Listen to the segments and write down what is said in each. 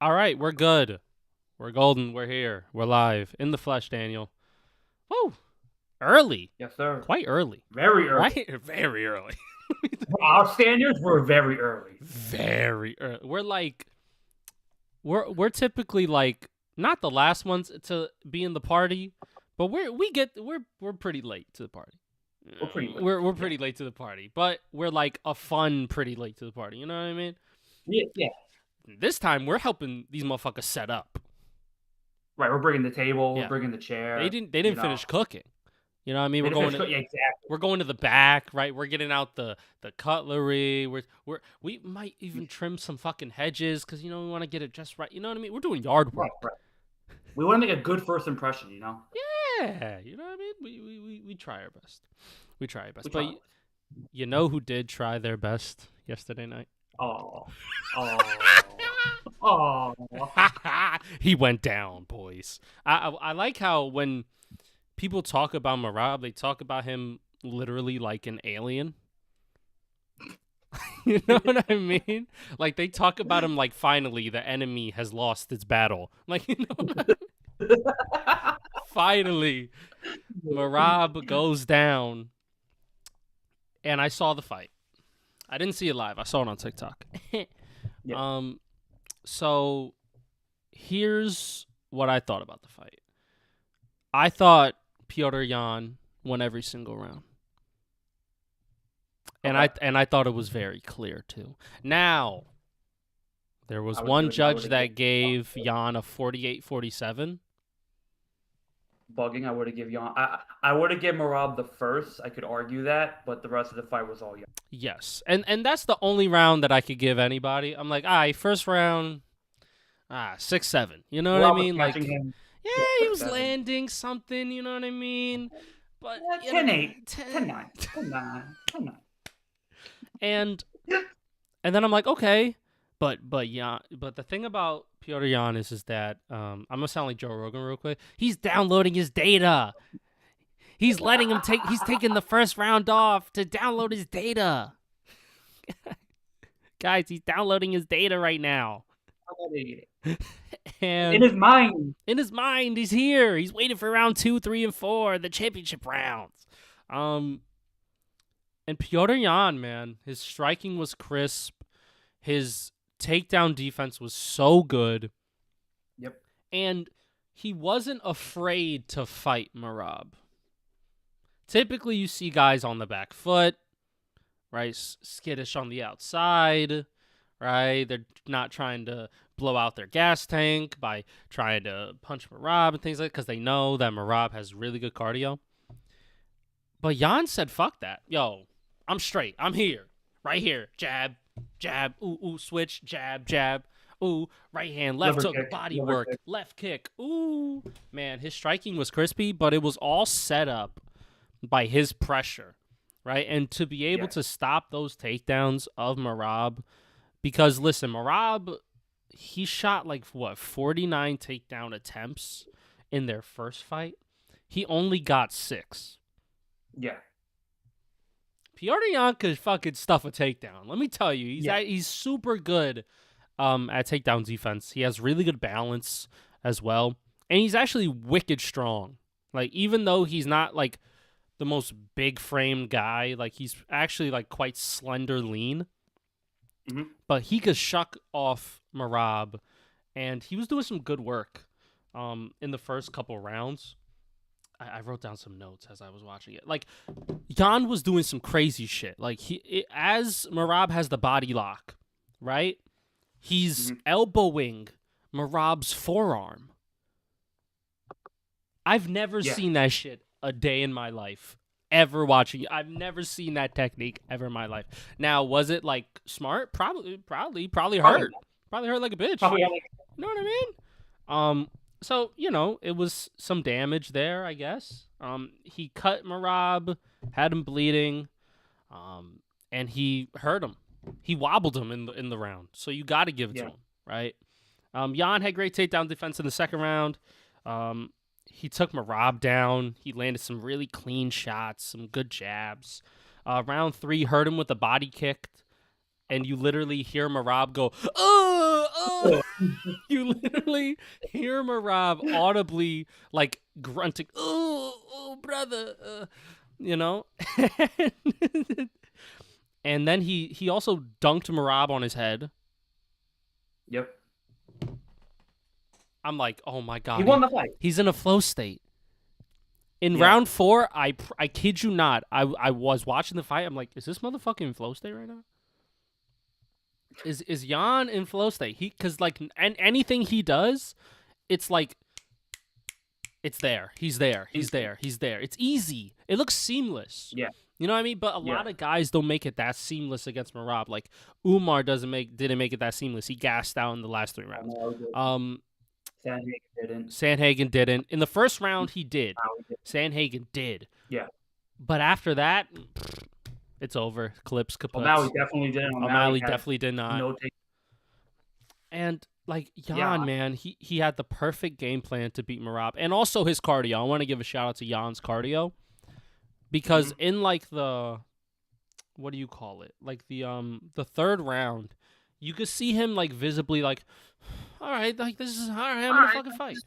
All right, we're good. We're golden. We're here. We're live in the flesh, Daniel. Woo! Early. Yes, sir. Quite early. Very early. Right? Very early. Our standards were very early. Very early. We're typically like not the last ones to be in the party, but we're pretty late to the party. We're pretty late. We're pretty late to the party, but we're like a fun pretty late to the party. You know what I mean? Yeah. This time we're helping these motherfuckers set up. Right, we're bringing the table, Yeah. we're bringing the chair. They didn't finish cooking. You know what I mean? Yeah, exactly. We're going to the back, right? We're getting out the cutlery. We might even trim some fucking hedges because we want to get it just right. You know what I mean? We're doing yard work. Right. We want to make a good first impression, Yeah, you know what I mean? We try our best. We try our best. But you know who did try their best yesterday night? Oh. He went down, boys. I like how when people talk about Merab, they talk about him literally like an alien. You know what I mean? Like they talk about him like finally the enemy has lost its battle. Like finally, Merab goes down, and I saw the fight. I didn't see it live. I saw it on TikTok. Yeah. So here's what I thought about the fight. I thought Piotr Jan won every single round. And I thought it was very clear too. Now, there was one judge that gave Jan a 48-47. Bugging, I would have given Jan. I would have given Merab the first. I could argue that, but the rest of the fight was all Jan. Yes, and that's the only round that I could give anybody. I'm like, first round, 6-7. You know what I mean? Like, him. Yeah, he was landing something. You know what I mean? But 10-8, 10-9, 10-9, 10-9. And then I'm like, okay, but the thing about Piotr Jan is that I'm gonna sound like Joe Rogan real quick. He's downloading his data. He's letting him take. He's taking the first round off to download his data. Guys, he's downloading his data right now. And in his mind, he's here. He's waiting for round 2, 3, and 4, the championship rounds. And Piotr Jan, man, his striking was crisp. His takedown defense was so good. Yep. And he wasn't afraid to fight Merab. Typically, you see guys on the back foot, right? Skittish on the outside, right? They're not trying to blow out their gas tank by trying to punch Merab and things like that because they know that Merab has really good cardio. But Jan said, fuck that. Yo, I'm straight. I'm here. Right here. Jab, jab, ooh, switch, jab, jab. Ooh, right hand, left hook, body work, left kick. Ooh. Man, his striking was crispy, but it was all set up by his pressure, right? And to be able to stop those takedowns of Merab, because, listen, Merab, he shot 49 takedown attempts in their first fight. He only got 6. Yeah. Piotr Jan could fucking stuff a takedown. Let me tell you, he's super good at takedown defense. He has really good balance as well, and he's actually wicked strong. Like, even though he's not like the most big frame guy, like he's actually like quite slender, lean. Mm-hmm. But he could shuck off Merab, and he was doing some good work in the first couple rounds. I wrote down some notes as I was watching it. Like, Jan was doing some crazy shit. Like, as Merab has the body lock, right? He's elbowing Merab's forearm. I've never seen that shit a day in my life. Ever watching it. I've never seen that technique ever in my life. Now, was it like smart? Probably hurt. Probably hurt like a bitch. You know what I mean? So, it was some damage there, I guess. He cut Merab, had him bleeding, and he hurt him. He wobbled him in the round. So you got to give it to him, right? Jan had great takedown defense in the second round. He took Merab down. He landed some really clean shots, some good jabs. Round 3, hurt him with a body kick, and you literally hear Merab go, oh! You literally hear Merab audibly like grunting, oh brother, you know. And then he also dunked Merab on his head. Yep. I'm like, oh my He god, won the fight. he's in a flow state. In Yeah. round 4, I kid you not, I was watching the fight. I'm like, is this motherfucker in flow state right now? Is Jan in flow state? Because like, and anything he does, it's like, it's there. He's there. He's there. He's there. It's easy. It looks seamless. Yeah. You know what I mean? But a Yeah. lot of guys don't make it that seamless against Merab. Like Umar didn't make it that seamless. He gassed out in the last 3 rounds. Sandhagen didn't. Sandhagen didn't. In the first round, he did. Did. Sandhagen did. Yeah. But after that, it's over. Clips, kaputs. O'Malley definitely didn't. O'Malley definitely did not. No take. And like Jan, man, he had the perfect game plan to beat Merab, and also his cardio. I want to give a shout out to Jan's cardio, because in like the, what do you call it? Like the third round, you could see him like visibly like, all right, like this is all right. I'm gonna fucking fight.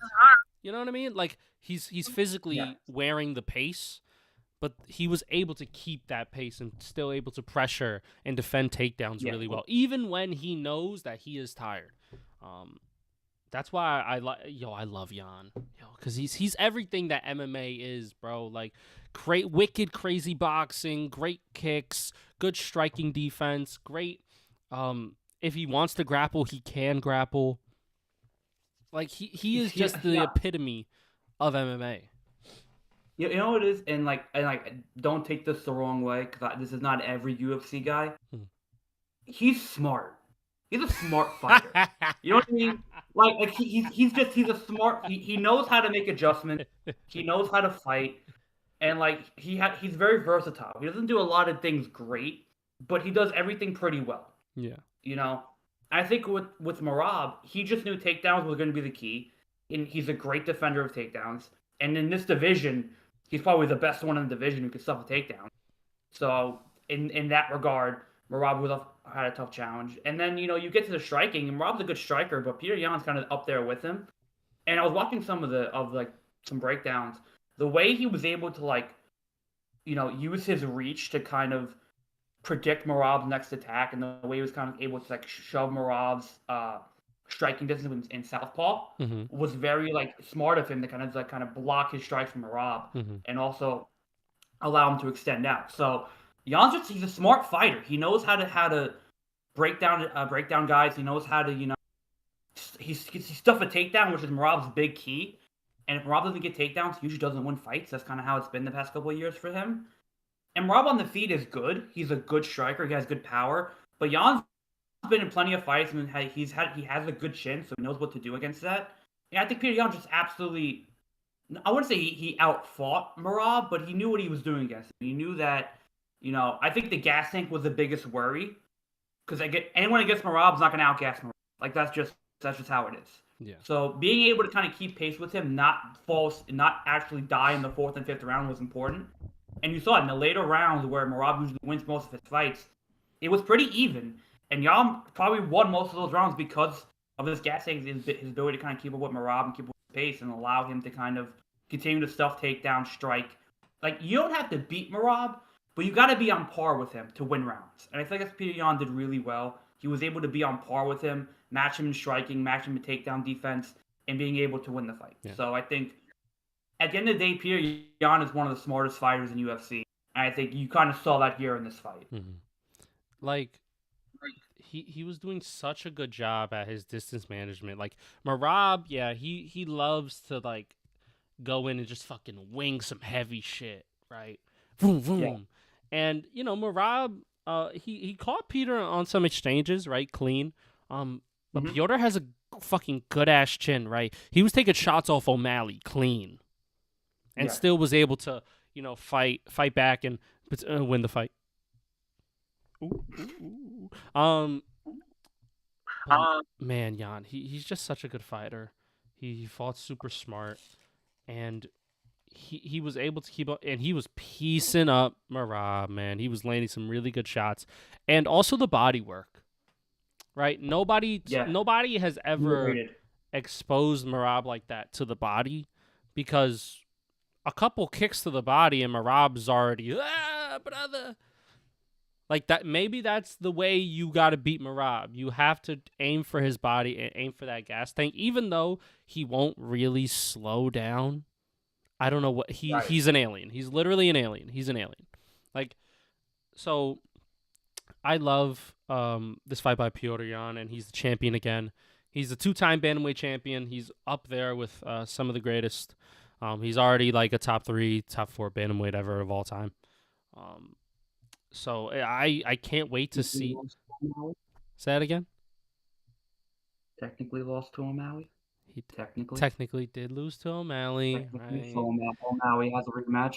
You know what I mean? Like he's physically wearing the pace, but he was able to keep that pace and still able to pressure and defend takedowns really well, even when he knows that he is tired. That's why I love Jan, because he's everything that MMA is, bro. Like, wicked, crazy boxing, great kicks, good striking defense, great. If he wants to grapple, he can grapple. Like he is just the epitome of MMA. You know what it is, and don't take this the wrong way, because this is not every UFC guy. He's smart. He's a smart fighter. You know what I mean? Like he's a smart. He knows how to make adjustments. He knows how to fight, and like he's very versatile. He doesn't do a lot of things great, but he does everything pretty well. Yeah. You know, I think with Merab, he just knew takedowns was going to be the key, and he's a great defender of takedowns. And in this division, he's probably the best one in the division who can stuff a takedown. So in that regard, Merab had a tough challenge. And then, you get to the striking, and Merab's a good striker, but Peter Yan's kind of up there with him. And I was watching some breakdowns. The way he was able to use his reach to kind of predict Merab's next attack, and the way he was kind of able to shove Merab's striking distance in southpaw was very smart of him to kind of block his strikes from Merab and also allow him to extend out. So Jan's he's a smart fighter. He knows how to break down guys. He knows how to he stuff a takedown, which is Merab's big key. And if Merab doesn't get takedowns, he usually doesn't win fights. That's kind of how it's been the past couple of years for him. And Merab on the feet is good. He's a good striker. He has good power. But Jan's been in plenty of fights, and he has a good chin, so he knows what to do against that. And I think Peter Yan just absolutely, I wouldn't say he outfought Merab, but he knew what he was doing against him. He knew that, I think the gas tank was the biggest worry, because anyone against Merab is not going to outgas Merab. Like that's just how it is. Yeah. So being able to kind of keep pace with him, not actually die in the 4th and 5th round was important. And you saw it in the later rounds where Merab usually wins most of his fights. It was pretty even. And Yan probably won most of those rounds because of his gas tank, his ability to kind of keep up with Merab and keep up with his pace and allow him to kind of continue to stuff, take down, strike. Like, you don't have to beat Merab, but you got to be on par with him to win rounds. And I think that's Peter Yan did really well. He was able to be on par with him, match him in striking, match him in takedown defense, and being able to win the fight. Yeah. So I think at the end of the day, Peter Yan is one of the smartest fighters in UFC. And I think you kind of saw that here in this fight. Like, he was doing such a good job at his distance management. Like, Merab, yeah, he loves to, like, go in and just fucking wing some heavy shit, right? Vroom, vroom. Yeah. And, Merab, he caught Peter on some exchanges, right? Clean. But Piotr has a fucking good-ass chin, right? He was taking shots off O'Malley clean. And still was able to, fight back and win the fight. Man, Jan, he's just such a good fighter. He fought super smart, and he was able to keep up, and he was piecing up Merab, man. He was landing some really good shots, and also the body work, right? Nobody Yeah, nobody has ever underrated. exposed Merab like that to the body, because a couple kicks to the body and Merab's already brother. Like that, maybe that's the way you got to beat Merab. You have to aim for his body and aim for that gas tank, even though he won't really slow down. I don't know what Right. he's an alien. He's literally an alien. He's an alien. Like, so I love this fight by Piotr Jan, and he's the champion again. He's a 2-time bantamweight champion. He's up there with some of the greatest. He's already like a top 3, top 4 bantamweight ever of all time. Um, so I can't wait to see. Say that again. Technically lost to O'Malley. He Technically. technically did lose to O'Malley, Technically, right? so O'Malley has a rematch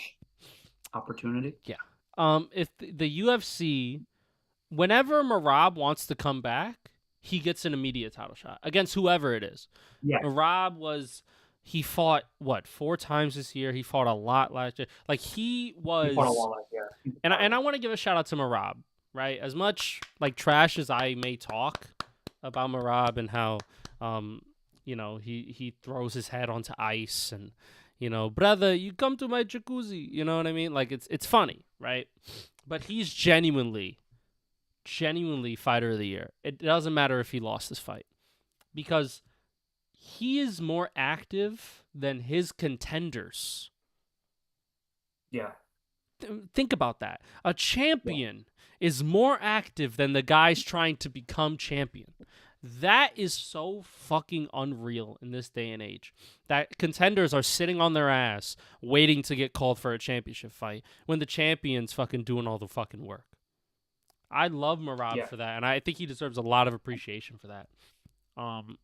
opportunity. Yeah. If the UFC, whenever Merab wants to come back, he gets an immediate title shot against whoever it is. Yeah. He fought what 4 times this year. He fought a lot last year. Like he was, He fought a lot last year. and I want to give a shout out to Merab. Right, as much like trash as I may talk about Merab and how, he throws his head onto ice and, brother, you come to my jacuzzi. You know what I mean? Like it's funny, right? But he's genuinely fighter of the year. It doesn't matter if he lost this fight, because he is more active than his contenders. Yeah. Think about that. A champion is more active than the guys trying to become champion. That is so fucking unreal in this day and age. That contenders are sitting on their ass waiting to get called for a championship fight when the champion's fucking doing all the fucking work. I love Merab for that, and I think he deserves a lot of appreciation for that.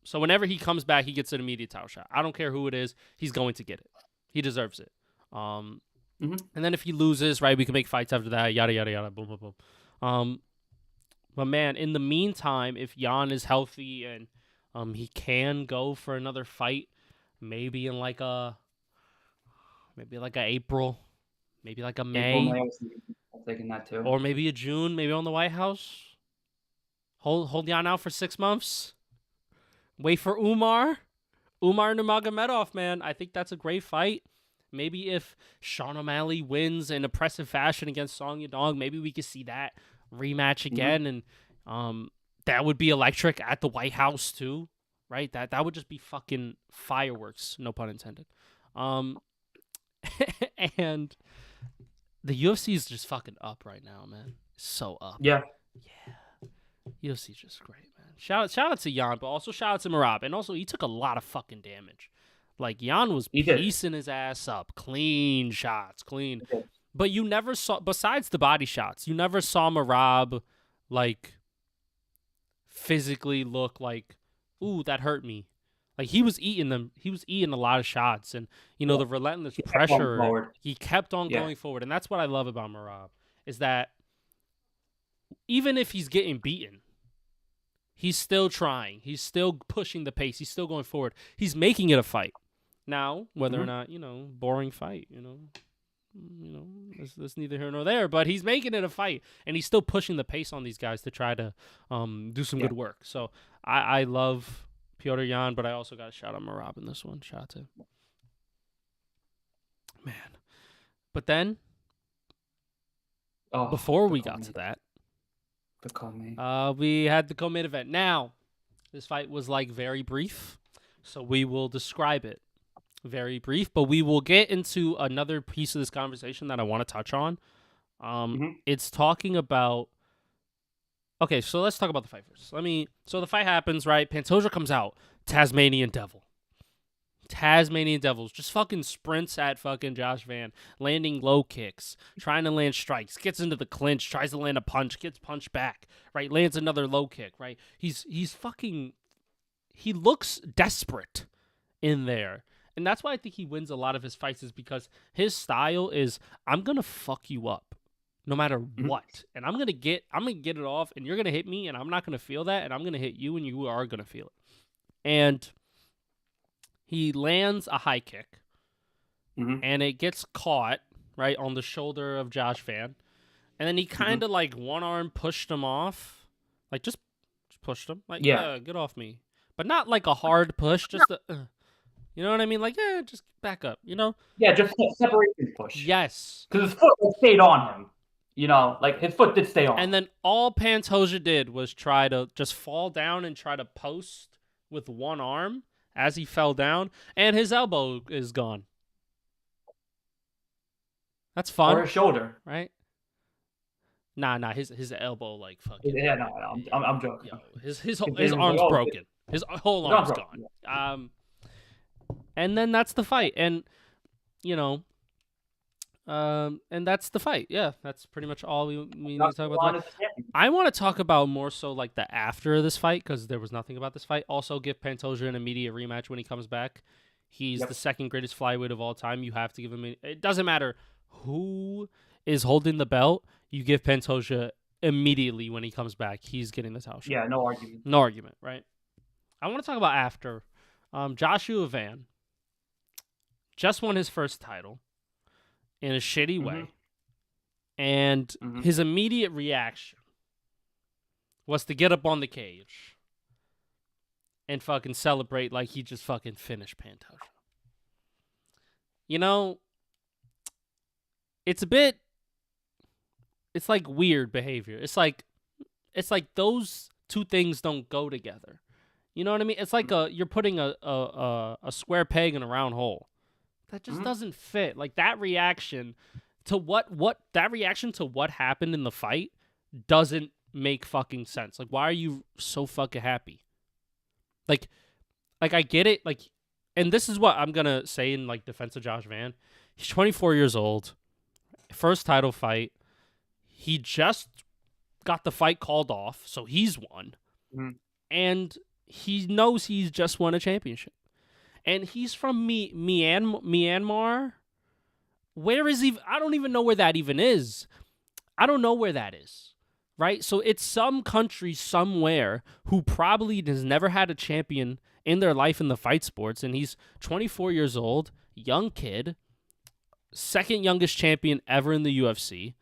So whenever he comes back, he gets an immediate title shot. I don't care who it is, he's going to get it. He deserves it. And then if he loses, right, we can make fights after that, yada, yada, yada, boom, boom, boom. But man, in the meantime, if Jan is healthy and he can go for another fight, maybe in like a April, maybe like a May, I was thinking that too. or maybe a June, maybe on the White House. Hold Jan out for 6 months. Wait for Umar Nurmagomedov, man. I think that's a great fight. Maybe if Sean O'Malley wins in impressive fashion against Song Yadong, maybe we could see that rematch again, and that would be electric at the White House too, right? That would just be fucking fireworks, no pun intended. And the UFC is just fucking up right now, man. So up. Yeah. UFC is just great, man. Shout out to Jan, but also shout out to Merab, and also he took a lot of fucking damage. Like Jan was piecing his ass up, clean shots, clean. But you never saw, besides the body shots, you never saw Merab like physically look like, ooh, that hurt me. Like he was eating them. He was eating a lot of shots, and the relentless pressure. He kept on going forward, and that's what I love about Merab, is that even if he's getting beaten, he's still trying. He's still pushing the pace. He's still going forward. He's making it a fight. Now, whether or not, boring fight, that's neither here nor there, but he's making it a fight, and he's still pushing the pace on these guys to try to do some good work. So I love Piotr Jan, but I also got to shout out Merab in this one. Shout out to him. Man. But then, before we got to that, we had the co-main event. Now, this fight was like very brief, so we will describe it. Very brief, but we will get into another piece of this conversation that I want to touch on. It's talking about. Okay, so let's talk about the fight first. So the fight happens, right? Pantoja comes out, Tasmanian Devils just fucking sprints at fucking Josh Van, landing low kicks, trying to land strikes, gets into the clinch, tries to land a punch, gets punched back, right? Lands another low kick, right? He looks desperate in there. And that's why I think he wins a lot of his fights, is because his style is, I'm going to fuck you up no matter what. And I'm going to get it off, and you're going to hit me, and I'm not going to feel that, and I'm going to hit you, and you are going to feel it. And he lands a high kick, and it gets caught, right, on the shoulder of Josh Van. And then he kind of like one arm pushed him off. Like, just pushed him. Like, Yeah. get off me. But not like a hard push, just a, you know what I mean? Like, just back up, you know? Yeah, just a separation push. Yes. Because his foot stayed on him. You know, like his foot did stay on. And then all Pantoja did was try to just fall down and try to post with one arm as he fell down, and his elbow is gone. That's fun. Or his shoulder. Right? Nah, his elbow like fucking. Yeah, no, I'm joking. Yo, his arm's broken. His whole arm's gone. Yeah. And then that's the fight, and you know, and that's the fight. Yeah, that's pretty much all we need to talk about. I want to talk about more so like the after of this fight because there was nothing about this fight. Also, give Pantoja an immediate rematch when he comes back. He's the second greatest flyweight of all time. You have to give him. It doesn't matter who is holding the belt. You give Pantoja immediately when he comes back. He's getting the title shot. Yeah, no argument. No argument, right? I want to talk about after. Joshua Van just won his first title in a shitty way. And his immediate reaction was to get up on the cage and fucking celebrate like he just fucking finished Pantoja. You know, it's like weird behavior. It's like those two things don't go together. You know what I mean? It's like you're putting a square peg in a round hole. That just doesn't fit. Like that reaction to what happened in the fight doesn't make fucking sense. Like, why are you so fucking happy? Like I get it. Like, and this is what I'm gonna say in like defense of Josh Van. He's 24 years old, first title fight. He just got the fight called off, so he's won, and he knows he's just won a championship. And he's from Myanmar. Where is he? I don't even know where that even is. I don't know where that is, right? So it's some country somewhere who probably has never had a champion in their life in the fight sports, and he's 24 years old, young kid, second youngest champion ever in the UFC.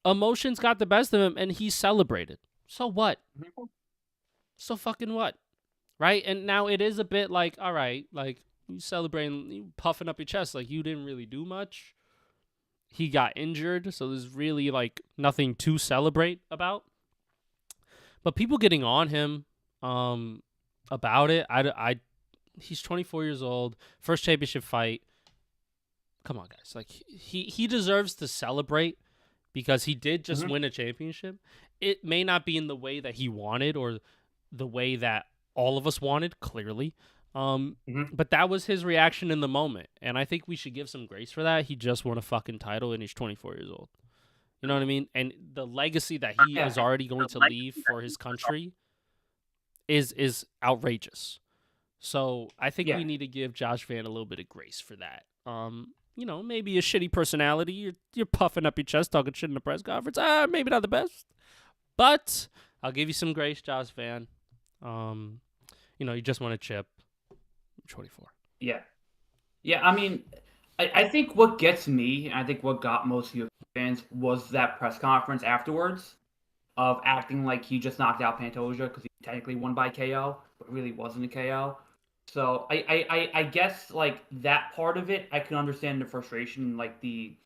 Emotions got the best of him, and he celebrated. So what? So fucking what? Right? And now it is a bit like, all right, like, you celebrating, you puffing up your chest, like, you didn't really do much. He got injured, so there's really, like, nothing to celebrate about. But people getting on him about it, he's 24 years old, first championship fight. Come on, guys. Like, he deserves to celebrate because he did just win a championship. It may not be in the way that he wanted or the way that all of us wanted, clearly. But that was his reaction in the moment. And I think we should give some grace for that. He just won a fucking title and he's 24 years old. You know what I mean? And the legacy that he is already going to leave for his country is outrageous. So I think we need to give Josh Van a little bit of grace for that. You know, maybe a shitty personality. You're puffing up your chest, talking shit in the press conference. Maybe not the best. But I'll give you some grace, Josh Van. You know, you just won a chip. 24. Yeah. I mean, I think what gets me, and I think what got most UFC fans, was that press conference afterwards of acting like he just knocked out Pantoja because he technically won by KO, but really wasn't a KO. So I guess like that part of it, I can understand the frustration, like the,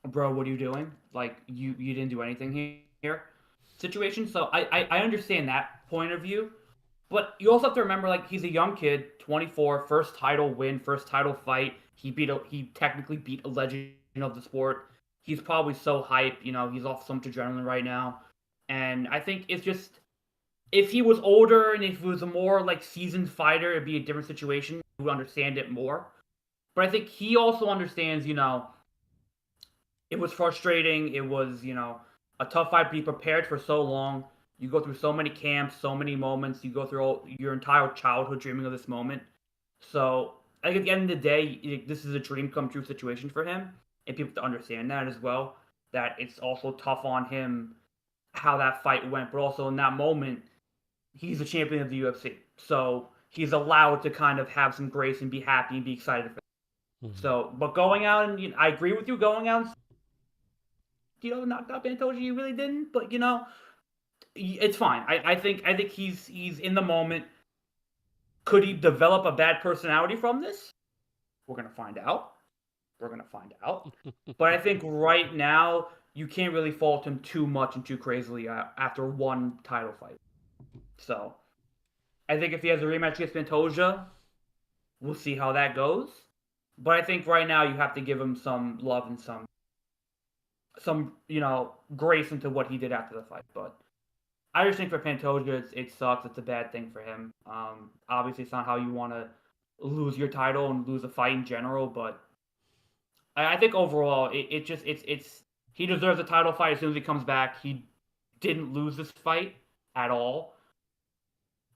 bro, what are you doing? Like you didn't do anything here situation. So I understand that point of view. But you also have to remember, like, he's a young kid, 24, first title win, first title fight. He technically beat a legend of the sport. He's probably so hyped, you know, he's off so much adrenaline right now. And I think it's just, if he was older and if he was a more, like, seasoned fighter, it'd be a different situation. He would understand it more. But I think he also understands, you know, it was frustrating. It was, you know, a tough fight to be prepared for so long. You go through so many camps, so many moments. You go through your entire childhood dreaming of this moment. So, I think at the end of the day, this is a dream come true situation for him. And people have to understand that as well. That it's also tough on him how that fight went. But also in that moment, he's the champion of the UFC. So, he's allowed to kind of have some grace and be happy and be excited for that. So, but going out and, you know, I agree with you, going out and, you know, knocked out Pantoja, you really didn't. But, you know, it's fine. I think he's in the moment. Could he develop a bad personality from this? We're gonna find out. We're gonna find out. But I think right now you can't really fault him too much and too crazily after one title fight. So I think if he has a rematch against Pantoja, we'll see how that goes. But I think right now you have to give him some love and some grace into what he did after the fight. But I just think for Pantoja, it sucks. It's a bad thing for him. Obviously, it's not how you want to lose your title and lose a fight in general. But I think overall, it's he deserves a title fight as soon as he comes back. He didn't lose this fight at all.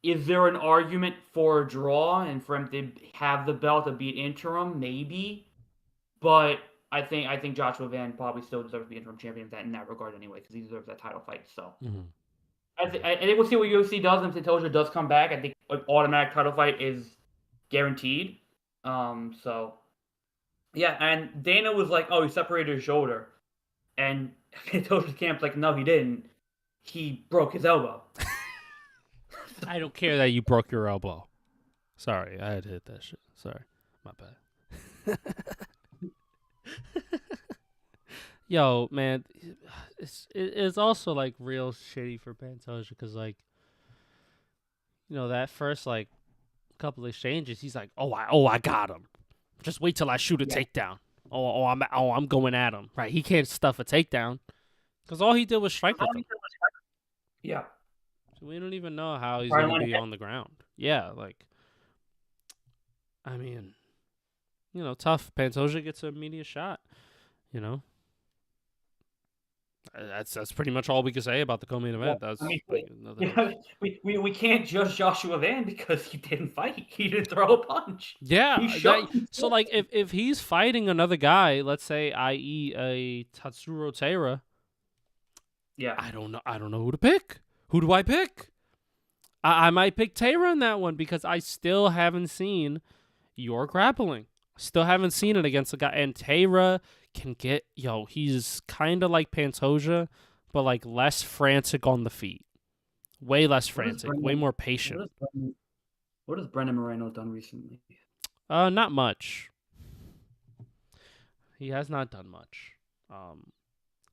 Is there an argument for a draw and for him to have the belt to beat interim? Maybe, but I think Joshua Van probably still deserves to be interim champion in that regard anyway because he deserves that title fight. So. Mhm. I think we'll see what UFC does. If Santoja does come back, I think an automatic title fight is guaranteed. So yeah, and Dana was like, "Oh, he separated his shoulder," and Santoja's camp's like, "No, he didn't. He broke his elbow." I don't care that you broke your elbow. Sorry, I had to hit that shit. Sorry, my bad. Yo, man, it's also like real shitty for Pantoja because like that first like couple exchanges, he's like, I got him. Just wait till I shoot a Yeah. takedown. I'm going at him. Right, he can't stuff a takedown because all he did was strike with him. Yeah. So we don't even know how he's Probably gonna one be on the ground. Yeah, like I mean, tough. Pantoja gets an immediate shot. You know. That's pretty much all we can say about the co-main event. Well, That's I mean, like nothing else. we can't judge Joshua Van because he didn't fight. He didn't throw a punch. He Yeah, showed. so like if he's fighting another guy, let's say i.e. a Tatsuro Taira, Yeah. I don't know who to pick. Who do I pick? I might pick Taira in that one because I still haven't seen your grappling. Still haven't seen it against a guy. And Taira can get he's kind of like Pantoja, but like less frantic on the feet. Way less frantic, way more patient. What has Brendan Moreno done recently? Not much. He has not done much. Oh,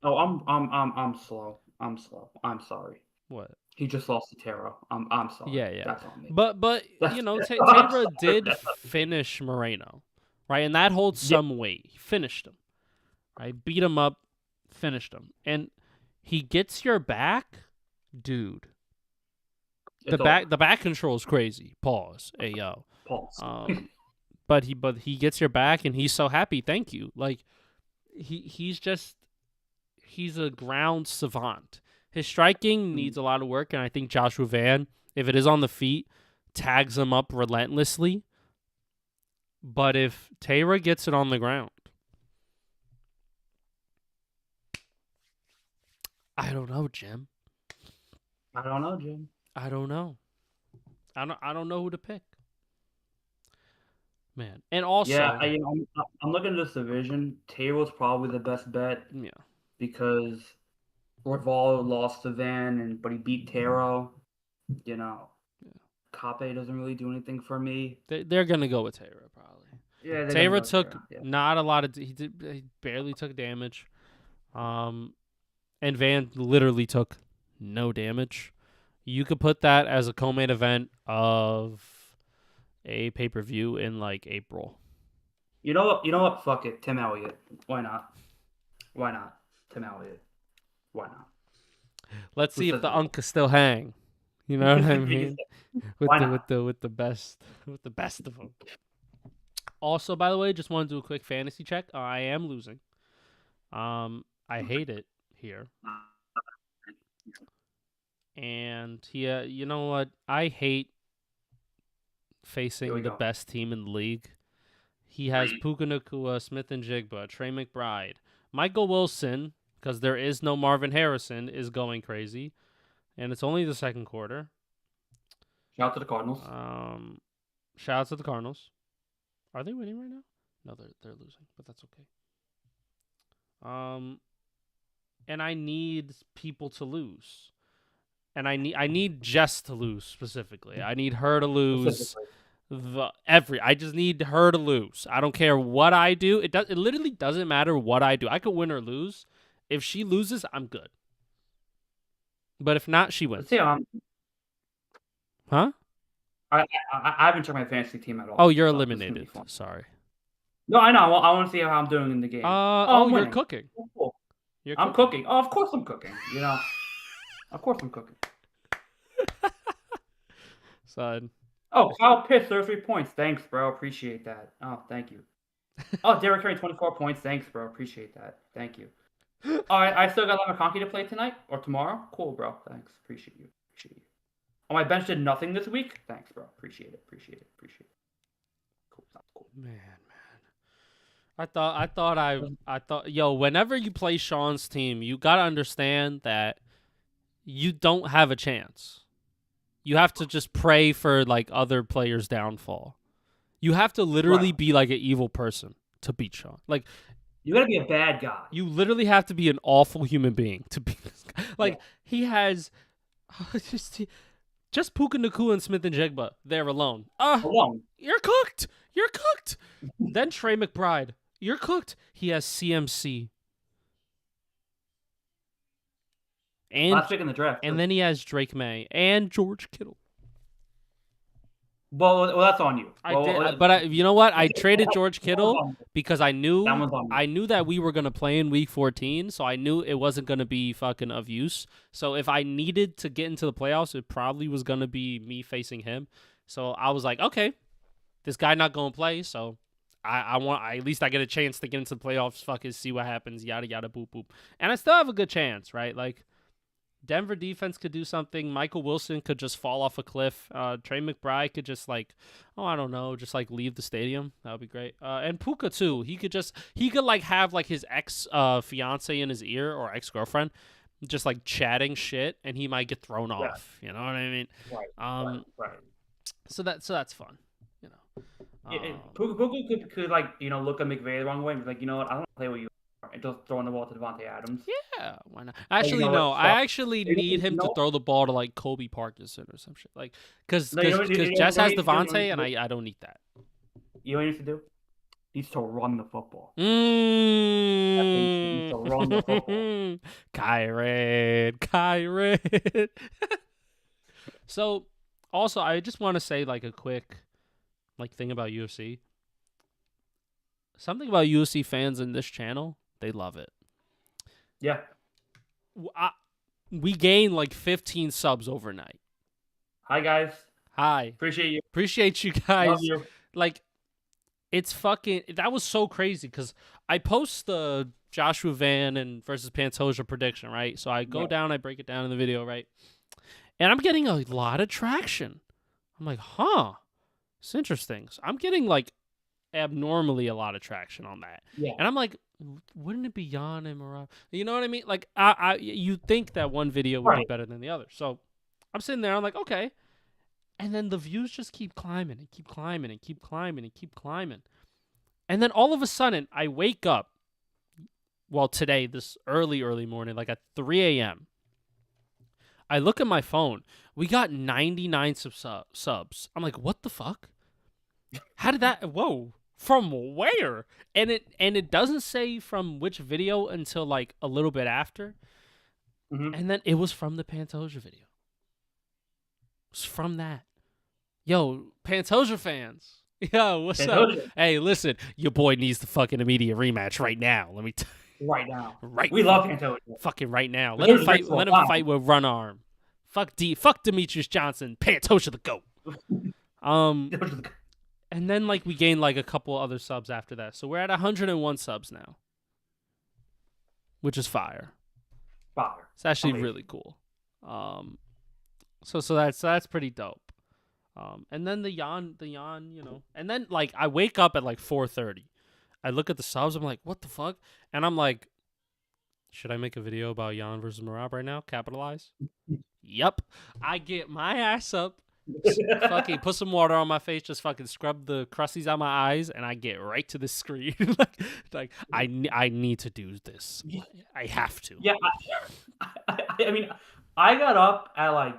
I'm slow. I'm slow. I'm sorry. What? He just lost to Taro. I'm sorry. Yeah. That's on me. But Taira did finish Moreno, right? And that holds some weight. He finished him, right? Beat him up, finished him, and he gets your back, dude. The back control is crazy. Pause. Hey yo. Pause. But he gets your back, and he's so happy. Thank you. Like he's a ground savant. His striking needs a lot of work, and I think Joshua Van, if it is on the feet, tags him up relentlessly. But if Taira gets it on the ground, I don't know, Jim. I don't know, Jim. I don't know. I don't know who to pick. Man. And also, yeah, I'm looking at this division. Taro's probably the best bet. Yeah. Because Rivaldo lost to Van, but he beat Taro. Cape doesn't really do anything for me. They're gonna go with Taira probably. Yeah, Taira took not a lot of. He barely took damage. And Van literally took no damage. You could put that as a co-main event of a pay-per-view in like April. You know what? Fuck it. Tim Elliott. Why not? Tim Elliott. Why not? Let's see if the Unca still hang. You know what I mean? With the best of them. Also, by the way, just want to do a quick fantasy check. I am losing. I hate it here. And you know what? I hate facing the best team in the league. He has Puka Nacua, Smith and Jigba, Trey McBride, Michael Wilson, because there is no Marvin Harrison, is going crazy. And it's only the second quarter. Shout out to the Cardinals. Shout out to the Cardinals. Are they winning right now? No, they're losing, but that's okay. And I need people to lose. and I need Jess to lose specifically. I need her to lose. Specifically. I just need her to lose. I don't care what I do. It literally doesn't matter what I do. I could win or lose. If she loses, I'm good. But if not, she wins. See, Huh? I haven't checked my fantasy team at all. Oh, you're so this is gonna be eliminated. fun. Sorry. No, I know. I want to see how I'm doing in the game. I'm You're winning. cooking. Oh, cool. You're I'm cooking. Oh, of course I'm cooking. You know, of course I'm cooking. Son. Oh, Kyle Pitts, 33 points. Thanks, bro. Appreciate that. Oh, thank you. Oh, Derrick Henry, 24 points. Thanks, bro. Appreciate that. Thank you. Oh, I still got Conky to play tonight or tomorrow. Cool, bro. Thanks. Appreciate you. Appreciate you. Oh, my bench did nothing this week. Thanks, bro. Appreciate it. Appreciate it. Appreciate it. Cool. Sounds cool. Man. I thought, yo, whenever you play Sean's team, you gotta understand that you don't have a chance. You have to just pray for like other players' downfall. You have to literally Right. be like an evil person to beat Sean. Like, You gotta be a bad guy. you literally have to be an awful human being to beat this guy. Like, he has just Puka Nakua and Smith and Jigba there alone. Alone. You're cooked. You're cooked. Then Trey McBride. You're cooked. He has CMC. And Last pick in the draft. and then he has Drake May and George Kittle. Well, that's on you. But you know what? I traded George Kittle because I knew That one's on you. that we were gonna play in Week 14, so I knew it wasn't gonna be fucking of use. So if I needed to get into the playoffs, it probably was gonna be me facing him. So I was like, okay, this guy not gonna play, so at least I get a chance to get into the playoffs. Fuck it, see what happens. Yada yada, boop boop. And I still have a good chance, right? Like, Denver defense could do something. Michael Wilson could just fall off a cliff. Trey McBride could just I don't know, just like leave the stadium. That would be great. And Puka too. He could like have like his ex fiance in his ear or ex girlfriend, just like chatting shit, and he might get thrown off. You know what I mean? Right. Right. So that's fun. You know. Puka could like look at McVay the wrong way and be like, you know what, I don't want to play with you, and just throwing the ball to Devontae Adams. Yeah, why not? Actually, you know no. what? I actually You need him to know- throw the ball to like Kobe Parkinson or some shit. Like, because No, you know what- you know Jess what has you know what Devontae, you and do? I don't need that. You know what he needs to do? He needs to run the football. Mm. He needs to run the football. Kyron. So, also, I just want to say like a quick thing about UFC. Something about UFC fans in this channel, they love it. Yeah. We gained like 15 subs overnight. Hi guys. Hi. Appreciate you guys. Love you. Like, it's fucking, that was so crazy because I post the Joshua Van and versus Pantoja prediction, right? So I go down, I break it down in the video, right? And I'm getting a lot of traction. I'm like, huh, it's interesting. So I'm getting like abnormally a lot of traction on that. Yeah. And I'm like, wouldn't it be Jan and Merab? You know what I mean? Like, you think that one video would be better than the other. So I'm sitting there, I'm like, okay. And then the views just keep climbing and keep climbing and keep climbing and keep climbing. And then all of a sudden, I wake up, well, today, this early morning, like at 3 a.m., I look at my phone. We got 99 subs. I'm like, what the fuck? How did that? Whoa. From where? And it doesn't say from which video until like a little bit after. Mm-hmm. And then it was from the Pantoja video. It was from that. Yo, Pantoja fans. Yo, what's Pantoja. up? Hey, listen, your boy needs the fucking immediate rematch right now. Let me tell you. Right now. Right. We love Pantoja. Fucking right now. Let him fight with Run Arm. Fuck Demetrius Johnson. Pantoja the GOAT. And then like we gained like a couple other subs after that. So we're at 101 subs now. Which is fire. Fire. It's actually Amazing. really cool. So that's pretty dope. And then the Jan, and then like I wake up at like 4:30. I look at the subs, I'm like, what the fuck? And I'm like, should I make a video about Jan versus Merab right now? Capitalize? Yup. I get my ass up, fucking put some water on my face, just fucking scrub the crusties out my eyes, and I get right to the screen. like I need to do this. I have to. Yeah, I mean, I got up at like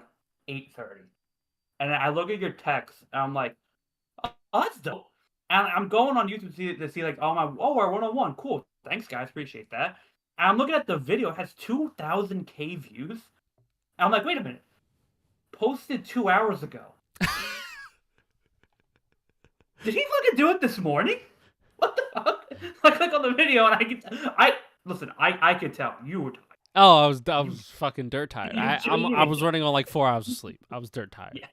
8:30, and I look at your text, and I'm like, oh, that's dope. And I'm going on YouTube to see like, we're 101. Cool. Thanks, guys. Appreciate that. And I'm looking at the video. It has 2,000K views. And I'm like, wait a minute. Posted 2 hours ago. Did he fucking do it this morning? What the fuck? I click on the video and I could tell you were tired. Oh, I was fucking dirt tired. You I was genuinely- running on like 4 hours of sleep. I was dirt tired. Yeah.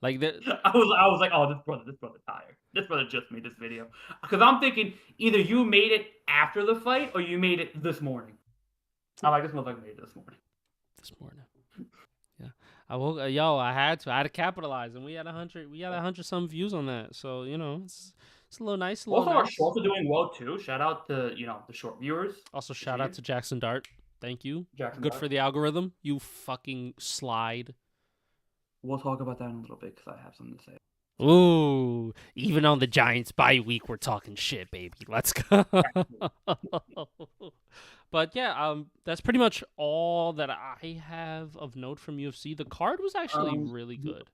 Like I was like, oh, this brother tired. This brother just made this video. Because I'm thinking either you made it after the fight or you made it this morning. I'm like, this motherfucker made it this morning. this morning. Yeah, I woke. I had to capitalize, and we had 100 some views on that. So it's a little nice. Also, our shorts are doing well too. Shout out to the short viewers. Also, shout out to Jackson Dart. Thank you. Jackson Good Dart. for the algorithm. You fucking slide. We'll talk about that in a little bit because I have something to say. Ooh, even on the Giants bye week, we're talking shit, baby. Let's go. But yeah, that's pretty much all that I have of note from UFC. The card was actually really good.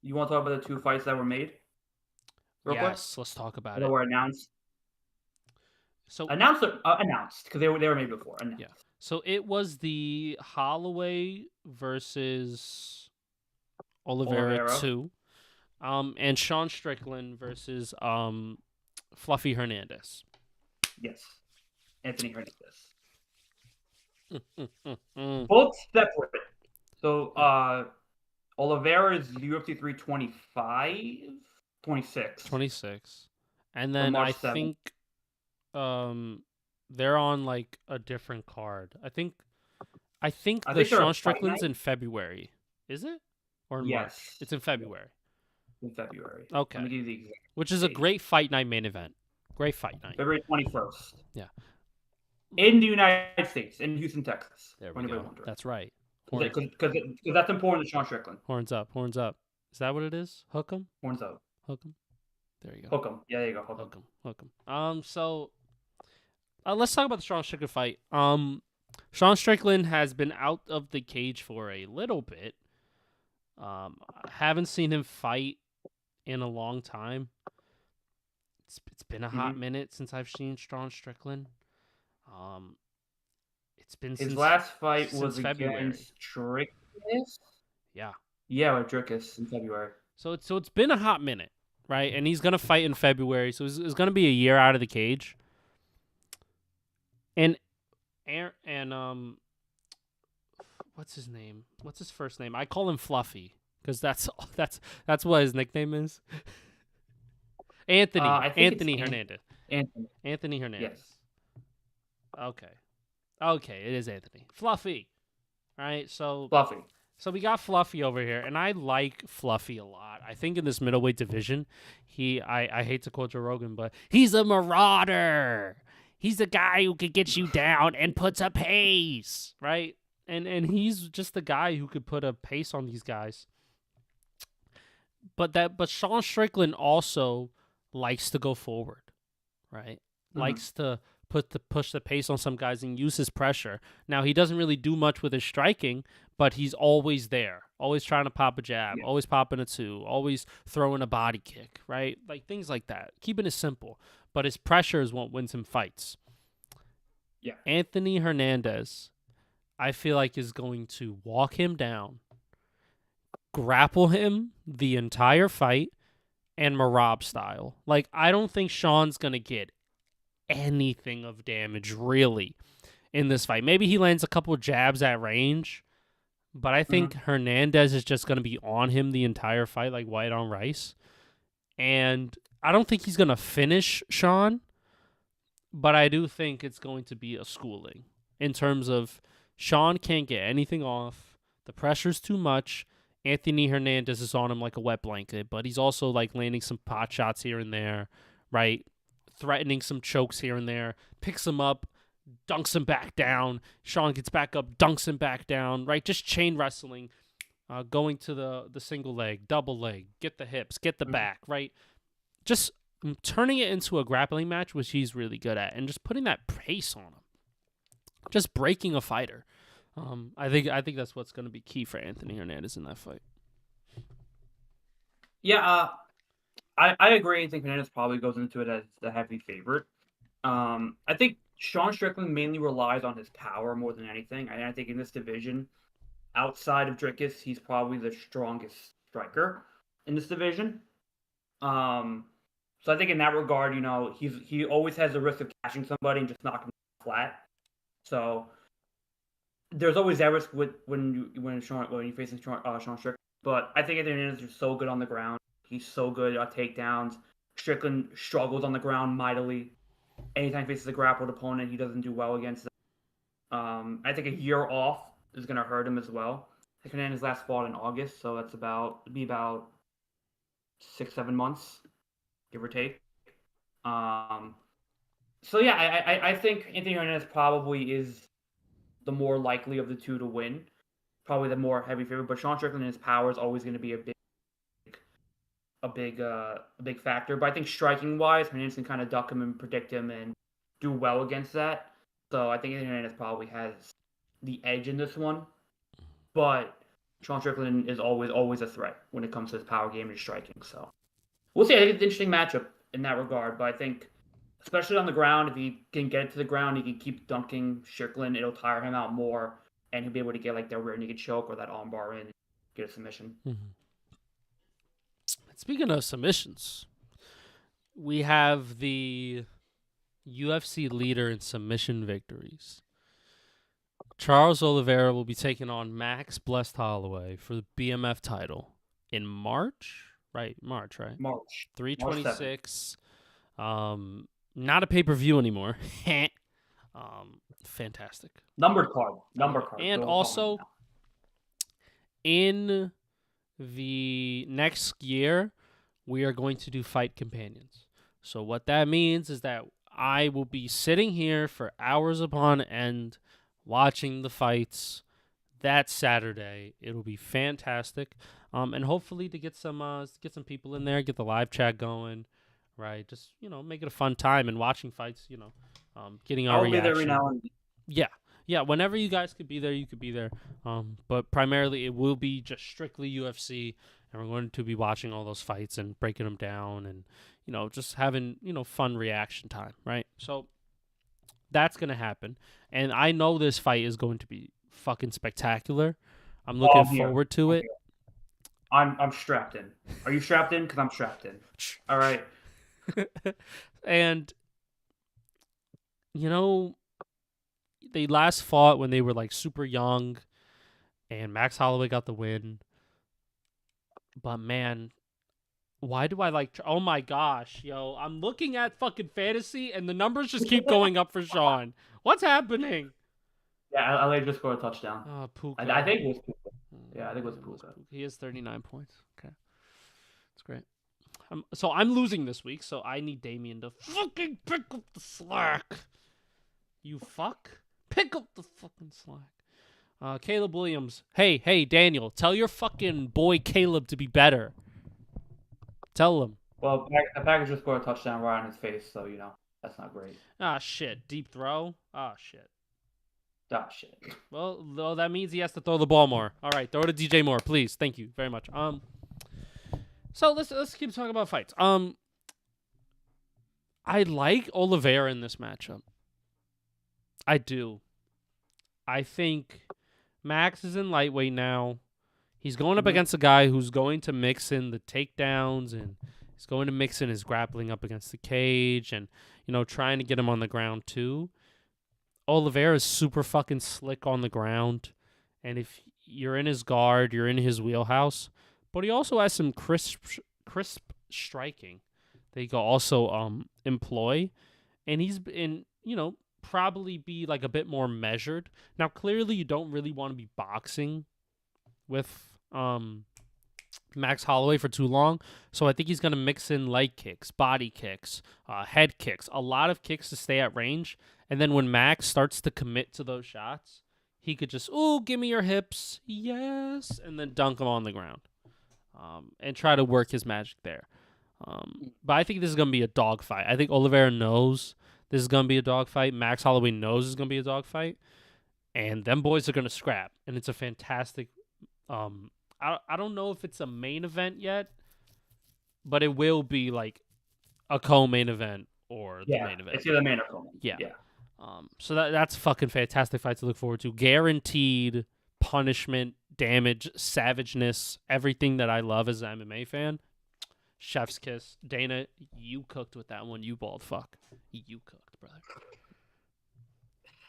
You want to talk about the 2 fights that were made? Yes, let's talk about that it. were announced. So announced because they were made before. Announced. Yeah. So it was the Holloway versus Oliveira 2, and Sean Strickland versus Fluffy Hernandez. Yes, Anthony Hernandez. Both separate. So Oliveira is UFC 325, 26. And then March I 7th. think they're on like a different card. I think the Sean Strickland's in February. Is it? Or in March? It's in February. In February. Okay. Let me give you the exact Which is a great fight night main event. Great fight night. February 21st. Yeah. In the United States, in Houston, Texas. There we go. That's right. Because that's important to Sean Strickland. Horns up. Is that what it is? Hook 'em? Horns up. Hook 'em. There you go. Hook 'em. Yeah, there you go. Hook 'em. So let's talk about the Sean Strickland fight. Sean Strickland has been out of the cage for a little bit. I haven't seen him fight in a long time. It's been a hot minute since I've seen Sean Strickland. It's been his last fight was February. Against Dricus. Yeah. Yeah, with Dricus in February. So it's been a hot minute, right? And he's gonna fight in February, so it's gonna be a year out of the cage. And what's his name? What's his first name? I call him Fluffy because that's what his nickname is. Anthony Hernandez. Anthony Hernandez. Yes. Okay, it is Anthony. Fluffy. Right? Fluffy. So we got Fluffy over here, and I like Fluffy a lot. I think in this middleweight division, I hate to quote Joe Rogan, but he's a marauder. He's a guy who could get you down and puts a pace, right? And he's just the guy who could put a pace on these guys. But Sean Strickland also likes to go forward, right? Likes to push the pace on some guys and use his pressure. Now, he doesn't really do much with his striking, but he's always there, always trying to pop a jab, always popping a 2, always throwing a body kick, right? Like things like that. Keeping it simple. But his pressure is what wins him fights. Yeah. Anthony Hernandez, I feel like, is going to walk him down, grapple him the entire fight, and Merab style. Like, I don't think Sean's going to get anything of damage, really, in this fight. Maybe he lands a couple jabs at range, but I think Hernandez is just going to be on him the entire fight like white on rice. And I don't think he's going to finish Sean, but I do think it's going to be a schooling in terms of Sean can't get anything off. The pressure's too much. Anthony Hernandez is on him like a wet blanket, but he's also like landing some pot shots here and there, right? Threatening some chokes here and there, picks him up, dunks him back down. Sean gets back up, dunks him back down, right? Just chain wrestling, going to the single leg, double leg, get the hips, get the back, right? Just turning it into a grappling match, which he's really good at, and just putting that pace on him. Just breaking a fighter. I think that's what's going to be key for Anthony Hernandez in that fight. Yeah, I agree. I think Hernandez probably goes into it as the heavy favorite. I think Sean Strickland mainly relies on his power more than anything. And I think in this division, outside of Drickus, he's probably the strongest striker in this division. Um, so I think in that regard, he always has the risk of catching somebody and just knocking them flat. So there's always that risk when you're facing Sean Strickland. But I think Anthony Hernandez is so good on the ground. He's so good at takedowns. Strickland struggles on the ground mightily. Anytime he faces a grappled opponent, he doesn't do well against them. I think a year off is going to hurt him as well. I think Hernandez last fought in August, so that's about 6-7 months, give or take. So yeah, I think Anthony Hernandez probably is the more likely of the two to win. Probably the more heavy favorite, but Sean Strickland and his power is always going to be a big factor. But I think striking wise, Hernandez can kind of duck him and predict him and do well against that. So I think Hernandez probably has the edge in this one. But Sean Strickland is always a threat when it comes to his power game and striking. So we'll see. I think it's an interesting matchup in that regard. But I think, especially on the ground, if he can get it to the ground, he can keep dunking Strickland. It'll tire him out more, and he'll be able to get like that rear naked choke or that armbar in and get a submission. Mm-hmm. Speaking of submissions, we have the UFC leader in submission victories. Charles Oliveira will be taking on Max Blessed Holloway for the BMF title in March. Right, March. 326. Not a pay-per-view anymore. Fantastic. Number card. And also, in the next year, we are going to do fight companions. So what that means is that I will be sitting here for hours upon end watching the fights that Saturday. It'll be fantastic. And hopefully to get some people in there, get the live chat going, right? Just, make it a fun time and watching fights, getting our reaction. I'll be there every now and then. Yeah, whenever you guys could be there, you could be there. But primarily it will be just strictly UFC, and we're going to be watching all those fights and breaking them down and, just having, fun reaction time, right? So that's going to happen. And I know this fight is going to be fucking spectacular. I'm looking forward to it. I'm strapped in. Are you strapped in? Because I'm strapped in. All right. And, they last fought when they were like super young, and Max Holloway got the win. But man, why do I like? Oh my gosh, yo! I'm looking at fucking fantasy, and the numbers just keep going up for Sean. What's happening? Yeah, LA just scored a touchdown. Oh, Puka. I think it was Puka. Yeah, I think it was Puka. He has 39 points. Okay, that's great. So I'm losing this week, so I need Damien to fucking pick up the slack. You fuck. Pick up the fucking slack. Caleb Williams. Hey, Daniel, tell your fucking boy Caleb to be better. Tell him. Well, the package just scored a touchdown right on his face, so, that's not great. Ah, shit. Deep throw? Ah, shit. Shit. Well, that means he has to throw the ball more. All right, throw to DJ Moore, please. Thank you very much. So let's keep talking about fights. I like Oliveira in this matchup. I do. I think Max is in lightweight now. He's going up against a guy who's going to mix in the takedowns, and he's going to mix in his grappling up against the cage and, trying to get him on the ground too. Oliveira is super fucking slick on the ground, and if you're in his guard, you're in his wheelhouse. But he also has some crisp striking that he can also employ, and he's been, probably be like a bit more measured. Now, clearly, you don't really want to be boxing with Max Holloway for too long, so I think he's going to mix in leg kicks, body kicks, head kicks, a lot of kicks to stay at range, and then when Max starts to commit to those shots, he could just, give me your hips, yes, and then dunk him on the ground, and try to work his magic there. But I think this is going to be a dogfight. I think Oliveira knows this is going to be a dogfight. Max Holloway knows it's going to be a dogfight. and them boys are gonna scrap, and it's a fantastic. I don't know if it's a main event yet, but it will be like a co-main event or the Yeah, main event. it's either main or co-main. Yeah. Yeah. So that's fucking fantastic fight to look forward to. Guaranteed punishment, damage, savageness, everything that I love as an MMA fan. Chef's kiss. Dana, you cooked with that one, you bald fuck. You cooked, brother.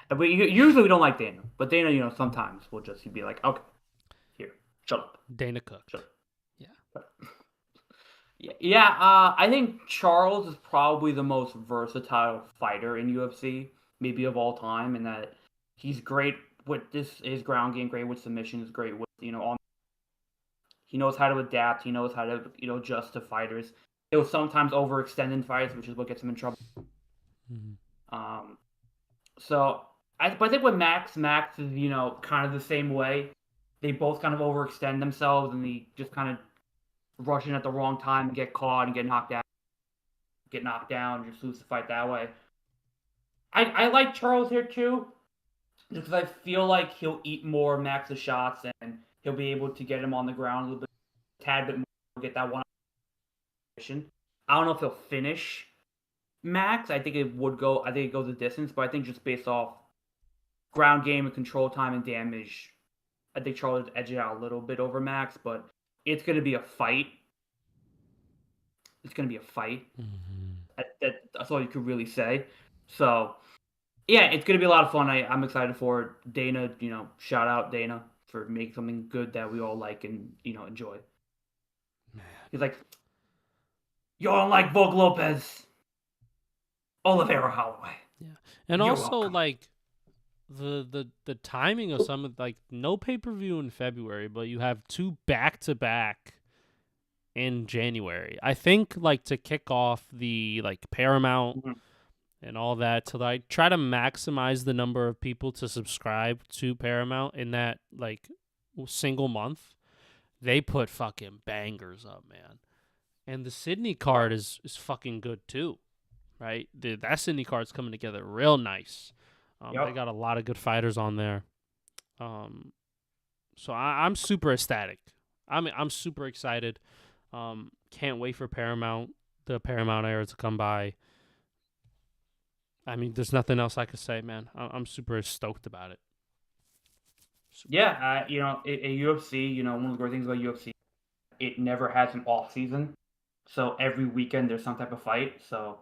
But usually we don't like Dana, but Dana, sometimes will just be like, okay, here, shut up. Dana cooked. Shut up. Yeah. Yeah, I think Charles is probably the most versatile fighter in UFC, maybe of all time, in that he's great with his ground game, great with submissions, great with he knows how to adapt, he knows how to adjust to fighters. He'll sometimes overextend in fights, which is what gets him in trouble. Mm-hmm. So but I think with Max is kind of the same way. They both kind of overextend themselves, and they just kind of rush in at the wrong time and get caught and get knocked down, just lose the fight that way. I like Charles here too, just because I feel like he'll eat more of Max's shots and he'll be able to get him on the ground a little bit, tad bit more, get that one position. I don't know if he'll finish Max. I think it goes the distance, but I think just based off ground game and control time and damage, I think Charles edged it out a little bit over Max, but it's going to be a fight. It's going to be a fight. Mm-hmm. That's all you could really say. So, yeah, it's going to be a lot of fun. I'm excited for it. Dana, shout out Dana for making something good that we all like and, enjoy. Man. He's like, you don't like Vogue Lopez, Oliveira Holloway. Yeah. And You're also, welcome. like, the timing of some of, like, no pay-per-view in February, but you have 2 back-to-back in January. I think, like, to kick off the, like, Paramount and all that, to, like, try to maximize the number of people to subscribe to Paramount in that, like, single month, they put fucking bangers up, man. And the Sydney card is fucking good too, right? That Sydney card's coming together real nice. Yep. They got a lot of good fighters on there. So I'm super ecstatic. I'm super excited. Can't wait for the Paramount era to come by. I mean, there's nothing else I could say, man. I'm super stoked about it. Yeah, at UFC, one of the great things about UFC, it never has an off season. So every weekend there's some type of fight. So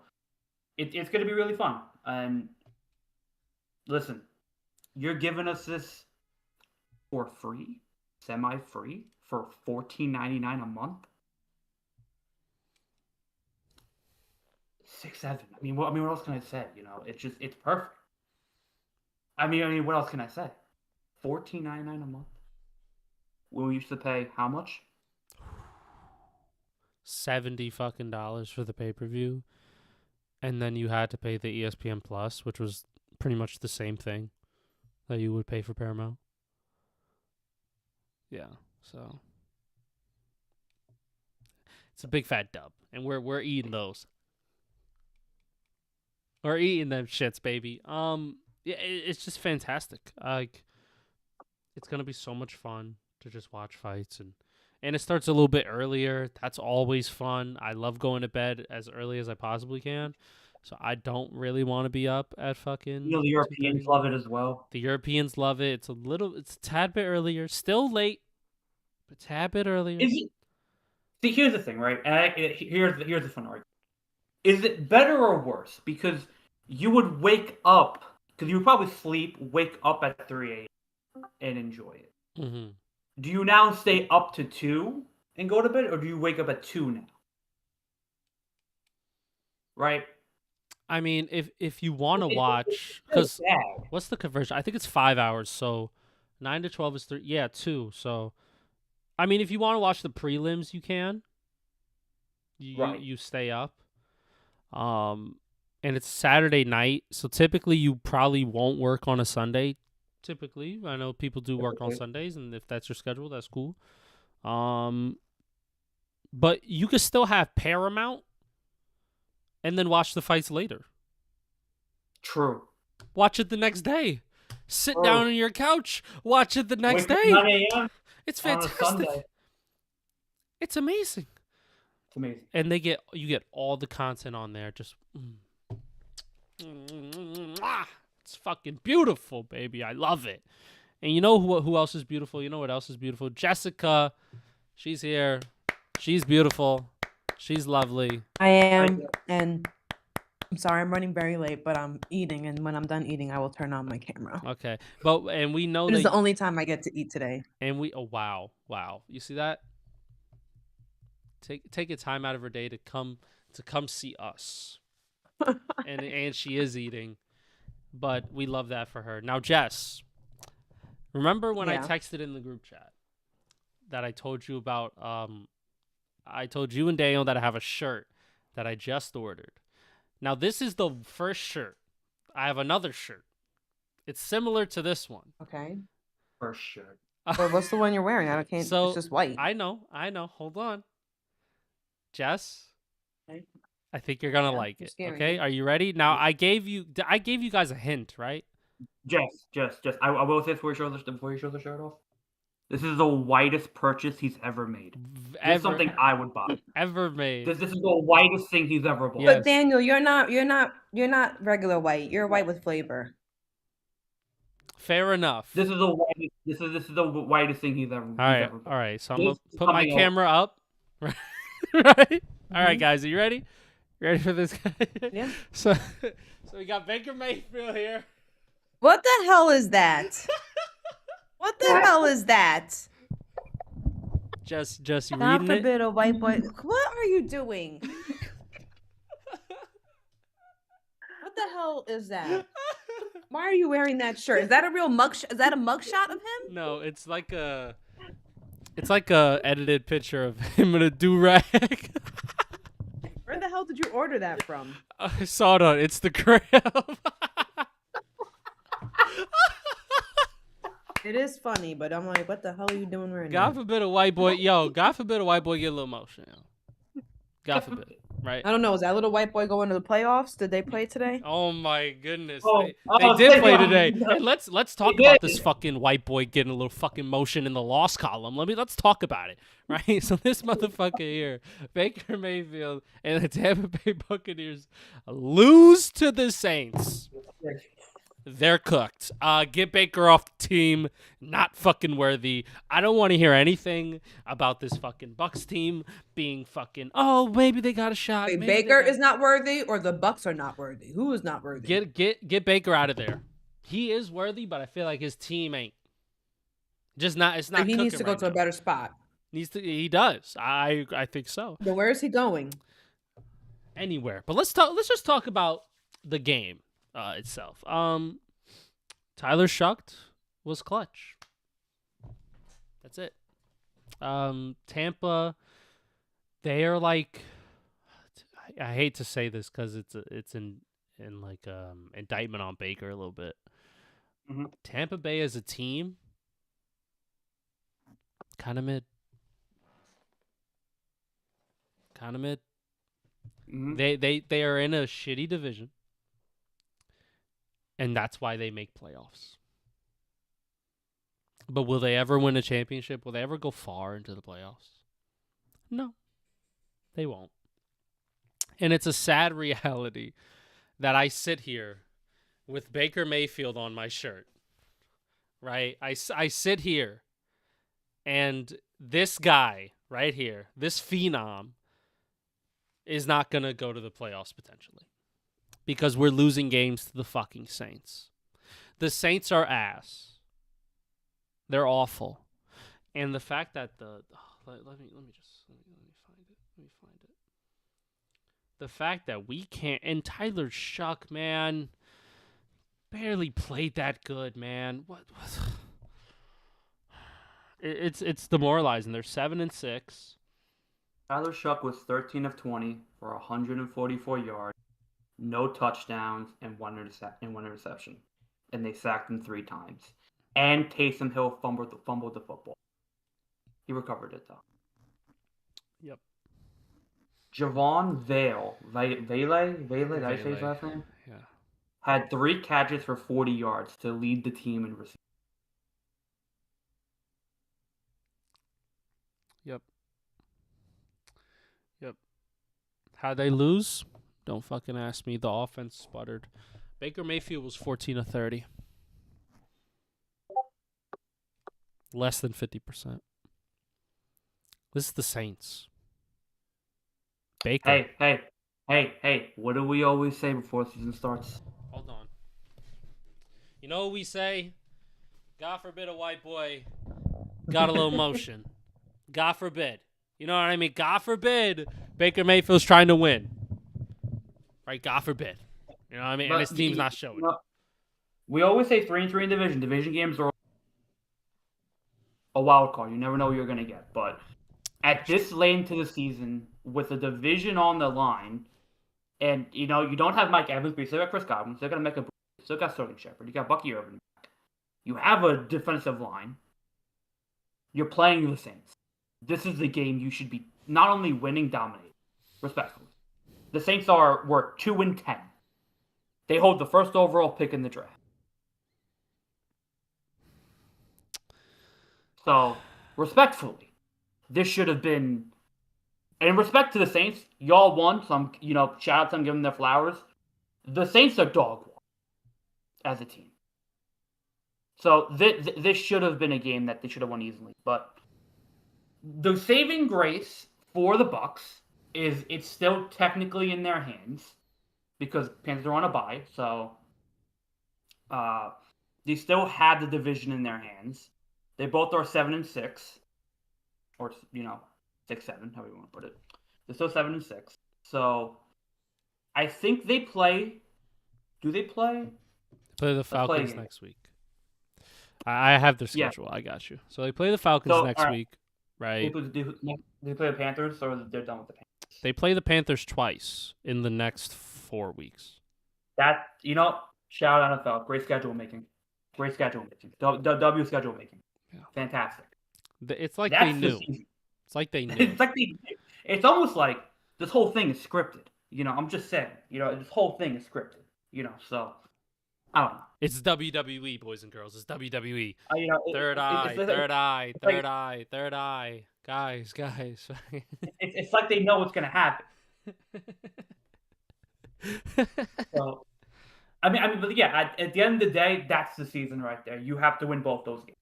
it's going to be really fun. And listen, you're giving us this for free, semi-free, for $14.99 a month. 6-7. I mean, what else can I say? It's perfect. I mean, what else can I say? $14.99 a month. When we used to pay how much? $70 fucking dollars for the pay-per-view, and then you had to pay the ESPN Plus, which was pretty much the same thing that you would pay for Paramount. Yeah, so it's a big fat dub, and we're eating those. We're eating them shits, baby. Yeah, it's just fantastic. Like, it's gonna be so much fun to just watch fights, and it starts a little bit earlier. That's always fun. I love going to bed as early as I possibly can, so I don't really want to be up at fucking. The Europeans love it as well. The Europeans love it. It's a tad bit earlier. Still late, but a tad bit earlier. See, here's the thing, right? And here's the fun argument. Is it better or worse? Because you would wake up, because you would probably sleep, wake up at 3 a.m. and enjoy it. Mm-hmm. Do you now stay up to 2 and go to bed, or do you wake up at 2 now? Right? I mean, if you want to watch, because what's the conversion? I think it's 5 hours, so 9 to 12 is 3. Yeah, 2. So, I mean, if you want to watch the prelims, you can. You stay up. And it's Saturday night, so typically you probably won't work on a Sunday. Typically, I know people do work on Sundays, and if that's your schedule, that's cool. But you could still have Paramount and then watch the fights later. True. Watch it the next day. Sit down Oh, on your couch, watch it the next wake up day. 9 a.m. It's on a Sunday. fantastic. It's amazing. It's amazing. And you get all the content on there. Just it's fucking beautiful, baby. I love it. And you know who else is beautiful? You know what else is beautiful? Jessica. She's here. She's beautiful. She's lovely. I am, and I'm sorry I'm running very late, but I'm eating, and when I'm done eating, I will turn on my camera. Okay, and we know It that is the only time I get to eat today. And we wow. You see that? Take a time out of her day to come see us. and she is eating. But we love that for her. Now, Jess, remember when I texted in the group chat that I told you about I told you and Daniel that I have a shirt that I just ordered. Now, this is the first shirt. I have another shirt. It's similar to this one. Okay. First shirt. Well, what's the one you're wearing? I can't. So, it's just white. I know. Hold on. Jess, Okay. I think you're gonna like it. scaring Okay, me. are you ready? Now, I gave you guys a hint, right? Jess. I will say before you show the shirt off. This is the whitest purchase he's ever made. This is something I would buy. Ever made. This is the whitest thing he's ever bought. Yes. But Daniel, you're not regular white. You're white with flavor. Fair enough. This is the whitest. This is the whitest thing he's ever. All right. So I'm gonna This is put my coming camera up. Right. All right, guys. Are you ready? Ready for this guy? Yeah. So we got Baker Mayfield here. What the hell is that? What the hell is that? Just you God reading it? forbid a white boy. What are you doing? What the hell is that? Why are you wearing that shirt? Is that a real is that a mugshot of him? No, it's like a edited picture of him in a do-rag. Where the hell did you order that from? I saw it on Instagram. It is funny, but I'm like, what the hell are you doing wearing God that? forbid a white boy, God forbid a white boy get a little emotion. Yo. God forbid, right? I don't know. Is that little white boy going to the playoffs? Did they play today? Oh my goodness, Oh, they did play yeah. today. And let's talk They about did. this fucking white boy getting a little fucking motion in the loss column. Let's talk about it, right? So this motherfucker here, Baker Mayfield and the Tampa Bay Buccaneers lose to the Saints. They're cooked. Get Baker off the team. Not fucking worthy. I don't want to hear anything about this fucking Bucks team being fucking. Oh, maybe they got a shot. Wait, Maybe they Baker got- is not worthy, or the Bucks are not worthy? Who is not worthy? Get Baker out of there. He is worthy, but I feel like his team ain't. Just not. It's not. So he needs to cooking go to right a now. better spot. He does. I think so. But where is he going? Anywhere. But let's just talk about the game itself. Tyler Shucked was clutch. That's it. Tampa, they are like, I hate to say this because it's in like indictment on Baker a little bit. Mhm. Tampa Bay as a team, kind of mid. Mhm. They are in a shitty division. And that's why they make playoffs. But will they ever win a championship? Will they ever go far into the playoffs? No, they won't. And it's a sad reality that I sit here with Baker Mayfield on my shirt, right? I sit here, and this guy right here, this phenom, is not going to go to the playoffs potentially. Because we're losing games to the fucking Saints. The Saints are ass. They're awful. And the fact that let me find it. The fact that we can't, and Tyler Shuck, man, barely played that good, man. What? It's demoralizing. They're 7-6. Tyler Shuck was 13 of 20 for 144 yards. No touchdowns and one interception, and they sacked him 3 times. And Taysom Hill fumbled the football. He recovered it though. Yep. Javon Vale, did I say his last name? Yeah. had 3 catches for 40 yards to lead the team in receiving. Yep. How'd they lose? Don't fucking ask me. The offense sputtered. Baker Mayfield was 14 of 30. Less than 50%. This is the Saints. Baker. Hey. What do we always say before the season starts? Hold on. You know what we say? God forbid a white boy got a little motion. God forbid. You know what I mean? God forbid Baker Mayfield's trying to win. Right? God forbid. You know what I mean? And his team's not showing. We always say 3-3 in division. Division games are a wild card. You never know what you're going to get. But at this late into the season, with the division on the line, and, you don't have Mike Evans, but you still got Chris Godwin, still got Mecca, still got Sterling Shepard, you got Bucky Irvin. You have a defensive line. You're playing the Saints. This is the game you should be not only winning, dominating, respectfully. The Saints were 2-10. They hold the first overall pick in the draft. So, respectfully, this should have been. And in respect to the Saints, y'all won. So I'm, shout out to them, giving them their flowers. The Saints are dog walk as a team. So this should have been a game that they should have won easily. But the saving grace for the Bucs is it's still technically in their hands because Panthers are on a bye. So they still have the division in their hands. They both are 7-6, or 6-7, however you want to put it. They're still 7-6. So I think they play. Do they play? Play the Falcons next week. I have their schedule. Yeah. I got you. So they play the Falcons next week, right? Do they play the Panthers, or they're done with the Panthers? They play the Panthers twice in the next 4 weeks. Shout out NFL. Great schedule making. W schedule making. Yeah. Fantastic. It's like they knew. It's like they knew. It's almost like this whole thing is scripted. I'm just saying. This whole thing is scripted. So I don't know. It's WWE, boys and girls. It's WWE. Third eye. Guys. It's like they know what's gonna happen. So, but yeah. At the end of the day, that's the season right there. You have to win both those games.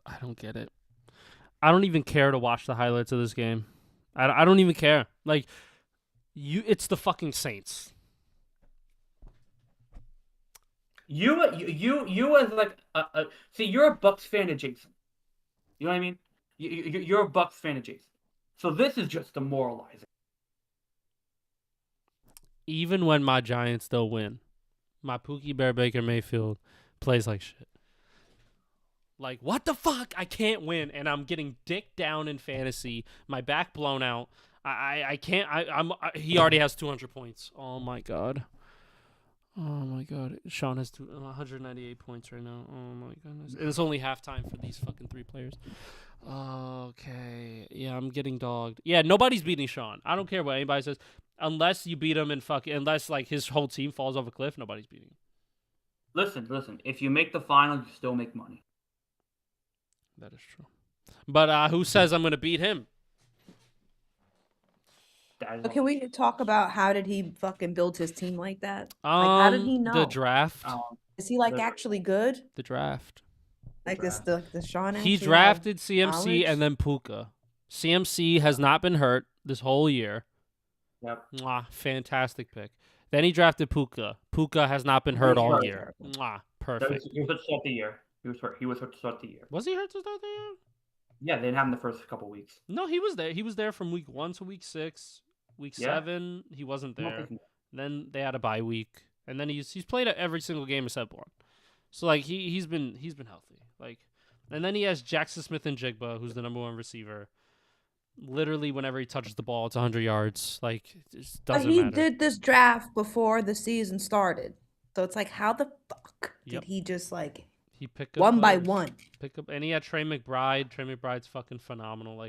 I don't get it. I don't even care to watch the highlights of this game. I don't even care. Like, it's the fucking Saints. You as like see, you're a Bucs fan adjacent. You know what I mean? You're a Bucs fan adjacent. So this is just demoralizing. Even when my Giants still win, my Pookie Bear Baker Mayfield plays like shit. Like, what the fuck? I can't win, and I'm getting dicked down in fantasy. My back blown out. I can't. He already has 200 points. Oh my god. Sean has 198 points right now. Oh my goodness. And it's only halftime for these fucking 3 players. Okay. Yeah, I'm getting dogged. Yeah, nobody's beating Sean. I don't care what anybody says. Unless you beat him unless like his whole team falls off a cliff, nobody's beating him. Listen. If you make the final, you still make money. That is true. But who says I'm going to beat him? Can we talk about how did he fucking build his team like that? How did he know? The draft. Is he actually good? The draft. The Sean. He drafted CMC knowledge? And then Puka. CMC has not been hurt this whole year. Yep. Mwah, fantastic pick. Then he drafted Puka. Puka has not been hurt all year. Mwah, perfect. He was hurt to start the year. He was hurt to start the year. Was he hurt to start the year? Yeah, they didn't have him the first couple weeks. No, he was there. He was there from week 1 to week 6. Week 7, he wasn't there. Then they had a bye week, and then he's played every single game except one. So he's been healthy. And then he has Jackson Smith and Jigba, who's the number 1 receiver. Literally, whenever he touches the ball, it's 100 yards. It just doesn't matter. He did this draft before the season started, so it's how the fuck did he just he picked up one by one? And he had Trey McBride. Trey McBride's fucking phenomenal.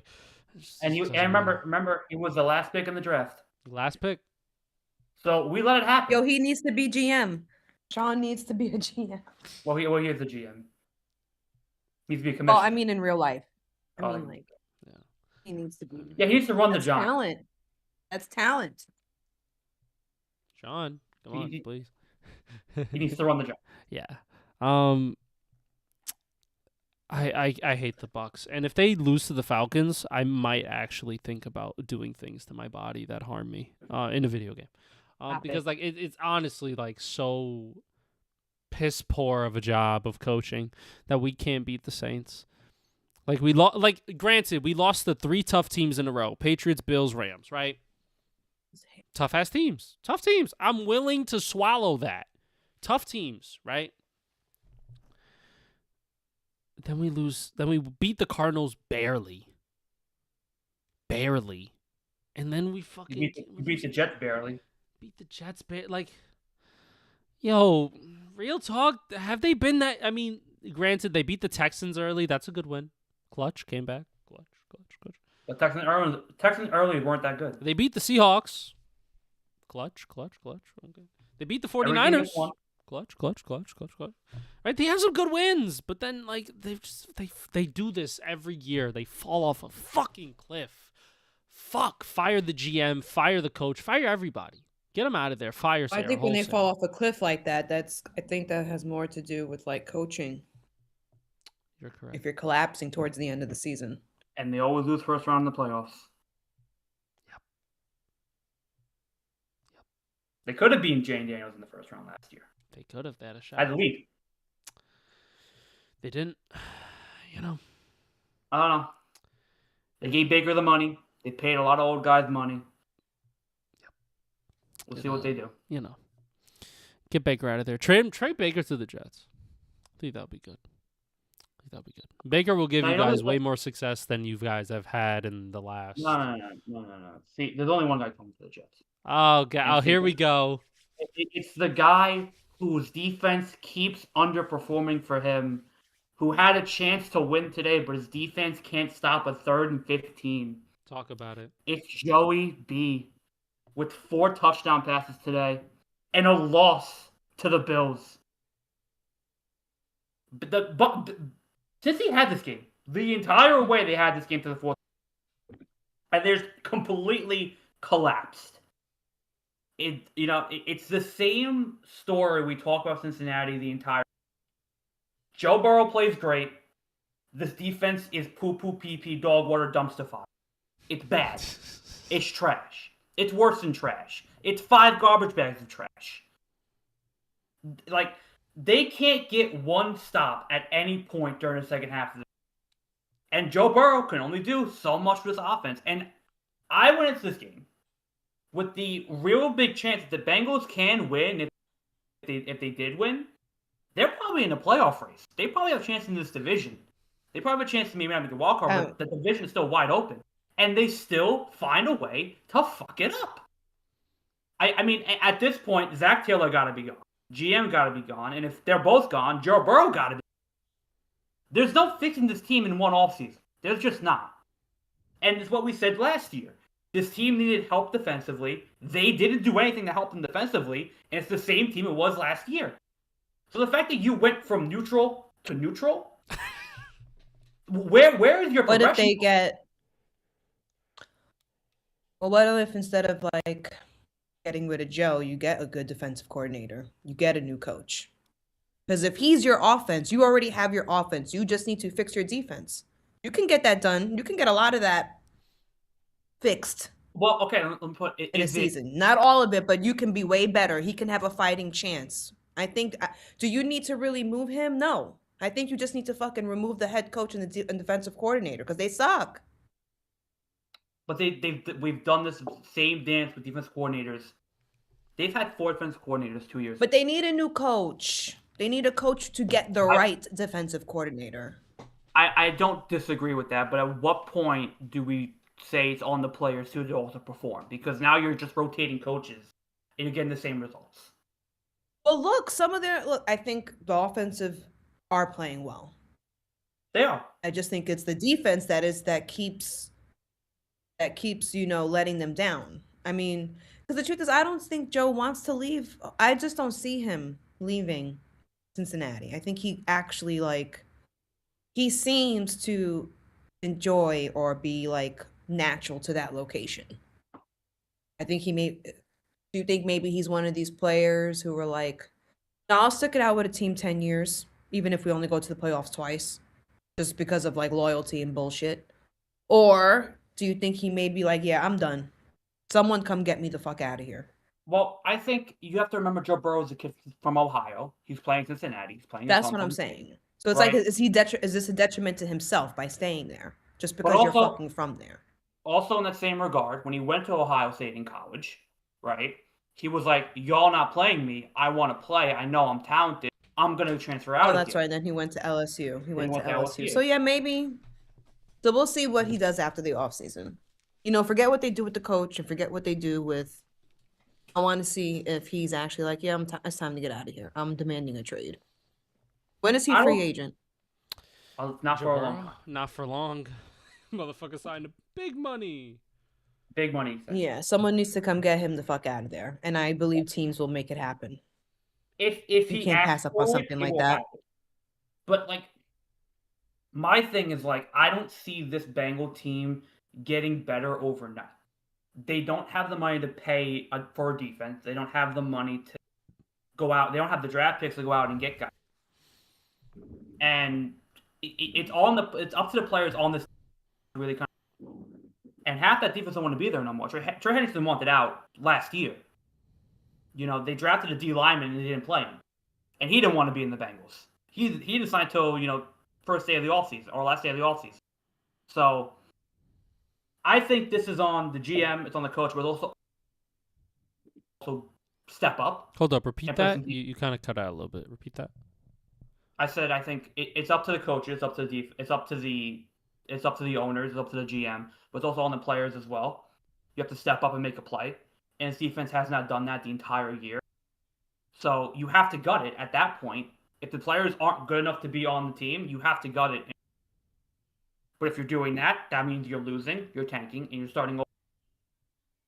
And remember, he was the last pick in the draft. Last pick. So we let it happen. Yo, he needs to be GM. Sean needs to be a GM. Well, he is the GM. He needs to be a Well, commissioner. I mean, in real life. I Oh, mean, like, Yeah. he needs to be. yeah, he needs to run the That's Giants. talent. That's talent. Sean, come on, He- please. He needs to run the Giants. Yeah. I hate the Bucks, and if they lose to the Falcons, I might actually think about doing things to my body that harm me in a video game, Stop because it. like it's honestly like so piss poor of a job of coaching that we can't beat the Saints. Like granted, we lost the 3 tough teams in a row: Patriots, Bills, Rams. Right? Tough ass teams, tough teams. I'm willing to swallow that. Tough teams, right? Then we lose. Then we beat the Cardinals barely. And then we fucking You beat the Jets barely. beat the Jets. Like, yo, real talk. Have they been that? I mean, granted, they beat the Texans early. That's a good win. Clutch came back. Clutch. The Texans early weren't that good. They beat the Seahawks. Clutch. Okay. They beat the 49ers. Everything is one. Clutch. Right? They have some good wins, but then like they do this every year. They fall off a fucking cliff. Fuck. Fire the GM, fire the coach, fire everybody. Get them out of there. Fire Sarah I think when they wholesale. fall off a cliff like that, I think that has more to do with like coaching. You're correct. If you're collapsing towards the end of the season. And they always lose first round in the playoffs. Yep. They could have beaten Jane Daniels in the first round last year. They could have. They had a shot. At the league. They didn't. You know. I don't know. They gave Baker the money. They paid a lot of old guys money. Yep. We'll see what they do. You know. Get Baker out of there. Trade Baker to the Jets. I think that'll be good. Baker will give Now, you you know guys what- way more success than you guys have had in the last. No. See, there's only one guy coming to the Jets. Oh, here we go. It's the guy whose defense keeps underperforming for him, who had a chance to win today, but his defense can't stop a 3rd and 15. Talk about it. It's Joey B with 4 touchdown passes today and a loss to the Bills. But since he had this game, the entire way they had this game to the 4th, and they're completely collapsed. It's the same story we talk about Cincinnati the entire. Joe Burrow plays great. This defense is poo-poo, pee-pee, dog water, dumpster fire. It's bad. It's trash. It's worse than trash. It's 5 garbage bags of trash. Like, they can't get one stop at any point during the second half of the And Joe Burrow can only do so much with this offense. And I went into this game with the real big chance that the Bengals can win if they did win. They're probably in a playoff race. They probably have a chance in this division. They probably have a chance to maybe not make a wild card, but the division is still wide open. And they still find a way to fuck it up. I mean, at this point, Zach Taylor got to be gone. GM got to be gone. And if they're both gone, Joe Burrow got to be gone. There's no fixing this team in one offseason. There's just not. And it's what we said last year. This team needed help defensively. They didn't do anything to help them defensively. And it's the same team it was last year. So the fact that you went from neutral to neutral, where is your progression? What if they get? Well, what if instead of like getting rid of Joe, you get a good defensive coordinator? You get a new coach. Because if he's your offense, you already have your offense. You just need to fix your defense. You can get that done. You can get a lot of that fixed. Well, okay, let me put it in a season. Not all of it, but you can be way better. He can have a fighting chance. I think. Do you need to really move him? No. I think you just need to fucking remove the head coach and the defensive coordinator because they suck. But we've done this same dance with defensive coordinators. They've had 4 defensive coordinators 2 years. But they need a new coach. They need a coach to get the right defensive coordinator. I don't disagree with that, but at what point do we say it's on the players to also perform? Because now you're just rotating coaches and you're getting the same results. Well, look, I think the offensive are playing well. They are. I just think it's the defense that keeps letting them down. I mean, because the truth is, I don't think Joe wants to leave. I just don't see him leaving Cincinnati. I think he actually like he seems to enjoy or be like natural to that location. I think he may. Do you think maybe he's one of these players who were like, no, I'll stick it out with a team 10 years, even if we only go to the playoffs twice, just because of like loyalty and bullshit? Or do you think he may be like, yeah, I'm done. Someone come get me the fuck out of here. Well, I think you have to remember Joe Burrow is a kid from Ohio. He's playing Cincinnati. He's playing his That's what I'm hometown state, saying. So it's like, right? is this a detriment to himself by staying there just But because you're also, fucking from there? also in that same regard, when he went to Ohio State in college, right? He was like, "Y'all not playing me. I want to play. I know I'm talented. I'm gonna transfer Oh, out that's again." right. Then he went to LSU. He Then he went to went to LSU. So LSU. yeah, maybe. So we'll see what he does after the offseason. Forget what they do with the coach and forget what they do with. I want to see if he's actually like, yeah, it's time to get out of here. I'm demanding a trade. When is he I free don't. agent? Not Joe for a long Burrow? time. Not for long. Motherfucker signed a big money. Big money. Yeah, someone needs to come get him the fuck out of there, and I believe teams will make it happen. If You he can't asks pass up on for it, something he like will that. have it. But like, my thing is like, I don't see this Bengal team getting better overnight. They don't have the money to pay for a defense. They don't have the money to go out. They don't have the draft picks to go out and get guys. And it's up to the players on this to really kind of. And half that defense don't want to be there no more. Trey Henderson wanted out last year. They drafted a D lineman and they didn't play him, and he didn't want to be in the Bengals. He decided till first day of the offseason or last day of the offseason. So I think this is on the GM. It's on the coach, but also step up Hold up, repeat and play that. some You kind of cut out a little bit. Repeat that. I said I think it's up to the coaches, it's up to the owners, it's up to the GM, but it's also on the players as well. You have to step up and make a play, and his defense has not done that the entire year. So you have to gut it at that point. If the players aren't good enough to be on the team, you have to gut it. But if you're doing that, that means you're losing, you're tanking, and you're starting over.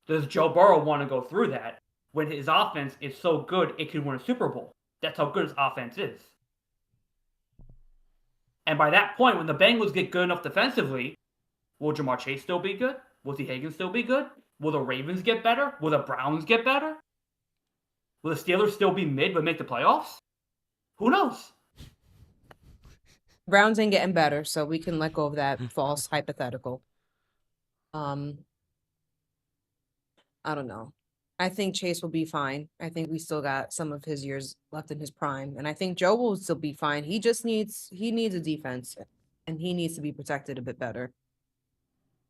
Does Joe Burrow want to go through that when his offense is so good it could win a Super Bowl? That's how good his offense is. And by that point, when the Bengals get good enough defensively, will Jamar Chase still be good? Will T. Higgins still be good? Will the Ravens get better? Will the Browns get better? Will the Steelers still be mid but make the playoffs? Who knows? Browns ain't getting better, so we can let go of that false hypothetical. I don't know. I think Chase will be fine. I think we still got some of his years left in his prime, and I think Joe will still be fine. He needs a defense, and he needs to be protected a bit better.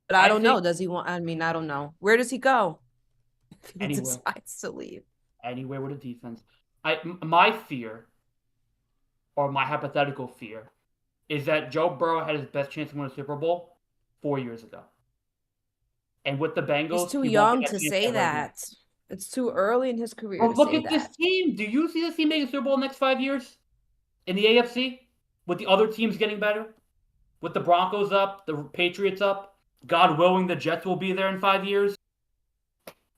But I don't know. Does he want? I mean, I don't know. Where does he go if he Anywhere. decides to leave? Anywhere with a defense. My fear, or my hypothetical fear, is that Joe Burrow had his best chance to win a Super Bowl 4 years ago. And with the Bengals, He's too he won't young get to chance say ever again. that. It's too early in his career Well, to look say at this that. team. Do you see this team making a Super Bowl next 5 years in the AFC? With the other teams getting better? With the Broncos up, the Patriots up, God willing, the Jets will be there in 5 years.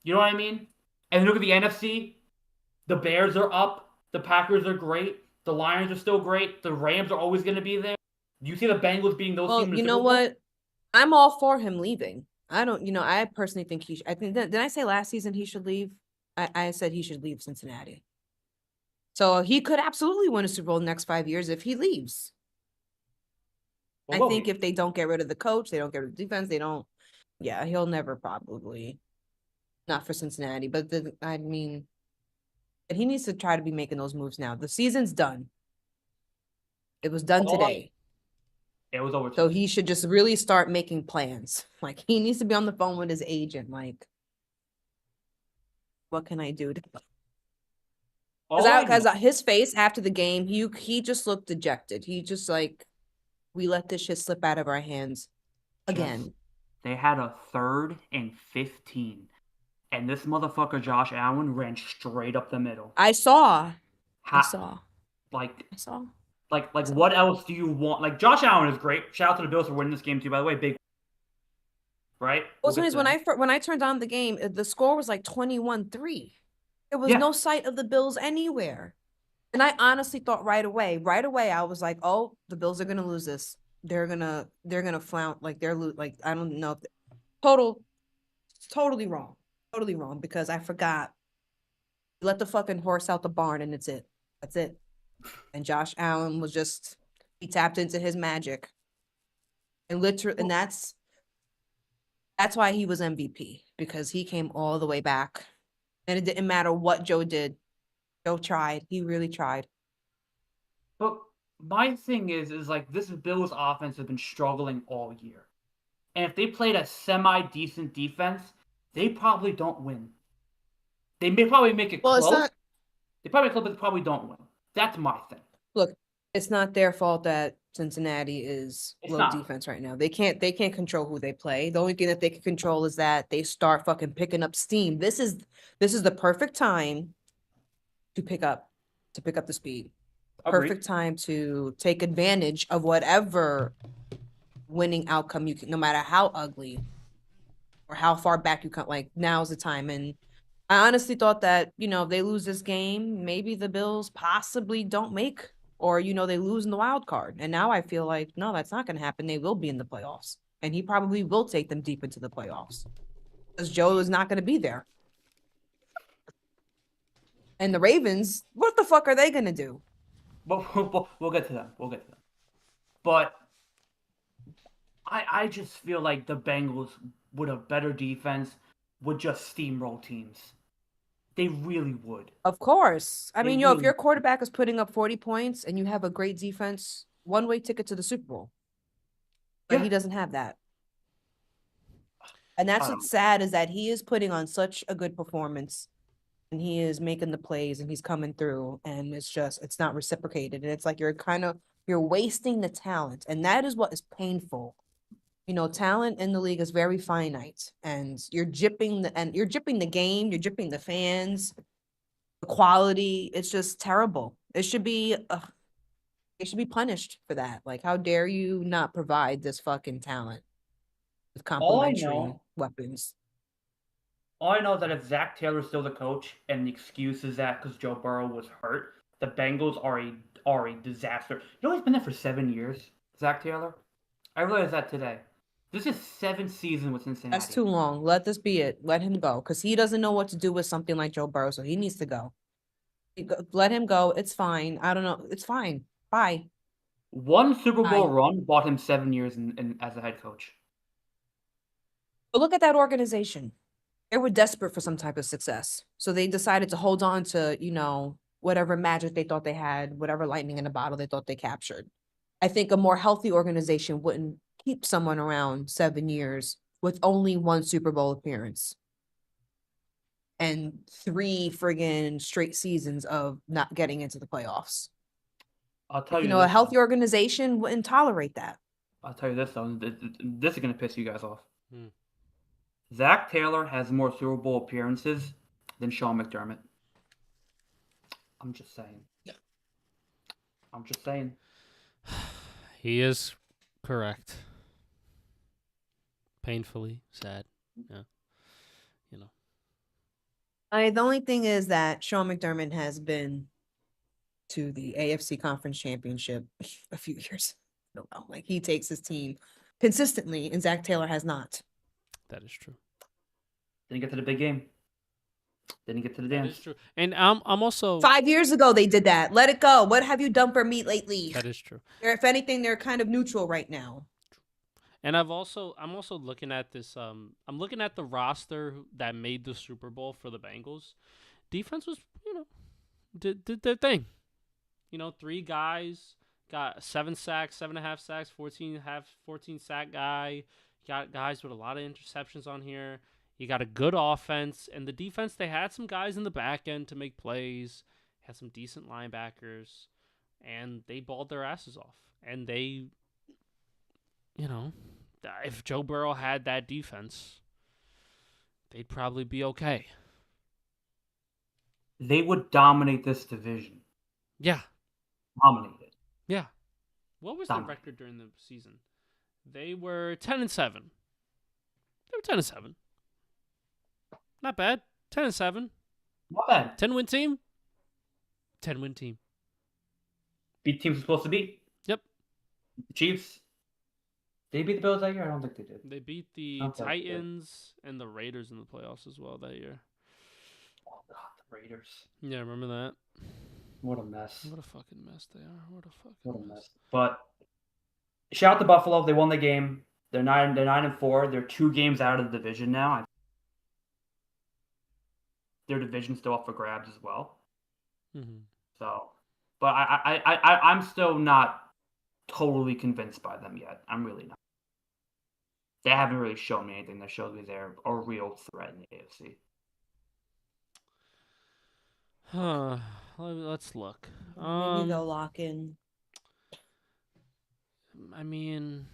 You know what I mean? And look at the NFC. The Bears are up. The Packers are great. The Lions are still great. The Rams are always going to be there. Do you see the Bengals being those teams in the You Super know Bowl? what? I'm all for him leaving. I don't, I personally think I think, did I say last season he should leave? I said he should leave Cincinnati. So he could absolutely win a Super Bowl in the next 5 years if he leaves. Well, I think if they don't get rid of the coach, they don't get rid of the defense, he'll never probably, not for Cincinnati, but I mean, he needs to try to be making those moves now. The season's done. It was done today. It was over. So he should just really start making plans. Like, he needs to be on the phone with his agent. Like, what can I do to? Because his face after the game, he just looked dejected. He just like, we let this shit slip out of our hands again. They had a 3rd and 15, and this motherfucker Josh Allen ran straight up the middle. I saw. Like, what else do you want? Like, Josh Allen is great. Shout out to the Bills for winning this game too. By the way, big. right? What's We'll funny get is to them. when I turned on the game, the score was like 21-3. There was Yeah. no sight of the Bills anywhere. And I honestly thought right away, I was like, oh, the Bills are gonna lose this. They're gonna flout, like like I don't know. Total, totally wrong. Totally wrong because I forgot. Let the fucking horse out the barn and it's it. That's it. And Josh Allen was just he tapped into his magic. And literally and that's why he was MVP, because he came all the way back. And it didn't matter what Joe did. Joe tried. He really tried. But my thing is like this Bills offense has been struggling all year. And if they played a semi-decent defense, they probably don't win. They may probably make it Well, it's close. not They probably close, but they probably don't win. That's my thing. look, it's not their fault that Cincinnati is It's low not. defense right now. They can't control who they play. The only thing that they can control is that they start fucking picking up steam. This is the perfect time to pick up the speed. Agreed. Perfect time to take advantage of whatever winning outcome you can, no matter how ugly or how far back you come. Like now's the time. And I honestly thought that, if they lose this game, maybe the Bills possibly don't make, or, they lose in the wild card. And now I feel like, no, that's not going to happen. They will be in the playoffs. And he probably will take them deep into the playoffs because Joe is not going to be there. And the Ravens, what the fuck are they going to do? But we'll get to them. We'll get to them. But I just feel like the Bengals, with a better defense, would just steamroll teams. They really would. Of course. I They mean, if really your quarterback is putting up 40 points and you have a great defense, one-way ticket to the Super Bowl. But Yeah. he doesn't have that. And that's what's sad, is that he is putting on such a good performance and he is making the plays and he's coming through, and it's not reciprocated. And it's like you're wasting the talent. And that is what is painful. Talent in the league is very finite, and you're gypping the game, you're gypping the fans, the quality. It's just terrible. They should be punished for that. Like, how dare you not provide this fucking talent with all I complementary know, weapons? all I know is that if Zach Taylor's still the coach, and the excuse is that because Joe Burrow was hurt, the Bengals are a disaster. You know he's been there for 7 years, Zach Taylor. I realized that today. This is 7th season with Cincinnati. That's too long. Let this be it. Let him go, because he doesn't know what to do with something like Joe Burrow, so he needs to go. Let him go. It's fine. I don't know. It's fine. Bye. One Super Bowl Bye. run bought him 7 years as a head coach. But look at that organization. They were desperate for some type of success. So they decided to hold on to, whatever magic they thought they had, whatever lightning in a bottle they thought they captured. I think a more healthy organization wouldn't keep someone around 7 years with only one Super Bowl appearance and 3 friggin' straight seasons of not getting into the playoffs. I'll tell You you know, a this. healthy organization wouldn't tolerate that. I'll tell you this though. This is gonna piss you guys off. Hmm. Zach Taylor has more Super Bowl appearances than Sean McDermott. I'm just saying. I'm just saying. He is correct. Painfully sad. Yeah. The only thing is that Sean McDermott has been to the AFC Conference Championship a few years. I don't know. Like, he takes his team consistently, and Zach Taylor has not. That is true. Didn't get to the big game. Didn't get to the That dance. is true. And I'm also 5 years ago, they did that. Let it go. What have you done for me lately? that is true. If anything, they're kind of neutral right now. And I'm also looking at this. I'm looking at the roster that made the Super Bowl for the Bengals. Defense was, did their thing. 3 guys got 7 sacks, 7.5 sacks, 14 sack guy. Got guys with a lot of interceptions on here. You got a good offense, and the defense, they had some guys in the back end to make plays. Had some decent linebackers, and they balled their asses off. And they, if Joe Burrow had that defense, they'd probably be okay. They would dominate this division. Yeah. Dominate it. Yeah. What was the record during the season? They were 10-7. They were 10-7. Not bad. 10-7. Not bad. 10-win team. 10-win team. Beat teams are supposed to beat. Yep. The Chiefs. Did they beat the Bills that year? I don't think they did. They beat the Not that good. Titans and the Raiders in the playoffs as well that year. Oh God, the Raiders. Yeah, remember that? What a mess. What a fucking mess they are. What a fucking What a mess. mess. But shout out to Buffalo. They won the game. They're 9-4. They're 2 games out of the division now. Their division's still up for grabs as well. Mm-hmm. So, but I'm still not totally convinced by them yet. I'm really not. They haven't really shown me anything that shows me they're a real threat in the AFC. Huh. Let's look. Maybe they'll lock in. I mean,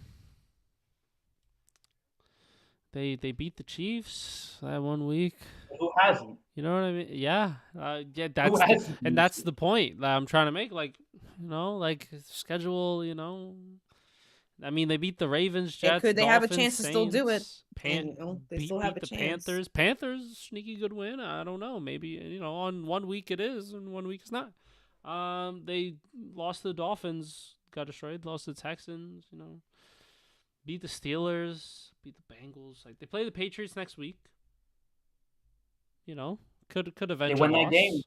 they beat the Chiefs that one week. Who hasn't? You know what I mean? Yeah. Yeah. Who hasn't? And that's the point that I'm trying to make. Like, schedule. I mean, they beat the Ravens, Jets. They have a Dolphins, chance to still do it. Saints, They still have a the chance. Panthers, sneaky good win. I don't know. Maybe on one week it is, and 1 week it's not. They lost to the Dolphins, got destroyed. Lost to the Texans. Beat the Steelers, beat the Bengals. Like, they play the Patriots next week. Could eventually They win that loss. game.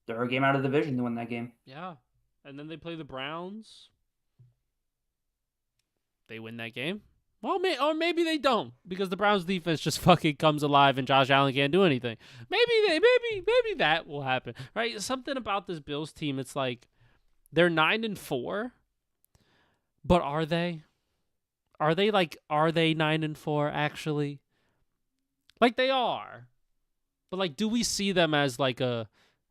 They're a game out of the division to win that game. Yeah, and then they play the Browns. They win that game. Well, or maybe they don't, because the Browns defense just fucking comes alive and Josh Allen can't do anything. Maybe that will happen, right? Something about this Bills team, it's like they're 9-4, but are they? Are they 9-4 actually? Like, they are, but like, do we see them as like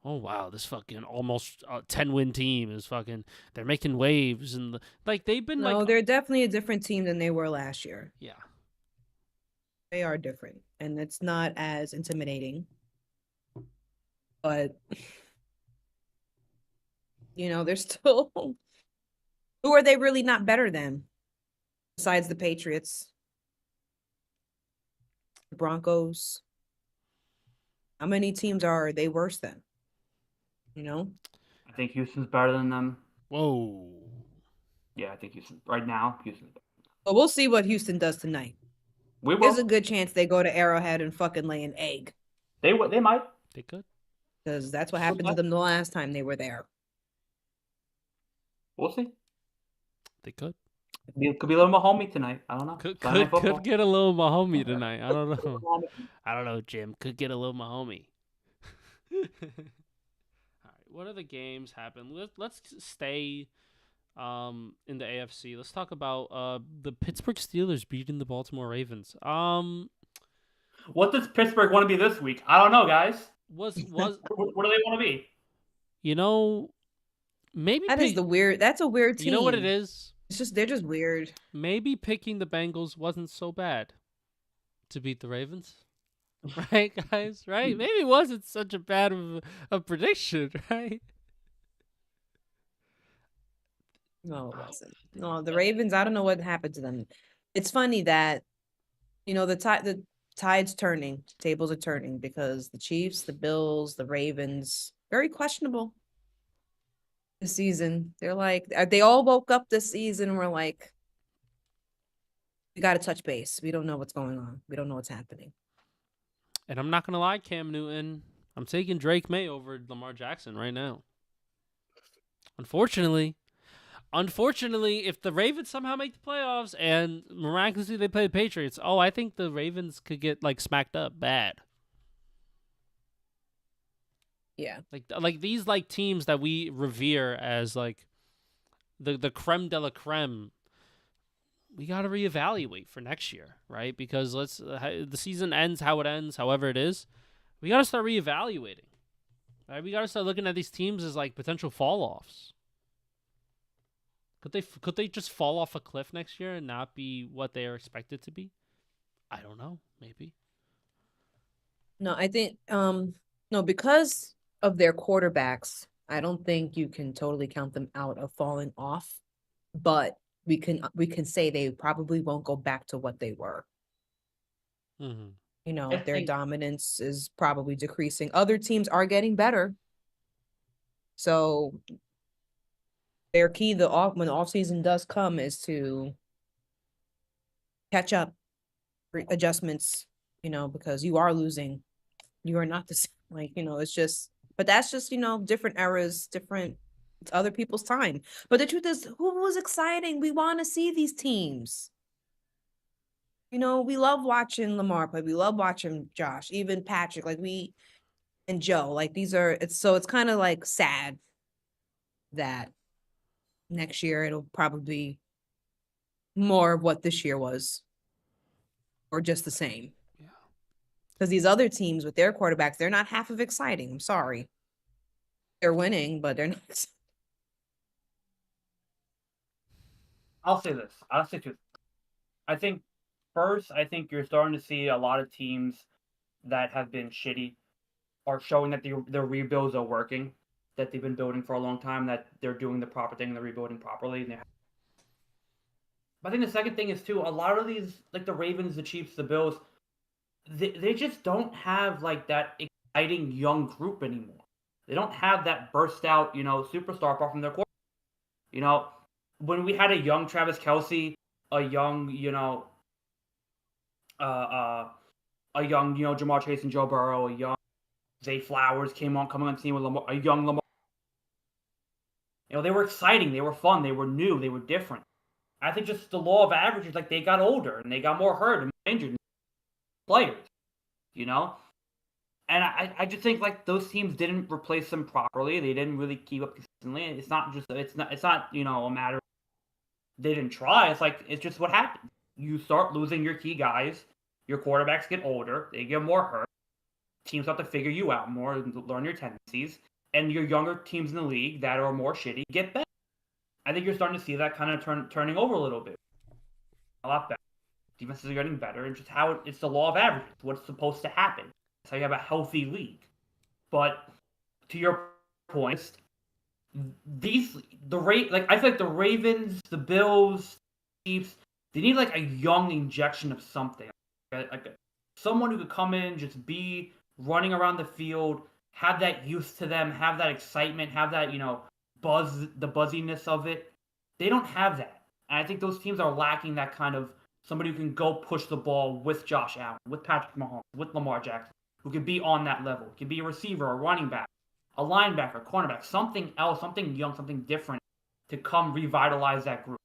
oh wow, this fucking almost 10-win team is fucking, they're making waves, and they've been No, they're definitely a different team than they were last year. Yeah. They are different, and it's not as intimidating. But they're still. Who are they really not better than? Besides the Patriots, the Broncos. How many teams are they worse than? I think Houston's better than them. Whoa. Yeah, I think Houston. Right now, Houston's better. But we'll see what Houston does tonight. We will. There's a good chance they go to Arrowhead and fucking lay an egg. They might. They could. Because that's what happened to them the last time they were there. We'll see. They could. Could be a little Mahomey tonight. I don't know. Could get a little Mahomey tonight. I don't know. I don't know, Jim. Could get a little Mahomey. All right. What other games happen? Let's stay in the AFC. Let's talk about the Pittsburgh Steelers beating the Baltimore Ravens. What does Pittsburgh want to be this week? I don't know, guys. Was what do they want to be? Maybe that's a weird team. You know what it is? They're just weird. Maybe picking the Bengals wasn't so bad to beat the Ravens. Right, guys? Right? Maybe it wasn't such a bad of a prediction, right? No, it wasn't. No, the Ravens, I don't know what happened to them. It's funny that, the tide's turning. Tables are turning because the Chiefs, the Bills, the Ravens, very questionable this season. They're like, they all woke up this season and were like, we got to touch base. We don't know what's going on. We don't know what's happening. And I'm not going to lie, Cam Newton, I'm taking Drake May over Lamar Jackson right now. Unfortunately, if the Ravens somehow make the playoffs and miraculously they play the Patriots, I think the Ravens could get smacked up bad. Yeah. Like these teams that we revere as the creme de la creme, we got to reevaluate for next year, right? Because the season ends how it ends, however it is. We got to start reevaluating. Right? We got to start looking at these teams as potential fall-offs. Could they just fall off a cliff next year and not be what they are expected to be? I don't know. Maybe. No, I think no, because of their quarterbacks, I don't think you can totally count them out of falling off. But we can say they probably won't go back to what they were. Mm-hmm. You know, I their think dominance is probably decreasing. Other teams are getting better. So their key when the off season does come is to catch up, adjustments, you know, because you are losing. You are not the same. Like, you know, it's just, but that's just, you know, different eras, different, it's other people's time. But the truth is, who was exciting? We want to see these teams. You know, we love watching Lamar play. We love watching Josh, even Patrick, and Joe. Like it's kind of like sad that next year it'll probably be more of what this year was, or just the same. Yeah. Because these other teams with their quarterbacks, they're not half of exciting. I'm sorry. They're winning, but they're not. I'll say this. I'll say two. I think first, I think you're starting to see a lot of teams that have been shitty are showing that their rebuilds are working, that they've been building for a long time, that they're doing the proper thing, they're rebuilding properly. But I think the second thing is too, a lot of these, like the Ravens, the Chiefs, the Bills, they just don't have like that exciting young group anymore. They don't have that burst out, superstar apart from their quarterback. You know, when we had a young Travis Kelsey, a young, uh, uh, a young, Jamar Chase and Joe Burrow, a young Zay Flowers coming on the scene with Lamar, a young Lamar. They were exciting, they were fun, they were new, they were different. I think just the law of averages, like they got older and they got more hurt and more injured players, you know? And I just think like those teams didn't replace them properly. They didn't really keep up consistently. It's not a matter of they didn't try. It's just what happened. You start losing your key guys, your quarterbacks get older, they get more hurt. Teams have to figure you out more and learn your tendencies. And your younger teams in the league that are more shitty get better. I think you're starting to see that kind of turning over a little bit. A lot better. Defenses are getting better, and just how it's the law of averages. What's supposed to happen? That's how you have a healthy league. But to your point, I feel like the Ravens, the Bills, Chiefs, they need like a young injection of something, someone who could come in, just be running around the field, have that youth to them, have that excitement, have that buzz, the buzziness of it. They don't have that, and I think those teams are lacking that kind of somebody who can go push the ball with Josh Allen, with Patrick Mahomes, with Lamar Jackson, who can be on that level, can be a receiver, a running back, a linebacker, cornerback, something else, something young, something different to come revitalize that group.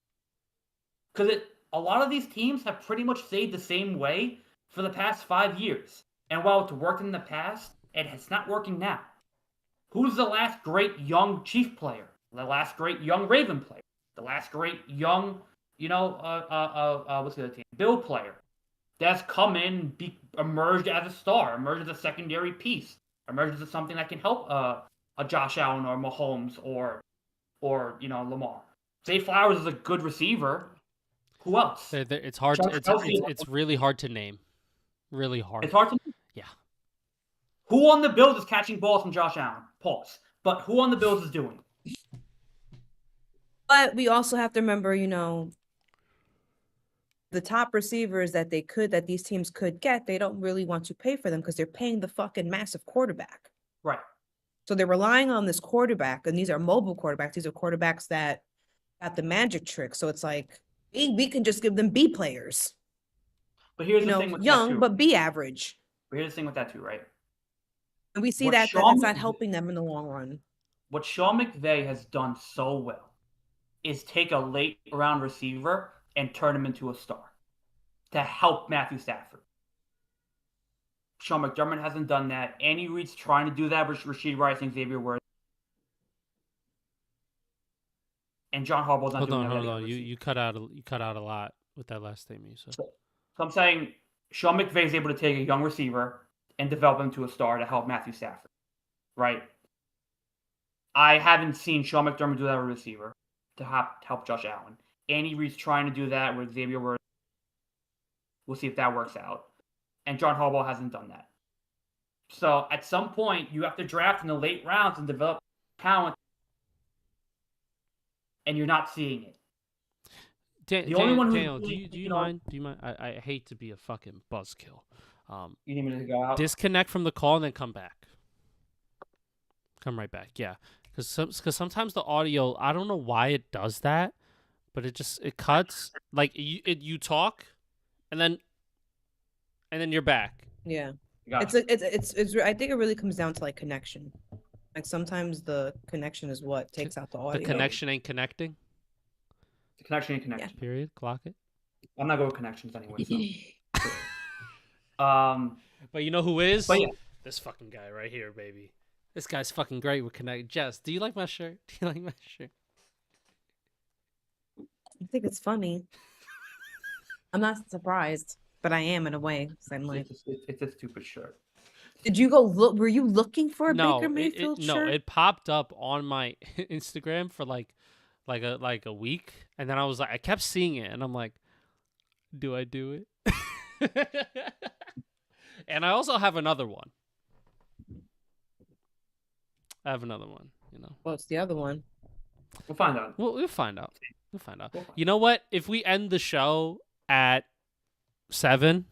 Because a lot of these teams have pretty much stayed the same way for the past 5 years. And while it's worked in the past, it's not working now. Who's the last great young Chief player? The last great young Raven player? The last great young, what's the other team? Bill player that's come in, emerged as a star, emerged as a secondary piece, emerged as something that can help a Josh Allen or Mahomes or Lamar. Zay Flowers is a good receiver. Who else? It's hard. It's really hard to name. Really hard. It's hard to name. Yeah. Who on the Bills is catching balls from Josh Allen? Pause. But who on the Bills is doing? But we also have to remember, the top receivers that these teams could get, they don't really want to pay for them because they're paying the fucking massive quarterback. Right. So they're relying on this quarterback, and these are mobile quarterbacks. These are quarterbacks that got the magic trick. So it's like we can just give them B players. But here's the thing with young that too. but B average. But here's the thing with that too, right? And we see that's not helping them in the long run. What Sean McVay has done so well is take a late round receiver and turn him into a star to help Matthew Stafford. Sean McDermott hasn't done that. Andy Reid's trying to do that with Rashid Rice and Xavier Worthy. And John Harbaugh's not doing that. Hold on. You cut out a lot with that last statement you said. So I'm saying Sean McVay is able to take a young receiver and develop him to a star to help Matthew Stafford. Right? I haven't seen Sean McDermott do that with a receiver to help Josh Allen. Andy Reid's trying to do that with Xavier Worthy. We'll see if that works out. And John Harbaugh hasn't done that. So at some point, you have to draft in the late rounds and develop talent, and you're not seeing it. The only one who's Daniel, do really, you mind? Do you mind? I hate to be a fucking buzzkill. You need me to go out? Disconnect from the call and then come back. Come right back. Yeah, because sometimes the audio, I don't know why it does that, but it cuts. Like you talk, and then you're back. Yeah. Gotcha. It's I think it really comes down to like connection. Like sometimes the connection is what takes out the The audio. connection ain't connecting. The connection and connection. Period. Clock it. I'm not good with connections anyway. So. But you know who is? But yeah. This fucking guy right here, baby. This guy's fucking great with connect. Jess, do you like my shirt? Do you like my shirt? I think it's funny. I'm not surprised, but I am in a way. So I'm like, It's a stupid shirt. did you go look? Were you looking for a No, Baker Mayfield shirt? it popped up on my Instagram for like a week, and then I kept seeing it, and I'm like, do I do it? And I also have another one. You know. What's the other one? We'll find out. We'll find out. You know what? If we end the show at 7,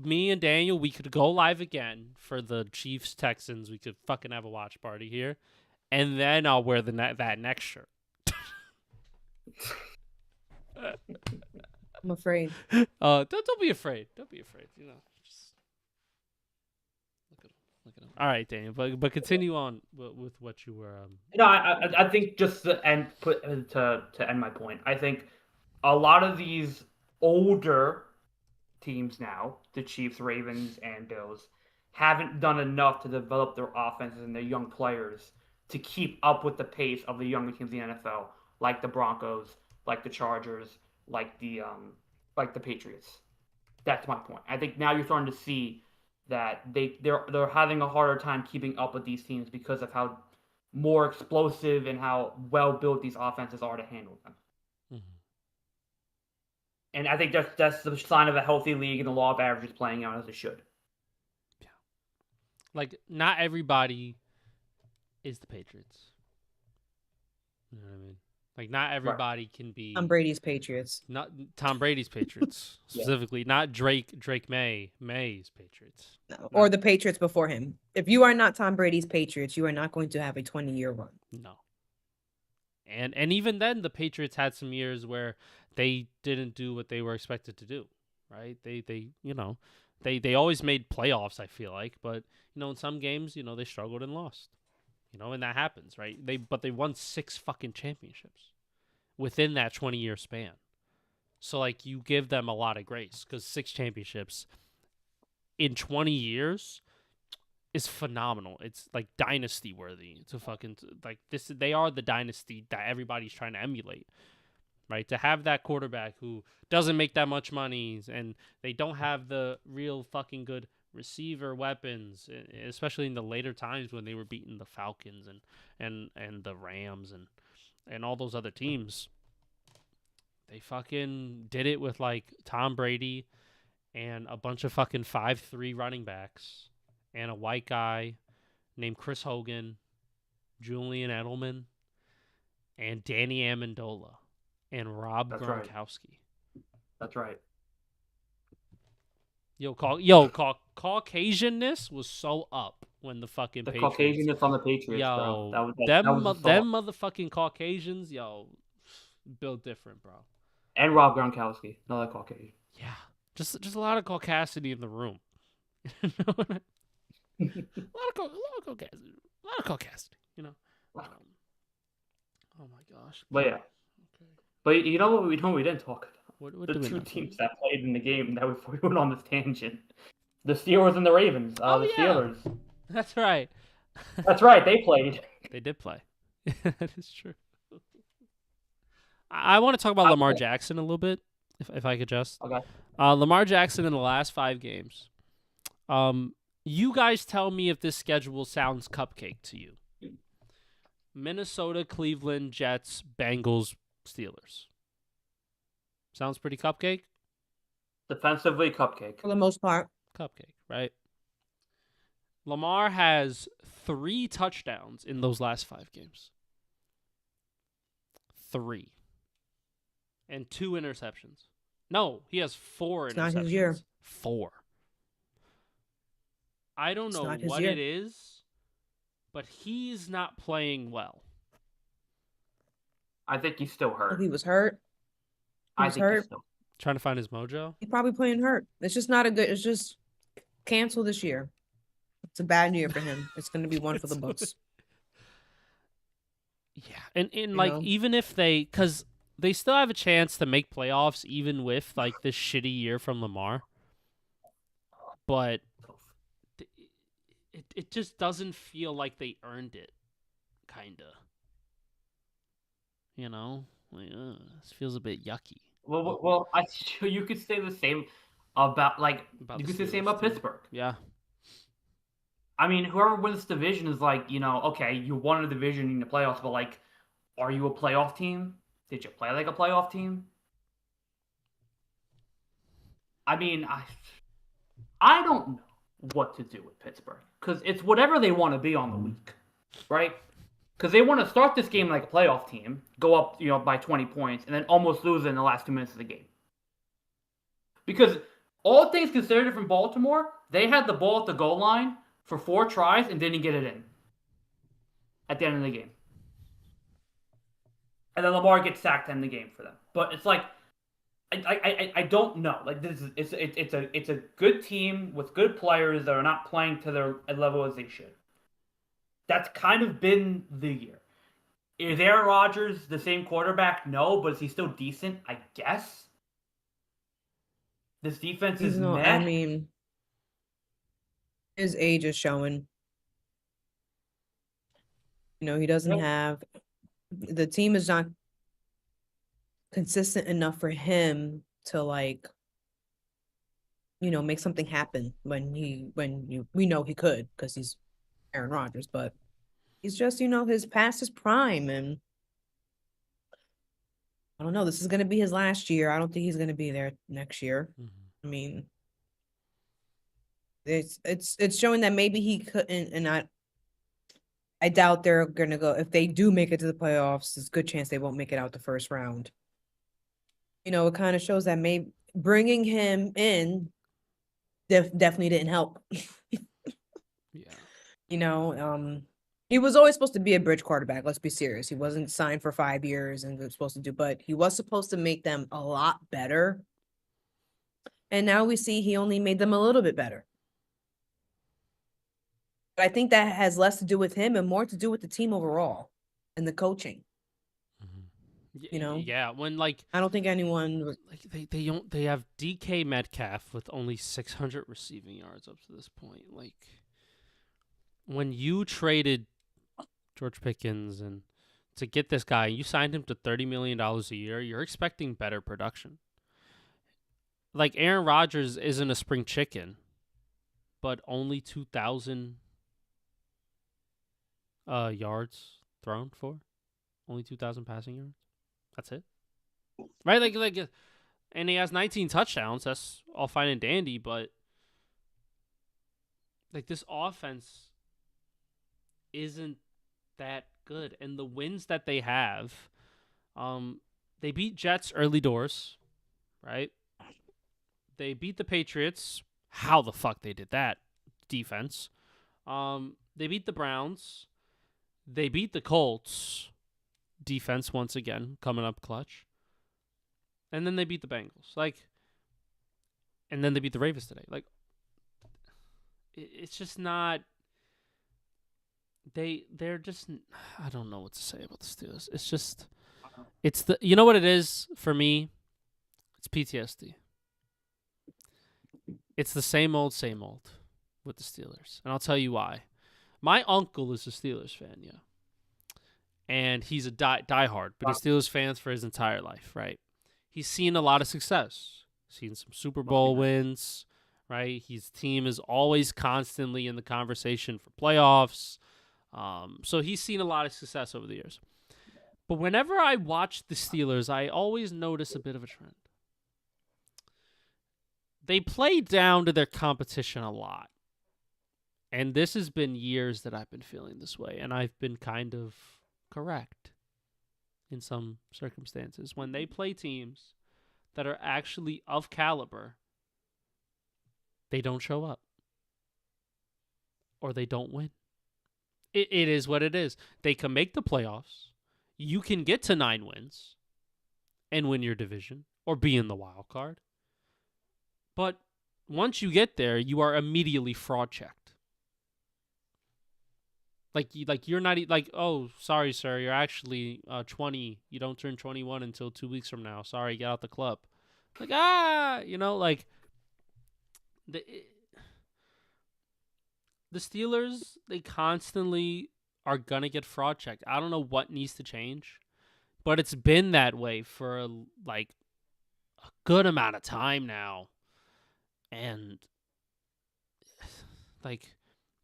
me and Daniel, we could go live again for the Chiefs Texans. We could fucking have a watch party here, and then I'll wear that next shirt. I'm afraid. Don't be afraid. Don't be afraid. You know, just look at him. All right, Daniel, but continue on with what you were. No, I think just to end my point, I think a lot of these older teams now, the Chiefs, Ravens, and Bills, haven't done enough to develop their offenses and their young players to keep up with the pace of the younger teams in the NFL, like the Broncos, like the Chargers, like the Patriots. That's my point. I think now you're starting to see that they're having a harder time keeping up with these teams because of how more explosive and how well built these offenses are to handle them. Mm-hmm. And I think that's the sign of a healthy league and the law of averages playing out as it should. Yeah, like not everybody is the Patriots. You know what I mean? Like not everybody can be Tom Brady's Patriots. Not Tom Brady's Patriots specifically. Not Drake May's Patriots. No. Or the Patriots before him. If you are not Tom Brady's Patriots, you are not going to have a 20-year run. No. And even then, the Patriots had some years where they didn't do what they were expected to do, right? They always made playoffs, I feel like, but in some games, they struggled and lost. And that happens, right? But they won 6 fucking championships within that 20-year span. So like you give them a lot of grace because 6 championships in 20 years is phenomenal. It's like dynasty worthy. It's a fucking like this. They are the dynasty that everybody's trying to emulate, right? To have that quarterback who doesn't make that much money and they don't have the real fucking good receiver weapons, especially in the later times when they were beating the Falcons and the Rams and all those other teams. They fucking did it with like Tom Brady and a bunch of fucking 5'3" running backs and a white guy named Chris Hogan, Julian Edelman, and Danny Amendola and Rob Gronkowski. That's right. Caucasianness was so up when the fucking Patriots. Caucasianness on the Patriots, bro. Them motherfucking Caucasians, built different, bro. And Rob Gronkowski, another Caucasian. Yeah, just a lot of caucasity in the room. a lot of caucasity. Oh my gosh. But yeah. Okay. But you know what we didn't talk about? What the 2 teams that played in the game that we went on this tangent. The Steelers and the Ravens. Steelers. That's right. That's right. They played. They did play. That is true. I want to talk about Lamar Jackson a little bit, if I could just. Okay. Lamar Jackson in the last 5 games. You guys tell me if this schedule sounds cupcake to you. Minnesota, Cleveland, Jets, Bengals, Steelers. Sounds pretty cupcake? Defensively, cupcake. For the most part. Cupcake, right? Lamar has 3 touchdowns in those last 5 games. 3. and 2 interceptions. No, he has 4 It's interceptions. not his year. 4. I don't It's know not his what year. it is, but he's not playing well. I think he's still Oh, hurt. he was hurt. He I was think he's hurt. still. Trying to find his mojo. He's probably playing hurt. It's just not a good. It's just cancel this year. It's a bad year for him. It's going to be one for the books. Yeah, and You like know? even if because they still have a chance to make playoffs, even with like this shitty year from Lamar. But it just doesn't feel like they earned it, kinda. You know, like, this feels a bit yucky. Well, you could say the same about About you the could say the same Steelers, about too. Pittsburgh. Yeah. I mean, whoever wins this division is okay, you won a division in the playoffs, but are you a playoff team? Did you play like a playoff team? I mean, I don't know what to do with Pittsburgh because it's whatever they want to be on the week, right? Because they want to start this game like a playoff team, go up by 20 points, and then almost lose it in the last 2 minutes of the game. Because all things considered from Baltimore, they had the ball at the goal line for 4 tries and didn't get it in at the end of the game. And then Lamar gets sacked in the game for them. But it's like I don't know. Like it's a good team with good players that are not playing to their level as they should. That's kind of been the year. Is Aaron Rodgers the same quarterback? No, but is he still decent? I guess. This defense is meh. I mean, his age is showing. He doesn't have the team is not consistent enough for him to make something happen we know he could because he's Aaron Rodgers, but he's just his past his prime, and I don't know. This is gonna be his last year. I don't think he's gonna be there next year. Mm-hmm. I mean, it's showing that maybe he couldn't, and I doubt they're gonna go if they do make it to the playoffs. There's a good chance they won't make it out the first round. It kind of shows that maybe bringing him in definitely didn't help. Yeah. He was always supposed to be a bridge quarterback. Let's be serious. He wasn't signed for 5 years and was supposed to do, but he was supposed to make them a lot better. And now we see he only made them a little bit better. But I think that has less to do with him and more to do with the team overall and the coaching. Mm-hmm. Yeah, when I don't think anyone they have DK Metcalf with only 600 receiving yards up to this point. Like when you traded George Pickens and to get this guy, you signed him to $30 million a year, you're expecting better production. Like Aaron Rodgers isn't a spring chicken, but only 2,000 yards thrown for. Only 2,000 passing yards. That's it. Right? Like, and he has 19 touchdowns. That's all fine and dandy, but like this offense isn't that good. And the wins that they have, they beat Jets early doors, right? They beat the Patriots. How the fuck they did that? Defense. They beat the Browns. They beat the Colts. Defense once again coming up clutch. And then they beat the Bengals. And then they beat the Ravens today. It's just not. They're just. I don't know what to say about the Steelers. It's just. It's the. You know what it is for me? It's PTSD. It's the same old with the Steelers. And I'll tell you why. My uncle is a Steelers fan, yeah. And he's a diehard, but he's Steelers fans for his entire life, right? He's seen a lot of success. Seen some Super Bowl wins, right? His team is always constantly in the conversation for playoffs. So he's seen a lot of success over the years. But whenever I watch the Steelers, I always notice a bit of a trend. They play down to their competition a lot. And this has been years that I've been feeling this way, and I've been kind of correct in some circumstances. When they play teams that are actually of caliber, they don't show up. Or they don't win. It is what it is. They can make the playoffs. You can get to 9 wins and win your division or be in the wild card. But once you get there, you are immediately fraud checked. Like you're not like, oh, sorry, sir, you're actually 20. You don't turn 21 until 2 weeks from now. Sorry, get out the club. Like like the Steelers, they constantly are gonna get fraud checked. I don't know what needs to change, but it's been that way for like a good amount of time now, and like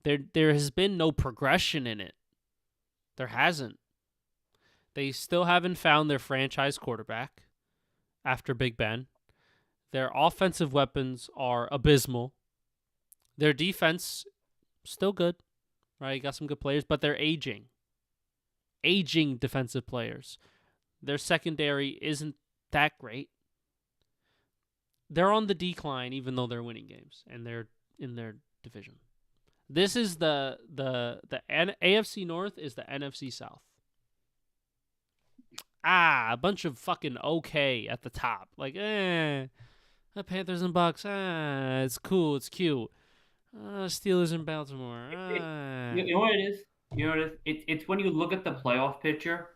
there has been no progression in it. There hasn't. They still haven't found their franchise quarterback after Big Ben. Their offensive weapons are abysmal. Their defense, still good, right? You got some good players, but they're aging. Aging defensive players. Their secondary isn't that great. They're on the decline, even though they're winning games and they're in their division. This is the AFC North is the NFC South. A bunch of fucking okay at the top. Like, the Panthers and Bucks. It's cool. It's cute. Steelers in Baltimore. You know what it is? You know what it is? It's when you look at the playoff picture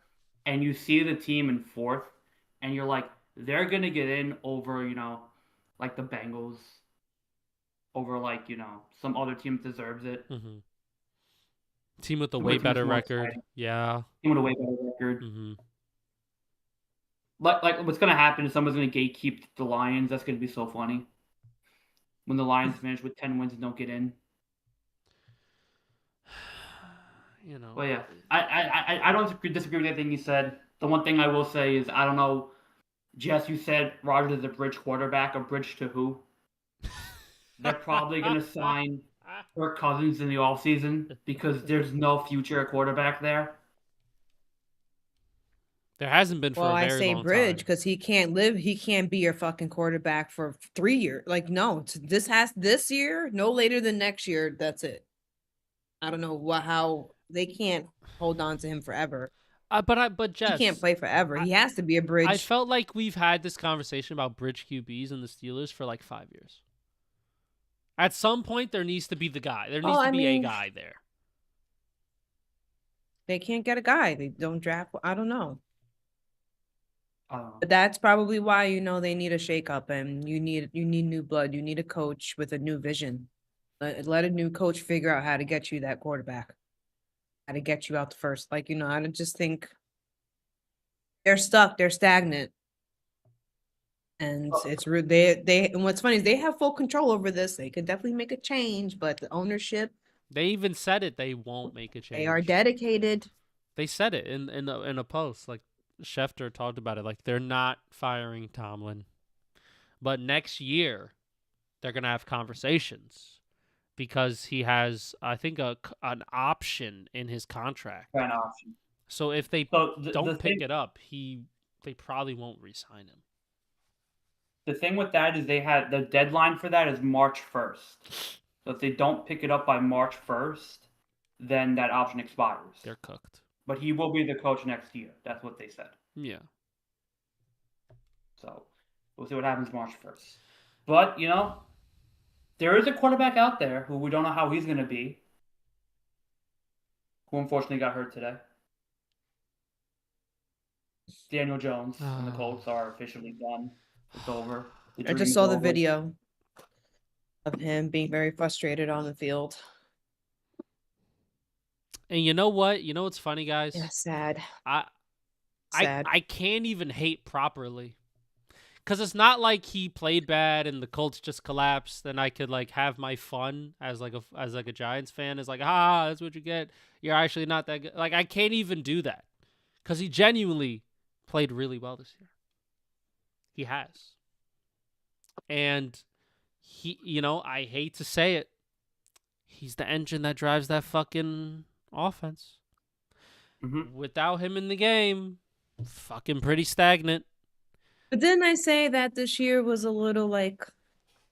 and you see the team in fourth, and you're like, they're gonna get in over, like the Bengals, over like some other team that deserves it. Mm-hmm. Team with a way better record. Exciting. Yeah. Team with a way better record. Mm-hmm. Like what's gonna happen is someone's gonna gatekeep the Lions. That's gonna be so funny. When the Lions finish with 10 wins and don't get in. Well, yeah, I don't disagree with anything you said. The one thing I will say is, I don't know, Jess, you said Rodgers is a bridge quarterback. A bridge to who? They're probably going to sign Kirk Cousins in the offseason because there's no future at quarterback there. There hasn't been for a very long time. Well, I say bridge because he can't be your fucking quarterback for 3 years. Like, no, this year, no later than next year, that's it. I don't know how they can't hold on to him forever. But Jess, he can't play forever. He has to be a bridge. I felt like we've had this conversation about bridge QBs and the Steelers for like 5 years. At some point, there needs to be the guy. There needs to be a guy there. They can't get a guy. They don't draft. I don't know. But that's probably why they need a shakeup, and you need new blood. You need a coach with a new vision. Let a new coach figure out how to get you that quarterback, how to get you out the first. I just think they're stuck. They're stagnant, and it's rude. And what's funny is they have full control over this. They could definitely make a change, but the ownership. They even said it. They won't make a change. They are dedicated. They said it in a post. Like Schefter talked about it. Like they're not firing Tomlin, but next year they're gonna have conversations. Because he has, I think, an option in his contract. An option. So if they don't pick it up, they probably won't re-sign him. The thing with that is the deadline for that is March 1st. So if they don't pick it up by March 1st, then that option expires. They're cooked. But he will be the coach next year. That's what they said. Yeah. So we'll see what happens March 1st. But, there is a quarterback out there who we don't know how he's going to be, who unfortunately got hurt today. Daniel Jones and the Colts are officially done. It's over. I just saw the video of him being very frustrated on the field. And you know what? You know what's funny, guys? Yeah, sad. I can't even hate properly. Because it's not like he played bad and the Colts just collapsed, and I could have my fun as a Giants fan. It's like, that's what you get. You're actually not that good. I can't even do that because he genuinely played really well this year. He has, and he, I hate to say it, he's the engine that drives that fucking offense. Mm-hmm. Without him in the game, fucking pretty stagnant. But didn't I say that this year was a little like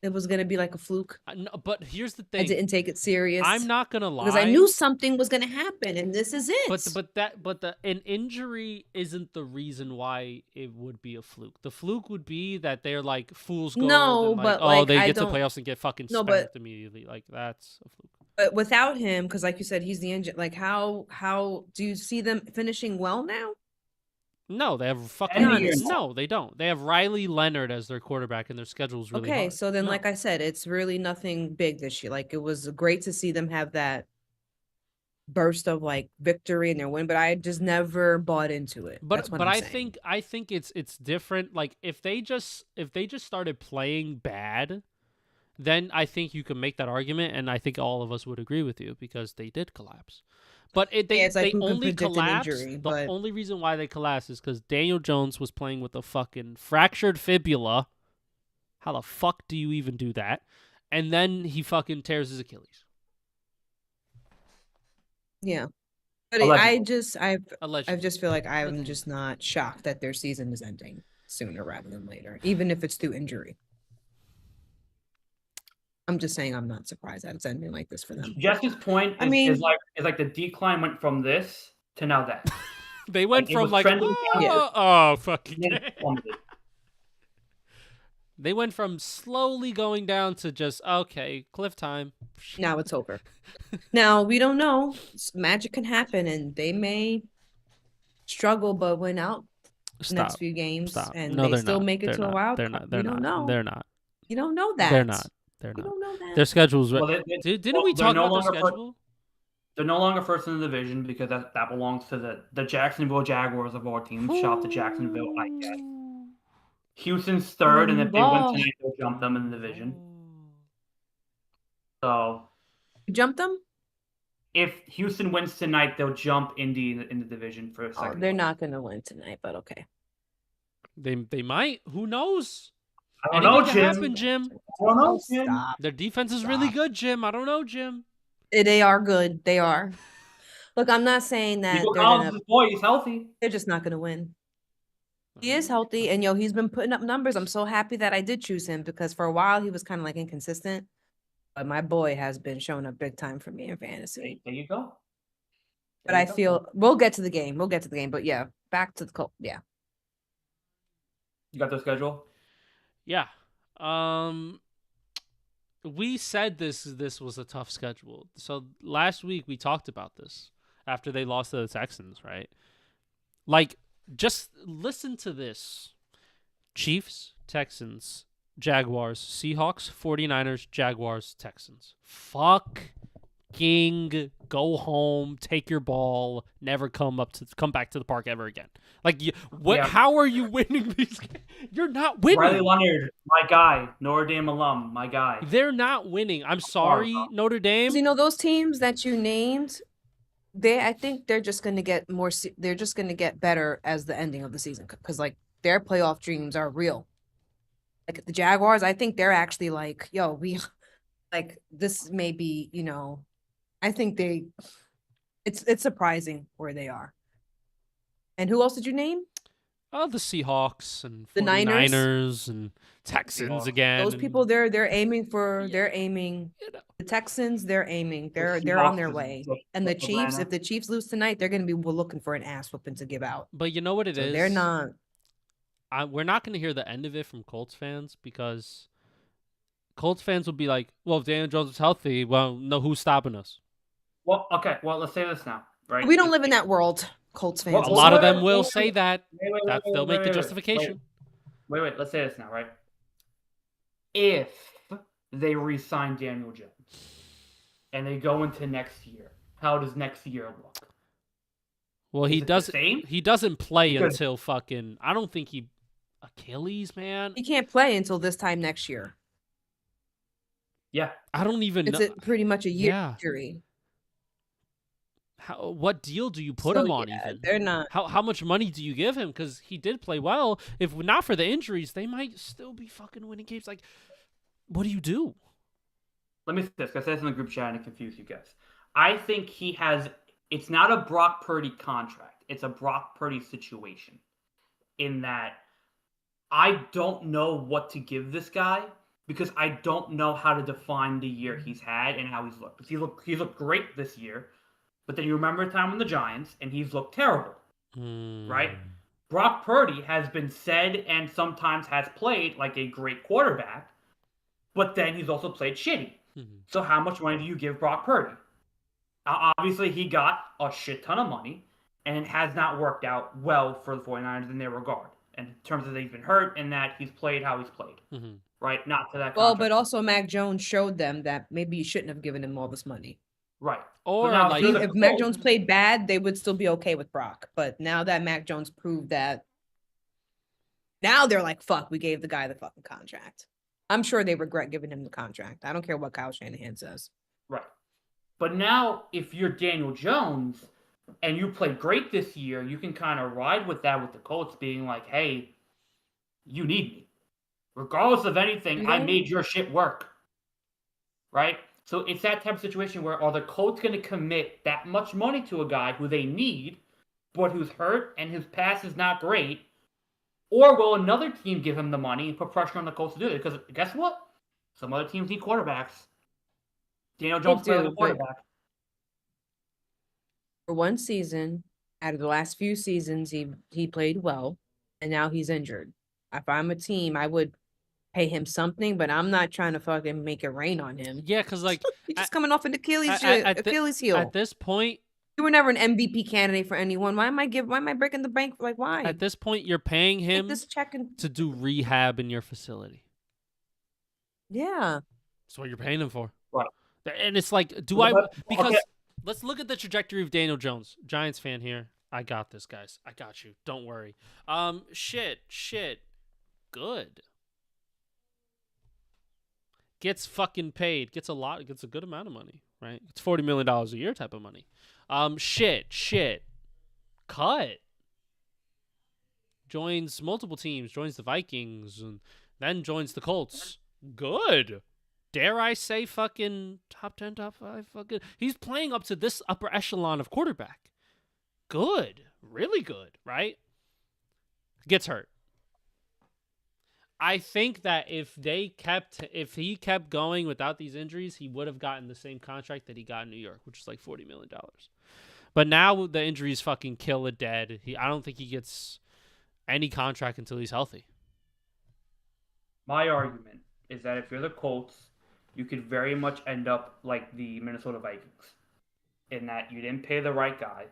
it was gonna be like a fluke? No, but here's the I thing. didn't take it serious. I'm not gonna lie. Because I knew something was gonna happen, and this is it. But an injury isn't the reason why it would be a fluke. The fluke would be that they're like fool's gold No, and like, but, oh, like, they I get to don't- playoffs and get fucking No, spanked but- immediately. Like that's a fluke. But without him, because like you said, he's the engine. Like, how do you see them finishing well now? No, they have fucking End of year, no, they don't. They have Riley Leonard as their quarterback, and their schedule's really Okay, hard. so then, No. like I said, it's really nothing big this year. Like, it was great to see them have that burst of like victory and their win, but I just never bought into it. That's what But I'm I saying. think it's different. Like if they just started playing bad, then I think you can make that argument, and I think all of us would agree with you because they did collapse. But Yeah, it's like they who can only predict an collapsed. injury, The but- only reason why they collapsed is because Daniel Jones was playing with a fucking fractured fibula. How the fuck do you even do that? And then he fucking tears his Achilles. Yeah, but Allegedly. I Allegedly. just feel like I'm then- just not shocked that their season is ending sooner rather than later, even if it's through injury. I'm just saying I'm not surprised that it's ending like this for them. Jesse's point I is, mean- is like the decline went from this to now that. They went Like, it from was like trending down. oh fucking. Then it plummeted. They went from slowly going down to just okay, cliff time. Now it's over. Now we don't know. Magic can happen, and they may struggle, but win out the next Stop. few games, Stop. and No, they they're still not. make it They're to a not. wild They're card. not. They're We don't not. know. They're not. You don't know that. They're not. They're You not. don't know that. Their schedule's Well, didn't well, we they're talk no about their longer fir- schedule? They're no longer first in the division because that belongs to the Jacksonville Jaguars of all teams. Shout out to Jacksonville, I guess. Houston's third, and if they win Ball. tonight, they'll jump them in the division. So You jumped them? if Houston wins tonight, they'll jump Indy in the division for a Oh, second. they're not going to win tonight, but okay. They might. Who knows? I don't know, Anything can Jim. happen, Jim. I don't know, Jim. Stop. Their defense is really Stop. good, Jim. I don't know, Jim. They are good. They are. Look, I'm not saying that Nico they're Collins gonna. is boy, he's healthy. They're just not gonna win. He is healthy, and he's been putting up numbers. I'm so happy that I did choose him because for a while he was kind of like inconsistent, but my boy has been showing up big time for me in fantasy. There you go. But There I you go. feel we'll get to the game. But yeah, back to the Colts. Yeah, You got the schedule. Yeah. We said this was a tough schedule. So last week we talked about this after they lost to the Texans, right? Like, just listen to this. Chiefs, Texans, Jaguars, Seahawks, 49ers, Jaguars, Texans. Fucking go home, take your ball, never come back to the park ever again. Like, Yeah. how are you winning these games? You're not winning. Riley Leonard, my guy. Notre Dame alum, my guy. They're not winning. I'm sorry, Notre Dame. those teams that you named, I think they're just gonna get more. They're just gonna get better as the ending of the season because like their playoff dreams are real. Like the Jaguars, I think they're actually like, we like this may be, I think it's surprising where they are. And who else did you name? Oh, the Seahawks and The 49ers and Texans Seahawks. again. Those and, people they're aiming for. Yeah. They're aiming. you know. The Texans, they're aiming. They're Seahawks on their is way. just And the Atlanta. Chiefs, if the Chiefs lose tonight, they're gonna be looking for an ass whooping to give out. But you know what it So is? they're not. We're not going to hear the end of it from Colts fans because Colts fans will be like, well, if Daniel Jones is healthy, well, no, who's stopping us? Well, okay. Well, let's say this now, right? We don't live in that world, Colts fans. Well, A lot of wait, them will wait, say that. Wait, They'll make the wait, justification. Wait. Let's say this now, right? If they re-sign Daniel Jones and they go into next year, how does next year look? Well, Is he it the doesn't. same? He doesn't play Because- until fucking. I don't think he. Achilles, man. He can't play until this time next year. Yeah. I don't even It's know. pretty much a year Yeah. injury. What deal do you put So, him on? yeah, Even they're not. how much money do you give him? Because he did play well. If not for the injuries, they might still be fucking winning games. Like, what do you do? Let me say this, because I said this in the group chat and it confused you guys. I think he has. It's not a Brock Purdy contract. It's a Brock Purdy situation. in that I don't know what to give this guy because I don't know how to define the year he's had and how he's looked. Because he's looked great this year, but then you remember a time on the Giants and he's looked terrible, right? Brock Purdy has been said and sometimes has played like a great quarterback, but then he's also played shitty. So how much money do you give Brock Purdy? Obviously, he got a shit ton of money, and it has not worked out well for the 49ers in their regard. In terms of that he's been hurt and that he's played how he's played. Right? Not to that Well, contract. but also Mac Jones showed them that maybe you shouldn't have given him all this money. Right. Or now, like If Mac Jones played bad, they would still be okay with Brock. But now that Mac Jones proved that, now they're like, fuck, we gave the guy the fucking contract. I'm sure they regret giving him the contract. I don't care what Kyle Shanahan says. Right. But now, if you're Daniel Jones and you played great this year, you can kind of ride with that with the Colts being like, hey, you need me. Regardless of anything, I made your shit work. Right? So it's that type of situation where are the Colts going to commit that much money to a guy who they need, but who's hurt and his pass is not great? Or will another team give him the money and put pressure on the Colts to do it? Because guess what? Some other teams need quarterbacks. Daniel Jones played a quarterback. For one season, out of the last few seasons, he played well, and now he's injured. If I'm a team, I would pay him something, but I'm not trying to fucking make it rain on him. Yeah, because like he's just coming off an Achilles heel. At this point, you were never an MVP candidate for anyone. Why am I breaking the bank? Like, why? At this point, you're paying him to do rehab in your facility. Yeah. That's what you're paying him for. Right. And it's like, let's look at the trajectory of Daniel Jones. Giants fan here. I got this, guys. I got you. Don't worry. Shit. Good. Gets fucking paid. Gets a good amount of money, right? It's $40 million a year type of money. Shit. Cut. Joins multiple teams. Joins the Vikings and then joins the Colts. Good. Dare I say fucking top 10, top 5 fucking... He's playing up to this upper echelon of quarterback. Good. Really good, right? Gets hurt. I think that if he kept going without these injuries, he would have gotten the same contract that he got in New York, which is like $40 million. But now the injuries fucking kill it dead. I don't think he gets any contract until he's healthy. My argument is that if you're the Colts, you could very much end up like the Minnesota Vikings in that you didn't pay the right guy.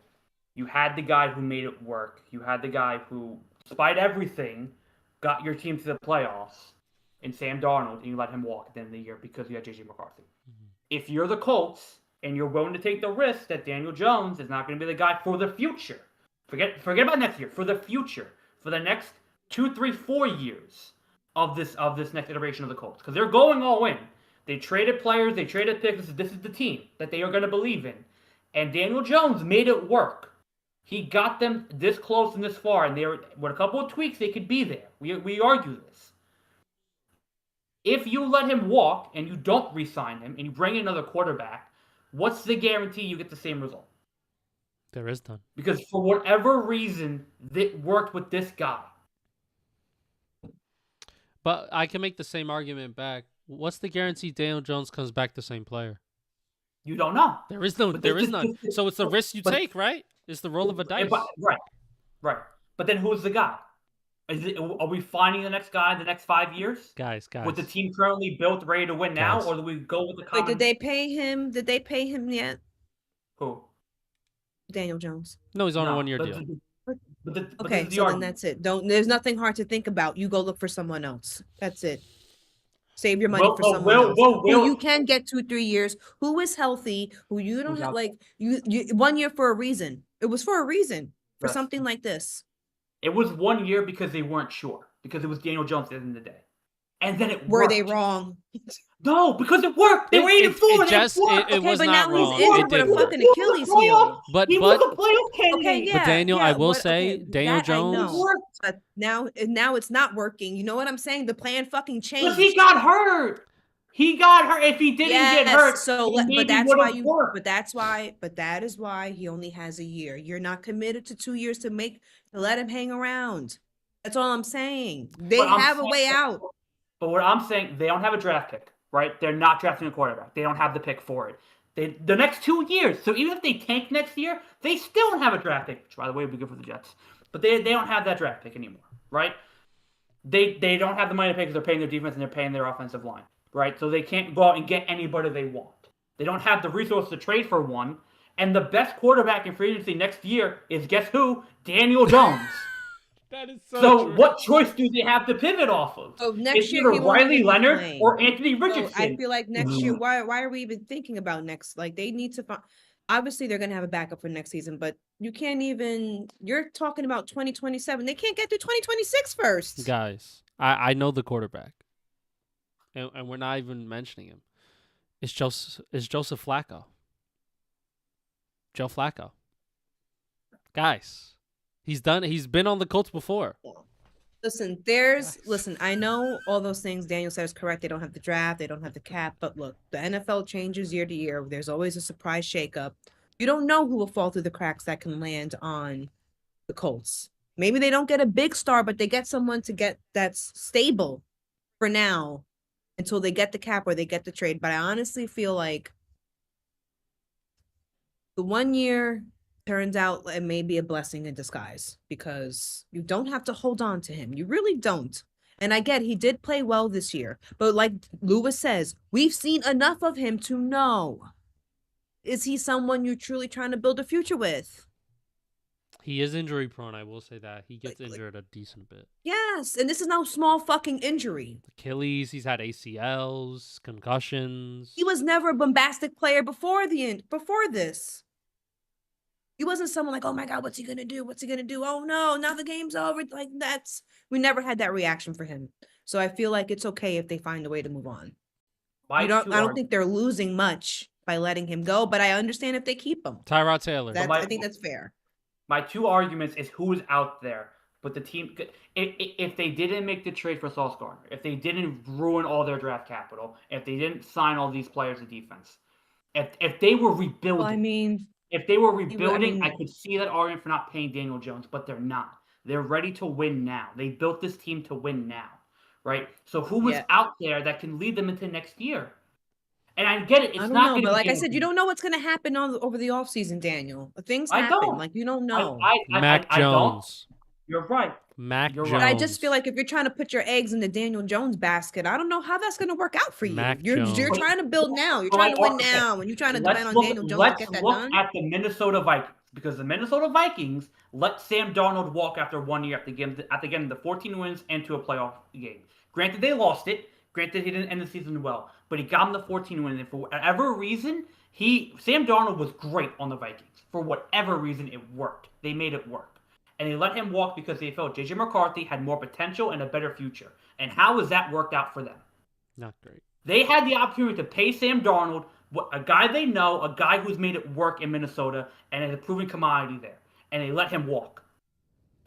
You had the guy who made it work. You had the guy who, despite everything, got your team to the playoffs in Sam Darnold, and you let him walk at the end of the year because you had J.J. McCarthy. If you're the Colts and you're willing to take the risk that Daniel Jones is not going to be the guy for the future, forget about next year, for the future, for the next 2, 3, 4 years of this next iteration of the Colts, because they're going all in. They traded players, they traded picks. This is the team that they are going to believe in, and Daniel Jones made it work. He got them this close and this far, and with a couple of tweaks, they could be there. We argue this. If you let him walk and you don't re-sign him and you bring in another quarterback, what's the guarantee you get the same result? There is none. Because for whatever reason, it worked with this guy. But I can make the same argument back. What's the guarantee Daniel Jones comes back the same player? You don't know. There is none. So it's the risk you take, right? It's the roll of a dice. Right. But then who's the guy? Are we finding the next guy in the next 5 years? Guys. With the team currently built, ready to win now, or do we go with the common... Wait, did they pay him? Did they pay him yet? Who? Daniel Jones. No, he's on a 1-year deal. Okay, so then that's it. There's nothing hard to think about. You go look for someone else. That's it. Save your money for someone else. Who you can get 2-3 years, who is healthy, who you don't have, like, you 1 year for a reason. It was for a reason, for something like this. It was 1 year because they weren't sure, because it was Daniel Jones at the end of the day. And then it worked. Were they wrong? No, because it worked. They were 8-4. It was not wrong. He's injured with a fucking Achilles heel. But he was a playoff candidate. Okay, yeah, but Daniel, yeah, I will say, Daniel Jones. But now it's not working. You know what I'm saying? The plan fucking changed. Because he got hurt. If he didn't get hurt, but that is why he only has a year. You're not committed to 2 years to let him hang around. That's all I'm saying. They But I'm have a saying- way out. But what I'm saying, they don't have a draft pick, right? They're not drafting a quarterback. They don't have the pick for it. The next 2 years. So even if they tank next year, they still don't have a draft pick, which by the way would be good for the Jets. But they don't have that draft pick anymore, right? They don't have the money to pay because they're paying their defense and they're paying their offensive line, right? So they can't go out and get anybody they want. They don't have the resources to trade for one. And the best quarterback in free agency next year is, guess who? Daniel Jones. That is So true. what choice do they have to pivot off of? So next It's year either he won't Riley even be Leonard playing. or Anthony So Richardson. I feel like next year, why are we even thinking about next? Like they need to find. Obviously, they're gonna have a backup for next season, but you can't even. You're talking about 2027. They can't get through 2026 first. Guys, I know the quarterback, and we're not even mentioning him. It's Joseph Flacco. Joe Flacco. Guys, he's been on the Colts before. Listen, I know all those things Daniel said is correct. They don't have the draft, they don't have the cap, but look, the NFL changes year to year. There's always a surprise shakeup. You don't know who will fall through the cracks that can land on the Colts. Maybe they don't get a big star, but they get someone that's stable for now until they get the cap or they get the trade. But I honestly feel like the 1 year turns out it may be a blessing in disguise because you don't have to hold on to him. You really don't. And I get he did play well this year, but like Lewis says, we've seen enough of him to know. Is he someone you're truly trying to build a future with? He is injury prone, I will say that. He gets injured a decent bit. Yes, and this is no small fucking injury. Achilles, he's had ACLs, concussions. He was never a bombastic player before this. He wasn't someone like, oh my God, what's he gonna do? What's he gonna do? Oh no, now the game's over. Like we never had that reaction for him. So I feel like it's okay if they find a way to move on. I don't think they're losing much by letting him go, but I understand if they keep him. Tyrod Taylor. I think that's fair. My two arguments is who is out there, but the team, if they didn't make the trade for Sauce Gardner, if they didn't ruin all their draft capital, if they didn't sign all these players to defense, if they were rebuilding, Well, I mean, if they were rebuilding, I could see that argument for not paying Daniel Jones, but they're not. They're ready to win now. They built this team to win now, right? So who is out there that can lead them into next year? And I get it. It's not going to but like I said, you don't know what's going to happen over the offseason, Daniel. Things happen. don't. Like you don't know. Mac Jones. You're right. Mac Jones. But I just feel like if you're trying to put your eggs in the Daniel Jones basket, I don't know how that's going to work out for you. You're trying to build now. You're trying to win now, and you're trying to depend on Daniel Jones to get that done. Let's look at the Minnesota Vikings, because the Minnesota Vikings let Sam Darnold walk after 1 year after getting the 14 wins and to a playoff game. Granted, they lost it. Granted, he didn't end the season well, but he got him the 14 wins, and for whatever reason, Sam Darnold was great on the Vikings. For whatever reason, it worked. They made it work. And they let him walk because they felt J.J. McCarthy had more potential and a better future. And how has that worked out for them? Not great. They had the opportunity to pay Sam Darnold, a guy they know, a guy who's made it work in Minnesota, and is a proven commodity there. And they let him walk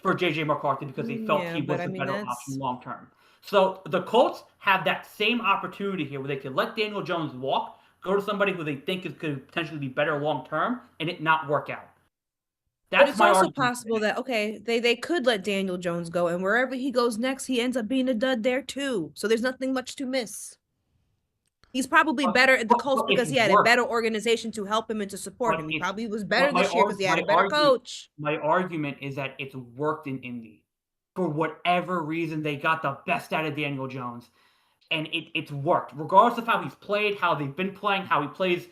for J.J. McCarthy because they felt he was a better option long term. So the Colts have that same opportunity here where they could let Daniel Jones walk, go to somebody who they think could potentially be better long term, and it not work out. But it's also possible that, they could let Daniel Jones go, and wherever he goes next, he ends up being a dud there too. So there's nothing much to miss. He's probably better at the Colts because he had a better organization to help him and to support him. He probably was better this year because he had a better coach. My argument is that it's worked in Indy. For whatever reason, they got the best out of Daniel Jones. And it's worked. Regardless of how he's played, how they've been playing, how he plays,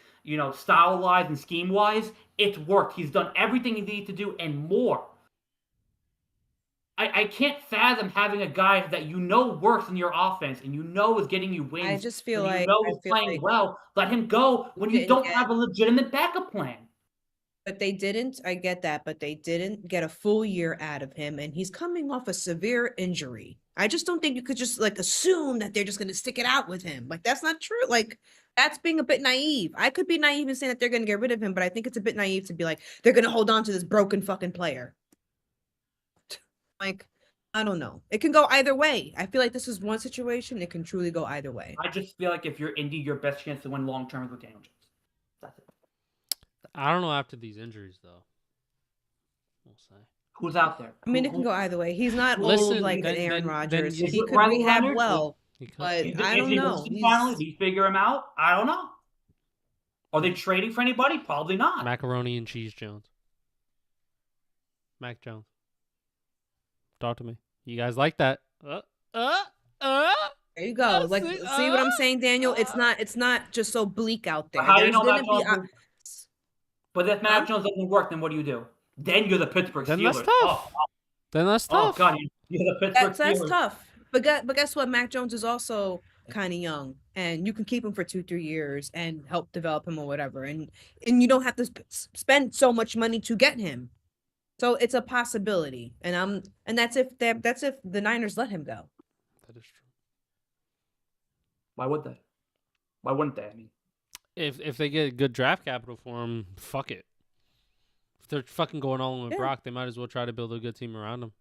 style-wise and scheme-wise, it's worked. He's done everything he needed to do and more. I can't fathom having a guy that works in your offense and is getting you wins. I just feel like is playing well. Let him go when you don't have a legitimate backup plan. But they didn't. I get that, but they didn't get a full year out of him, and he's coming off a severe injury. I just don't think you could just assume that they're just going to stick it out with him. That's not true. That's being a bit naive. I could be naive in saying that they're going to get rid of him, but I think it's a bit naive to be like they're going to hold on to this broken fucking player. I don't know. It can go either way. I feel like this is one situation. It can truly go either way. I just feel like if you're Indy, your best chance to win long term is with Daniel Jones. That's it. I don't know after these injuries, though. We'll say. Who's out there? I mean, it can go either way. He's not Listen, old like an then- Aaron then Rodgers. you- Is He it could Riley rehab Leonard? well, He could- but Is I don't he know. listening finally? Did he figure him out? I don't know. Are they trading for anybody? Probably not. Macaroni and cheese Jones. Mac Jones. Talk to me. You guys like that? There you go. Like, see- see what I'm saying, Daniel? It's not just so bleak out there. How do you There's know gonna Mac be. Jones? But if Mac Jones doesn't work, then what do? Then you're the Pittsburgh Then Steelers. that's tough. Then that's tough. Oh God, you're the Pittsburgh That's Steelers. tough. But guess what? Mac Jones is also kind of young, and you can keep him for 2-3 years and help develop him or whatever, and you don't have to spend so much money to get him. So it's a possibility, and that's if the Niners let him go. That is true. Why would they? Why wouldn't they? I mean, If they get good draft capital for him, fuck it. If they're fucking going all in with Yeah. Brock, they might as well try to build a good team around him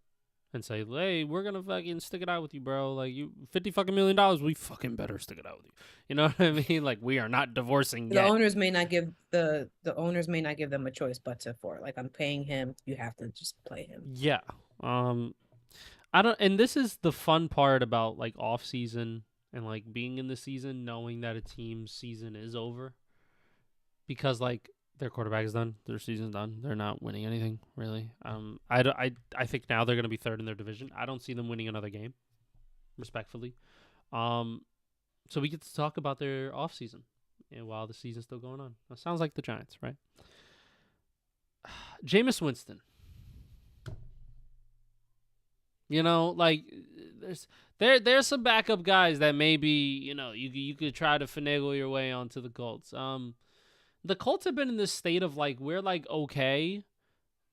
and say, hey, we're gonna fucking stick it out with you, bro. Like, you $50 million, we fucking better stick it out with you. You know what I mean? Like, we are not divorcing The yet. owners may not give the owners may not give them a choice but to for it. Like, I'm paying him, you have to just play him. Yeah. I don't, and this is the fun part about like off season and like being in the season, knowing that a team's season is over, because like their quarterback is done, their season's done, they're not winning anything really. I think now they're gonna be third in their division. I don't see them winning another game, respectfully. So we get to talk about their off season, and while the season's still going on. That sounds like the Giants, right? Jameis Winston. You know, like there's some backup guys that maybe, you know, you could try to finagle your way onto the Colts. The Colts have been in this state of like we're like okay,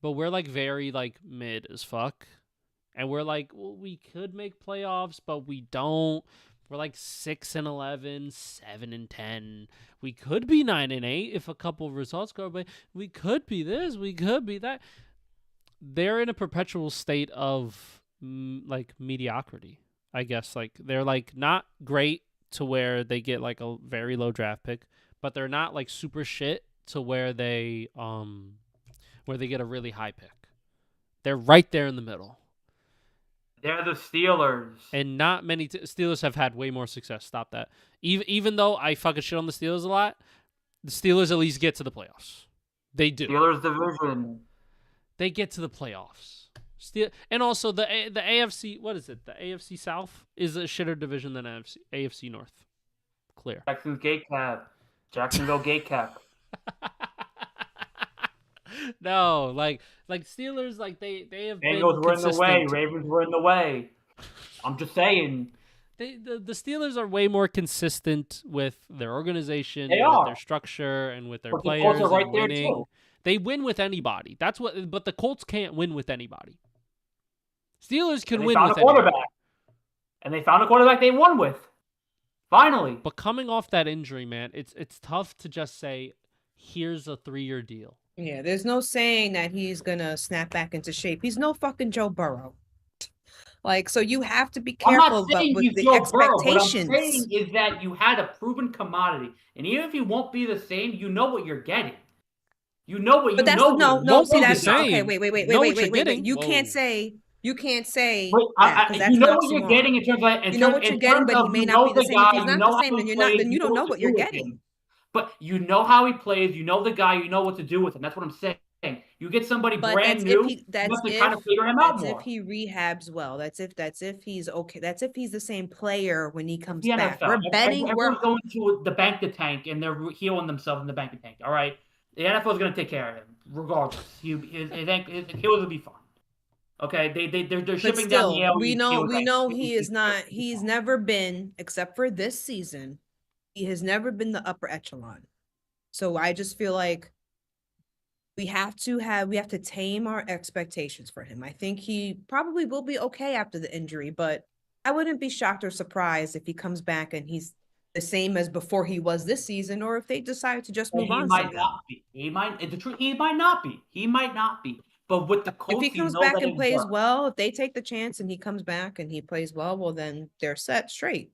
but we're like very like mid as fuck. And we're like, well, we could make playoffs, but we don't. We're like 6-11, 7-10. We could be 9-8 if a couple of results go away. We could be this, we could be that. They're in a perpetual state of like mediocrity, I guess. Like they're like not great to where they get like a very low draft pick, but they're not like super shit to where they get a really high pick. They're right there in the middle. they're the Steelers. And not many Steelers have had way more success. Stop that. Even though I fucking shit on the Steelers a lot, the Steelers at least get to the playoffs. They do. Steelers division. They get to the playoffs. And also the AFC, what is it? The AFC South is a shitter division than AFC North. Clear. Jacksonville Gate Cap. No, like Steelers, like they have Bengals been were in the consistent. way. Ravens were in the way. I'm just saying. The Steelers are way more consistent with their organization, They with are. their structure, and with their But the players. Colts are right and there, winning. too. They win with anybody. But the Colts can't win with anybody. Steelers can And they win found with a quarterback. anybody. And they found a quarterback they won with. Finally. But coming off that injury, man, it's tough to just say, here's a 3-year deal. Yeah, there's no saying that he's gonna snap back into shape. He's no fucking Joe Burrow. Like, so you have to be I'm careful not saying with he's the Joe Burrow. What I'm expectations. saying is that you had a proven commodity. And even if he won't be the same, you know what you're getting. You know what But you that's know. won't see be the that's same. okay. Wait. Know what you're getting. You Whoa. can't say Wait, that because that's you know not what you're smart. getting in terms of You know what you're getting, but he may not be the same. If he's not the same, then you're not. Then you don't know what you're getting. But you know how he plays. You know the guy. You know what to do with him. That's what I'm saying. You get somebody But brand that's new. if he you have to kind of figure him out that's more. if he rehabs well. That's if he's okay. That's if he's the same player when he comes The back. NFL. We're betting. Everyone's going to the bank to tank, and they're healing themselves in the bank to tank. All right, the NFL is going to take care of him regardless. His Achilles will be fine. Okay, they're But shipping down the still, AL. we know he is not. He's never been, except for this season, he has never been the upper echelon. So I just feel like we have to tame our expectations for him. I think he probably will be okay after the injury, but I wouldn't be shocked or surprised if he comes back and he's the same as before he was this season, or if they decide to just move on. He might not be. He might not be. He might not be. But with the Colts, If he comes back and plays well, if they take the chance and he comes back and he plays well, then they're set straight.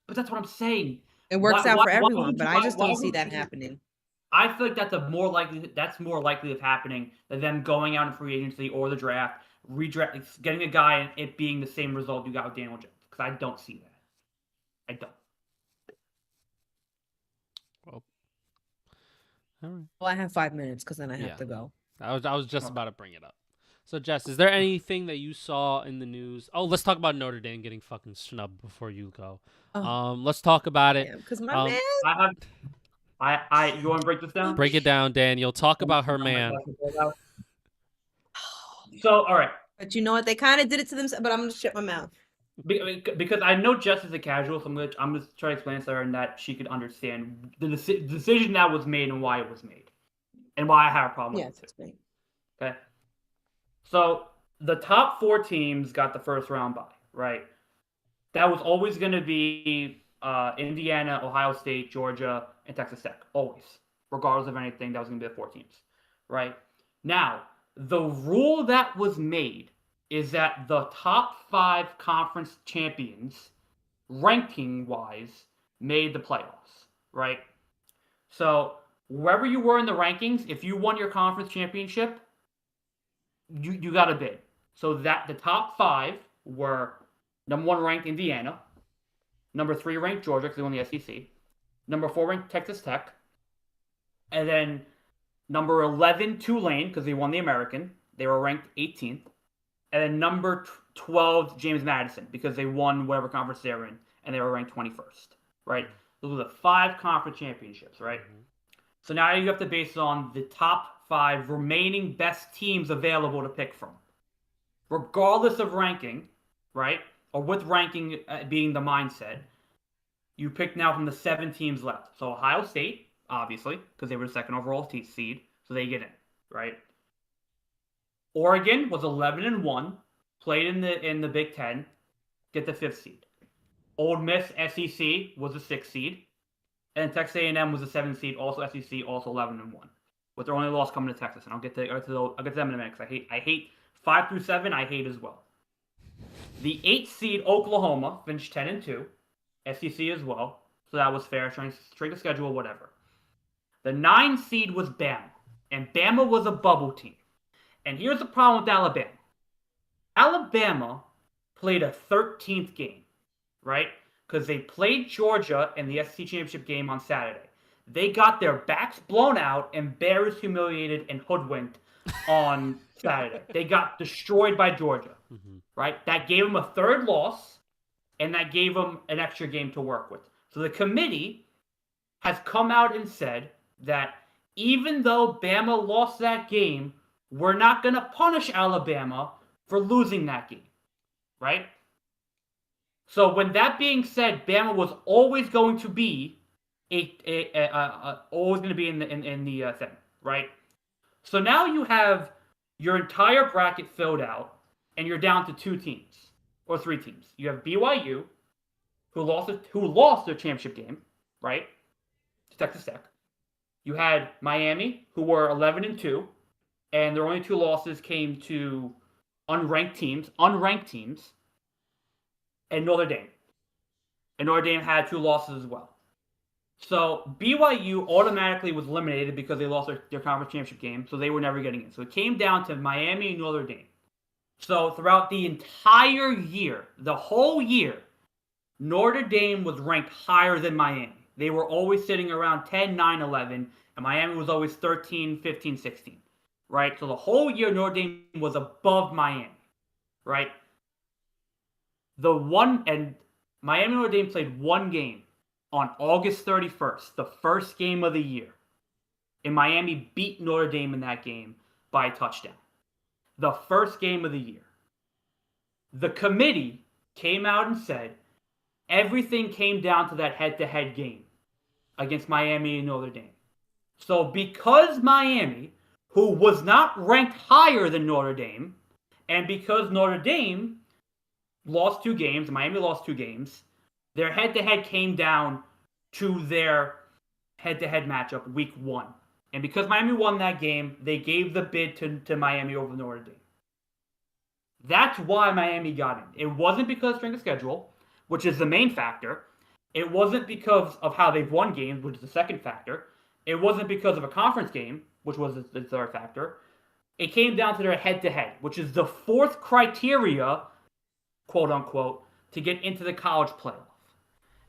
But that's what I'm saying. It works out for everyone, would but you- I just why don't see would that you- happening. I feel like that's more likely of happening than them going out in free agency or the draft, getting a guy and it being the same result you got with Daniel Jones. Because I don't see that. I don't. Well, all right. Well, I have 5 minutes because then I have Yeah. to go. I was just about to bring it up. So, Jess, is there anything that you saw in the news? Oh, let's talk about Notre Dame getting fucking snubbed before you go. Oh, Let's talk about it. because my Um, man. You want to break this down? break it down, Daniel. Talk about her man. So, all right. But you know what? They kind of did it to themselves. But I'm gonna shut my mouth. Because I know Jess is a casual, so I'm just trying to explain to her and that she could understand the decision that was made and why it was made, and why I have a problem Yes, with it's it. me. Okay. So the top 4 teams got the first round bye, right? That was always going to be Indiana, Ohio State, Georgia, and Texas Tech. Always. Regardless of anything, that was going to be the 4 teams, right? Now, the rule that was made is that the top 5 conference champions, ranking-wise, made the playoffs, right? So, wherever you were in the rankings, if you won your conference championship, you got a bid. So that the top 5 were number 1 ranked Indiana, number 3 ranked Georgia because they won the SEC, number 4 ranked Texas Tech, and then number 11 Tulane because they won the American. They were ranked 18th, and then number 12 James Madison because they won whatever conference they were in and they were ranked 21st. Right? Those are the 5 conference championships. Right? Mm-hmm. So now you have to base it on the top 5 remaining best teams available to pick from, regardless of ranking, right? Or with ranking being the mindset, you pick now from the 7 teams left. So Ohio State, obviously, because they were the second overall seed, so they get in, right? Oregon was 11-1, played in the Big Ten, get the 5th seed. Ole Miss SEC was the 6th seed, and Texas A&M was the 7th seed, also SEC, also 11-1, with their only loss coming to Texas. And I'll get to them in a minute because I hate 5 through 7. I hate as well. The 8th seed Oklahoma finished 10-2, SEC as well, so that was fair. Trying to schedule, whatever. The 9 seed was Bama, and Bama was a bubble team. And here's the problem with Alabama. Alabama played a 13th game, right? Because they played Georgia in the SEC championship game on Saturday. They got their backs blown out, embarrassed, humiliated, and hoodwinked on Saturday. They got destroyed by Georgia, right? That gave them a 3rd loss, and that gave them an extra game to work with. So the committee has come out and said that even though Bama lost that game, we're not going to punish Alabama for losing that game, right? So when that being said, Bama was always going to be always going to be in the thing, right? So now you have your entire bracket filled out, and you're down to 2 teams or 3 teams. You have BYU, who lost their championship game, right, to Texas Tech. You had Miami, who were 11-2, and their only 2 losses came to unranked teams, and Notre Dame. And Notre Dame had 2 losses as well. So BYU automatically was eliminated because they lost their conference championship game, so they were never getting in. So it came down to Miami and Notre Dame. So throughout the entire year, the whole year, Notre Dame was ranked higher than Miami. They were always sitting around 10, 9, 11, and Miami was always 13, 15, 16. Right? So the whole year, Notre Dame was above Miami. Right? Miami and Notre Dame played 1 game on August 31st, the first game of the year. And Miami beat Notre Dame in that game by a touchdown. The first game of the year. The committee came out and said everything came down to that head-to-head game against Miami and Notre Dame. So because Miami, who was not ranked higher than Notre Dame, and because Notre Dame lost 2 games, Miami lost 2 games, their head-to-head came down to their head-to-head matchup week 1. And because Miami won that game, they gave the bid to Miami over Notre Dame. That's why Miami got in. It wasn't because of strength of schedule, which is the main factor. It wasn't because of how they've won games, which is the second factor. It wasn't because of a conference game, which was the third factor. It came down to their head-to-head, which is the fourth criteria, quote unquote, to get into the college playoff.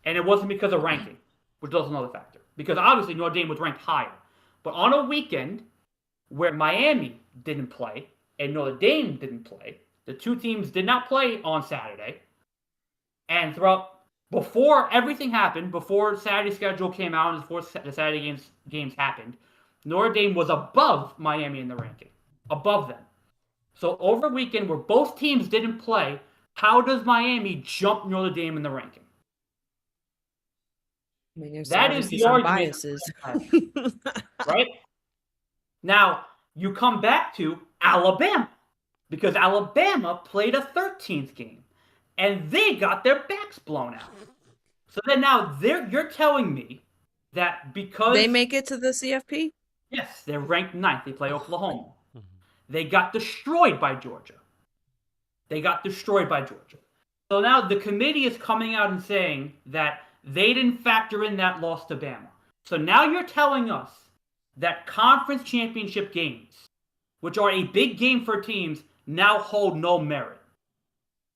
And it wasn't because of ranking, which was another factor. Because obviously Notre Dame was ranked higher. But on a weekend where Miami didn't play and Notre Dame didn't play, the two teams did not play on Saturday. And before everything happened, before Saturday's schedule came out and before the Saturday games happened, Notre Dame was above Miami in the ranking. Above them. So over a weekend where both teams didn't play, how does Miami jump Notre Dame in the ranking? I mean, there's That is obviously the some argument. biases. Right? Now, you come back to Alabama. Because Alabama played a 13th game. And they got their backs blown out. So then now you're telling me that because They make it to the CFP? yes, they're ranked 9th. They play Oklahoma. They got destroyed by Georgia. So now the committee is coming out and saying that they didn't factor in that loss to Bama. So now you're telling us that conference championship games, which are a big game for teams, now hold no merit.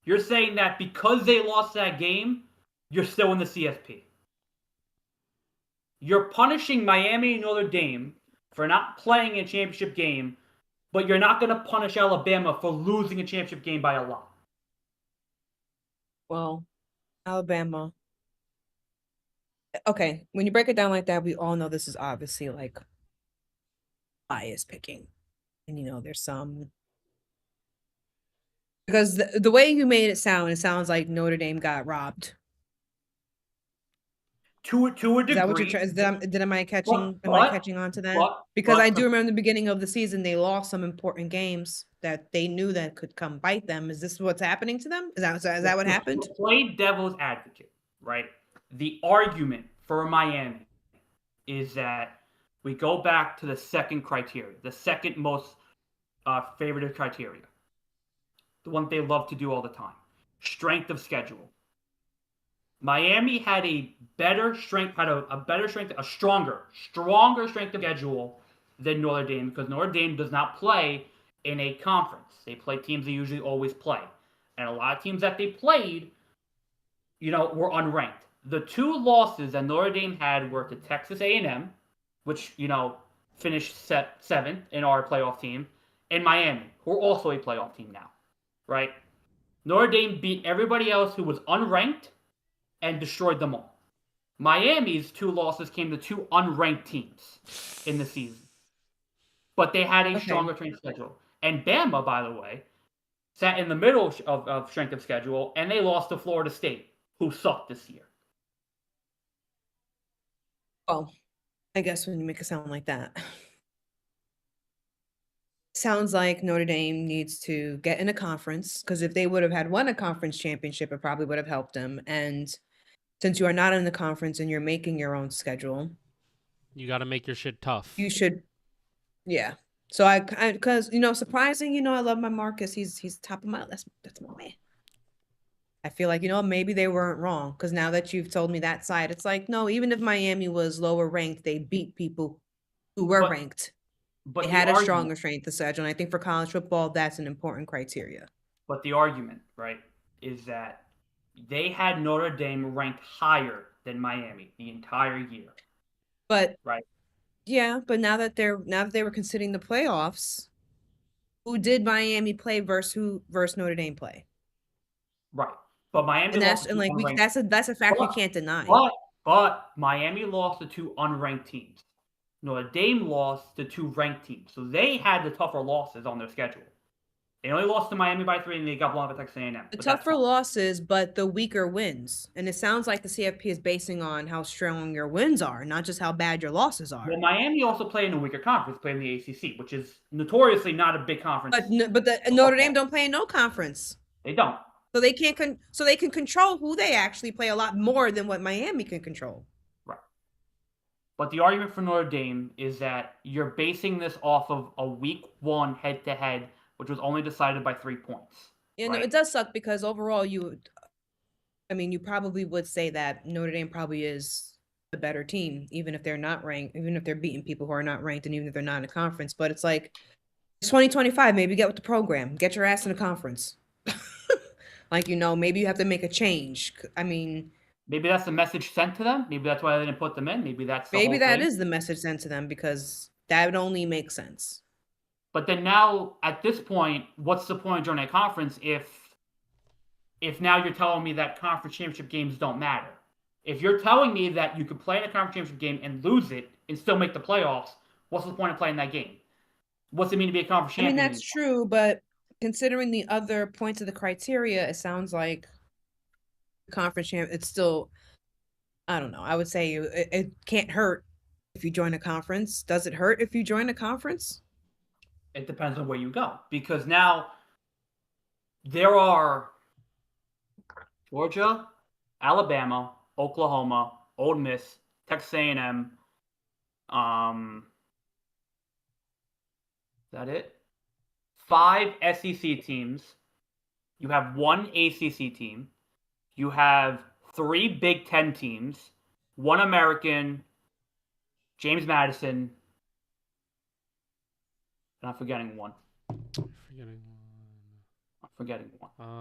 You're saying that because they lost that game, you're still in the CFP. You're punishing Miami and Notre Dame for not playing a championship game, but you're not going to punish Alabama for losing a championship game by a lot. Well, Alabama. Okay, when you break it down like that, we all know this is obviously like bias picking. And there's some because the way you made it sounds like Notre Dame got robbed. To a degree. Is that what you're trying? Am I catching on to that? Because I do remember the beginning of the season they lost some important games that they knew that could come bite them. Is this what's happening to them? Is that what happened? To play devil's advocate, right? The argument for Miami is that we go back to the second criteria, the second most favorited criteria, the one they love to do all the time: strength of schedule. Miami had a stronger strength of schedule than Notre Dame because Notre Dame does not play in a conference. They play teams they usually always play. And a lot of teams that they played, were unranked. The two losses that Notre Dame had were to Texas A&M, which, finished 7th in our playoff team, and Miami, who are also a playoff team now, right? Notre Dame beat everybody else who was unranked and destroyed them all. Miami's two losses came to two unranked teams in the season. But they had a stronger strength schedule. And Bama, by the way, sat in the middle of strength of schedule, and they lost to Florida State, who sucked this year. Well, I guess when you make it sound like that. Sounds like Notre Dame needs to get in a conference, because if they would have had won a conference championship, it probably would have helped them. And since you are not in the conference and you're making your own schedule, you got to make your shit tough. You should, yeah. So because surprising, I love my Marcus. He's top of my that's my man. I feel like maybe they weren't wrong, because now that you've told me that side, it's like no, even if Miami was lower ranked, they beat people who were ranked. But they had a stronger strength of schedule, and I think for college football, that's an important criteria. But the argument, right, is that they had Notre Dame ranked higher than Miami the entire year. But right. Yeah, but now that they were considering the playoffs, who did Miami play versus Notre Dame play? Right. But Miami that's a fact you can't deny. But Miami lost to two unranked teams. Notre Dame lost to two ranked teams. So they had the tougher losses on their schedule. They only lost to Miami by 3, and they got blown up by Texas A&M. The tougher losses, but the weaker wins. And it sounds like the CFP is basing on how strong your wins are, not just how bad your losses are. Well, Miami also played in a weaker conference, played in the ACC, which is notoriously not a big conference. But Notre Dame don't play in no conference. They don't. So they can't. So they can control who they actually play a lot more than what Miami can control. Right. But the argument for Notre Dame is that you're basing this off of a week 1 head-to-head, which was only decided by 3 points. Yeah, right? No, it does suck because overall you probably would say that Notre Dame probably is the better team, even if they're not ranked, even if they're beating people who are not ranked, and even if they're not in a conference. But it's like it's 2025. Maybe get with the program, get your ass in a conference. Like, maybe you have to make a change. I mean, Maybe that's the message sent to them. Maybe that's why they didn't put them in. Maybe that's the maybe whole that thing. is the message sent to them because that would only make sense. But then now, at this point, what's the point of joining a conference if now you're telling me that conference championship games don't matter? If you're telling me that you could play in a conference championship game and lose it and still make the playoffs, what's the point of playing that game? What's it mean to be a conference I mean, champion? that's true, but considering the other points of the criteria, it sounds like conference champ. It's still, I don't know. I would say it can't hurt if you join a conference. Does it hurt if you join a conference? It depends on where you go, because now there are Georgia, Alabama, Oklahoma, Ole Miss, Texas A&M. Is that it? 5 SEC teams. You have 1 ACC team. You have 3 Big Ten teams. 1 American. James Madison. And I'm forgetting one.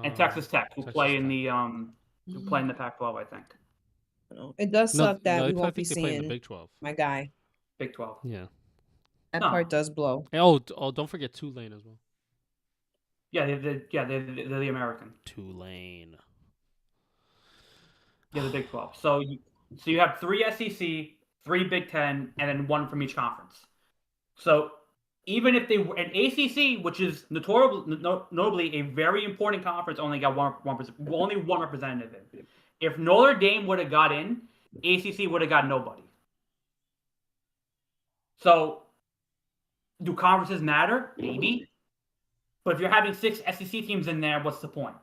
And Texas Tech, who play in the Pac-12, I think. It does suck that we I won't be think they play in the seeing Big 12. my guy. Big 12. Yeah. That No. part does blow. Oh, don't forget Tulane as well. Yeah, they're the American. Tulane. Yeah, the Big 12. So you have 3 SEC, 3 Big Ten, and then 1 from each conference. So even if they were an ACC, which is notably a very important conference, only got only one representative in. If Notre Dame would have got in, ACC would have got nobody. So do conferences matter? Maybe. But if you're having 6 SEC teams in there, what's the point?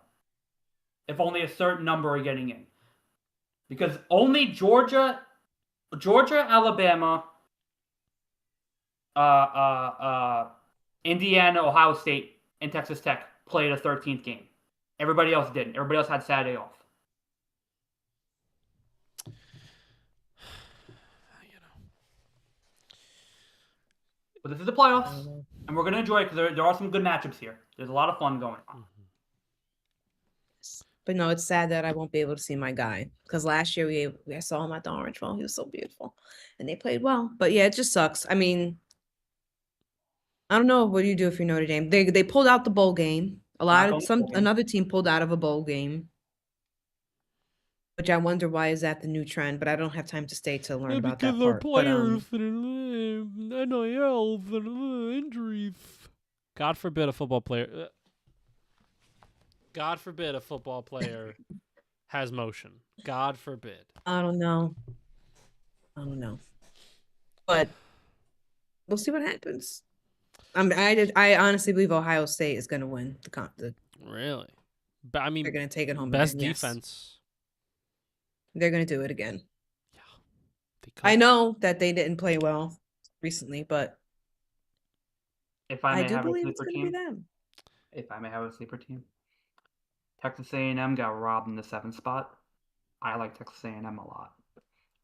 If only a certain number are getting in. Because only Georgia, Alabama, Indiana, Ohio State, and Texas Tech played a 13th game. Everybody else didn't. Everybody else had Saturday off. But this is the playoffs, and we're going to enjoy it because there are some good matchups here. There's a lot of fun going on. But no, it's sad that I won't be able to see my guy because last year I saw him at the Orange Bowl. He was so beautiful, and they played well. But yeah, it just sucks. I mean, I don't know. What do you do if you're Notre Dame? They pulled out the bowl game. Another team pulled out of a bowl game, which I wonder why is that the new trend. But I don't have time to stay to learn about that part. Players NIL injuries. God forbid a football player. God forbid a football player has motion. God forbid. I don't know. But we'll see what happens. I honestly believe Ohio State is going to win the Really? But I mean, they're going to take it home. Best again, yes. defense. They're going to do it again. Yeah. I know that they didn't play well recently, but if I do believe it's going to be them. If I may have a sleeper team. Texas A&M got robbed in the 7th spot. I like Texas A&M a lot.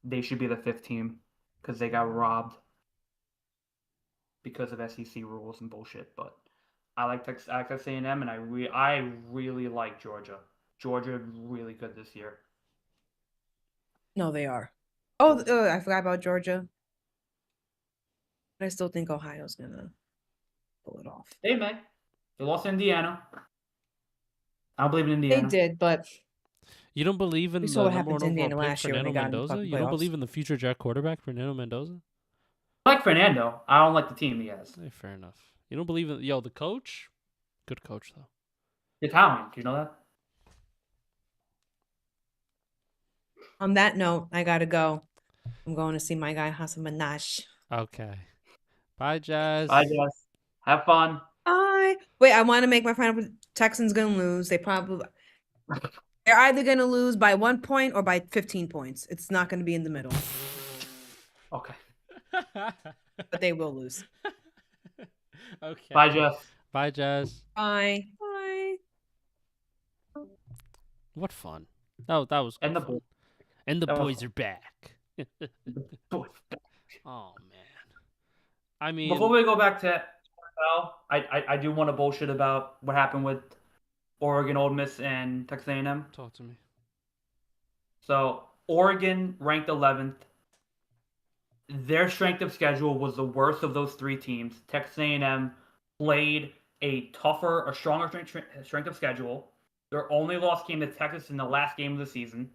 They should be the 5th team because they got robbed because of SEC rules and bullshit. But I like Texas A&M, and I really like Georgia. Georgia really good this year. No, they are. Oh, I forgot about Georgia. But I still think Ohio's gonna pull it off. They may. They lost to Indiana. I don't believe in Indiana. They did, but you don't believe in we the saw what number happened one to overall Indiana pick, last year when Fernando they got in the Mendoza? fucking You don't playoffs. believe in the future Jack quarterback, Fernando Mendoza? I like Fernando. I don't like the team he has. Hey, fair enough. You don't believe in the coach? Good coach though. Italian. Do you know that? On that note, I gotta go. I'm going to see my guy Hassan Minaj. Okay. Bye, Jazz. Bye, Jess. Have fun. Bye. Wait, I want to make my final. Texans gonna lose. They're either gonna lose by 1 point or by 15 points. It's not gonna be in the middle. Okay. But they will lose. Okay. Bye, Jess. Bye, Jazz. Bye. Bye. What fun. That was good And the fun. boys. And the That was boys fun. are back. Oh man. I mean, Before we go back to NFL, I do want to bullshit about what happened with Oregon, Ole Miss, and Texas A&M. talk to me. So Oregon ranked 11th. Their strength of schedule was the worst of those three teams. Texas A&M played a stronger strength of schedule. Their only loss came to Texas in the last game of the season,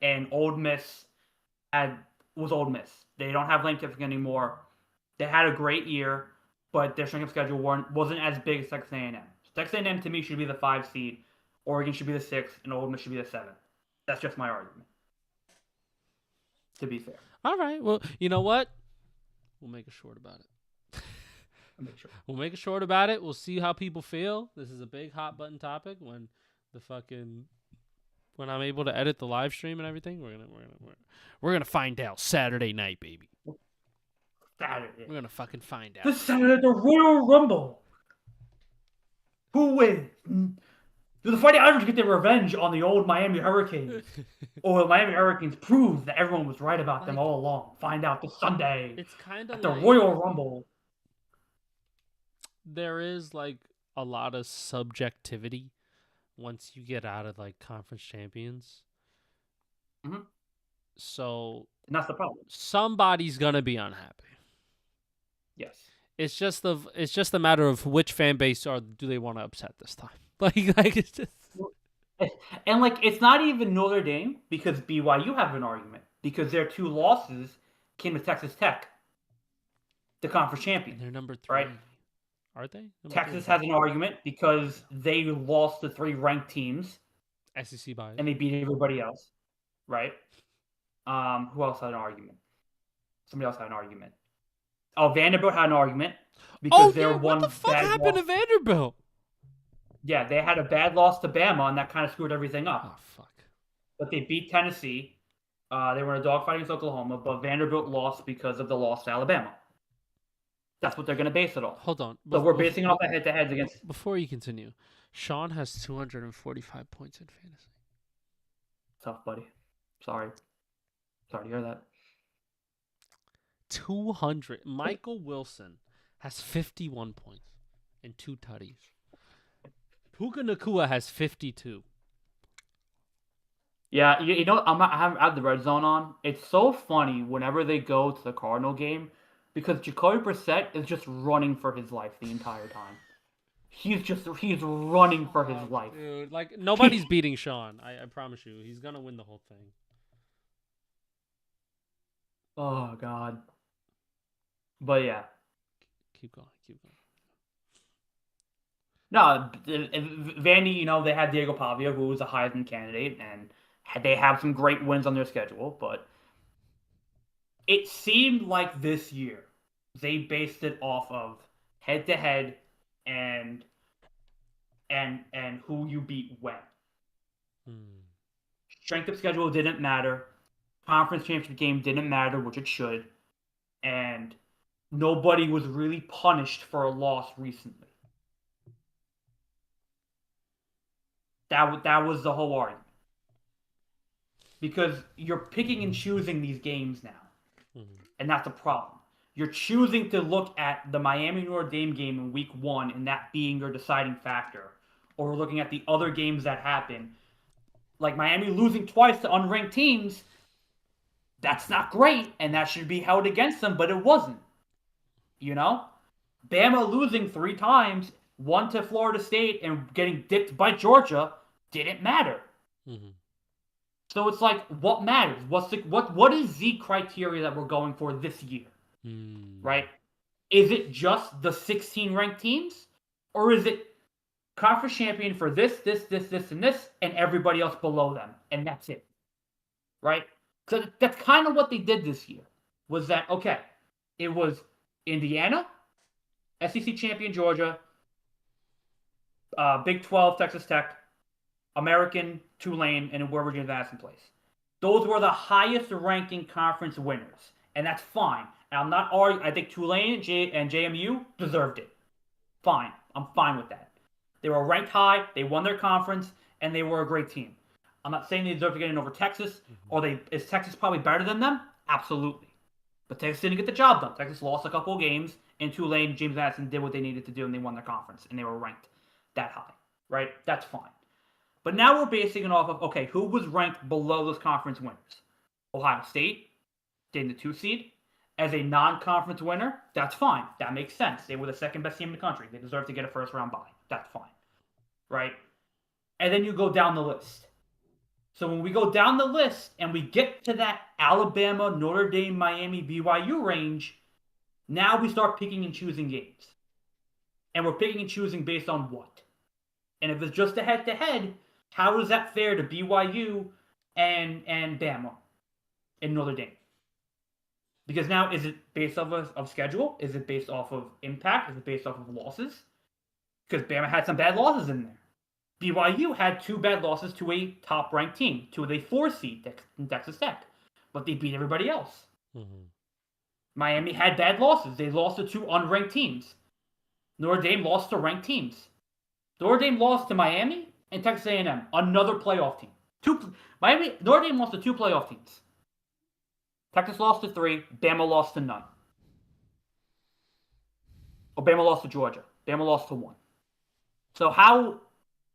and Ole Miss was Ole Miss. They don't have Lane Kiffin anymore. They had a great year, but their strength of schedule wasn't as big as Texas A&M. So Texas A&M to me should be the 5 seed. Oregon should be the 6th, and Ole Miss should be the 7th. That's just my argument. To be fair. All right. Well, you know what? We'll make a short about it. I'll make sure. We'll make a short about it. We'll see how people feel. This is a big hot button topic when I'm able to edit the live stream and everything. We're gonna find out Saturday night, baby. Saturday. We're gonna fucking find out. This Saturday, the Royal Rumble. Who wins? Do the Fighting Irish get their revenge on the old Miami Hurricanes? Or the Miami Hurricanes prove that everyone was right about them all along? Find out this Sunday It's kind at of the like Royal Rumble. there is like a lot of subjectivity once you get out of like conference champions. Mhm. So And that's the problem. somebody's gonna be unhappy. Yes. It's just a matter of which fan base do they want to upset this time. Like it's just And like it's not even Notre Dame because BYU have an argument because their 2 losses came to Texas Tech, the conference champion. they're number 3. Right. Aren't they? Number Texas 3? has an argument because they lost to 3 ranked teams SEC bias. and they beat everybody else. Right? Who else had an argument? Somebody else had an argument. Oh, Vanderbilt had an argument because they're one what the fuck bad happened loss. to Vanderbilt? Yeah, they had a bad loss to Bama, and that kind of screwed everything up. Oh fuck. But they beat Tennessee. They were in a dogfight against Oklahoma, but Vanderbilt lost because of the loss to Alabama. That's what they're going to base it on. Hold on. So we're basing it off the head-to-heads against. Before you continue, Sean has 245 points in fantasy. Tough, buddy. Sorry to hear that. 200. Michael Wilson has 51 points and 2 tutties. Puka Nakua has 52. Yeah, you know, I have the red zone on. It's so funny whenever they go to the Cardinal game because Jacoby Brissett is just running for his life the entire time. He's running for his life. Dude, like nobody's beating Sean. I promise you, he's gonna win the whole thing. Oh God. But yeah. Keep going. No, Vandy, you know, they had Diego Pavia, who was a Heisman candidate, and they have some great wins on their schedule, but it seemed like this year they based it off of head-to-head and who you beat when. Strength of schedule didn't matter. Conference championship game didn't matter, which it should. And nobody was really punished for a loss recently. That was the whole argument. Because you're picking and choosing these games now. And that's a problem. You're choosing to look at the Miami Notre Dame game in week 1 and that being your deciding factor. Or looking at the other games that happen. Like Miami losing twice to unranked teams. That's not great, and that should be held against them, but it wasn't. You know? Bama losing 3 times, 1 to Florida State and getting dipped by Georgia, didn't matter. Mm-hmm. So it's like, what matters? What is the criteria that we're going for this year? Right? Is it just the 16 ranked teams? Or is it conference champion for this, and this, and everybody else below them? And that's it. Right? So that's kind of what they did this year. Was that, okay, it was Indiana, SEC champion Georgia, Big 12 Texas Tech, American Tulane, and where Virginia Madison plays. Those were the highest ranking conference winners. And that's fine. And I'm not arguing. I think Tulane and JMU deserved it. Fine. I'm fine with that. They were ranked high, they won their conference, and they were a great team. I'm not saying they deserve to get in over Texas, or is Texas probably better than them? Absolutely. But Texas didn't get the job done. Texas lost a couple of games, and Tulane, James Madison did what they needed to do, and they won their conference, and they were ranked that high, right? That's fine. But now we're basing it off of, okay, who was ranked below those conference winners? Ohio State, getting the 2 seed. As a non-conference winner, that's fine. That makes sense. They were the second best team in the country. They deserve to get a first-round bye. That's fine, right? And then you go down the list. So when we go down the list and we get to that Alabama, Notre Dame, Miami, BYU range, now we start picking and choosing games. And we're picking and choosing based on what? And if it's just a head-to-head, how is that fair to BYU and Bama and Notre Dame? Because now, is it based off of schedule? Is it based off of impact? Is it based off of losses? Because Bama had some bad losses in there. BYU had 2 bad losses to a top-ranked team, to a 4 seed in Texas Tech. But they beat everybody else. Mm-hmm. Miami had bad losses. They lost to 2 unranked teams. Notre Dame lost to ranked teams. Notre Dame lost to Miami and Texas A&M, another playoff team. Notre Dame lost to 2 playoff teams. Texas lost to 3. Bama lost to none. Bama lost to Georgia. Bama lost to 1. So how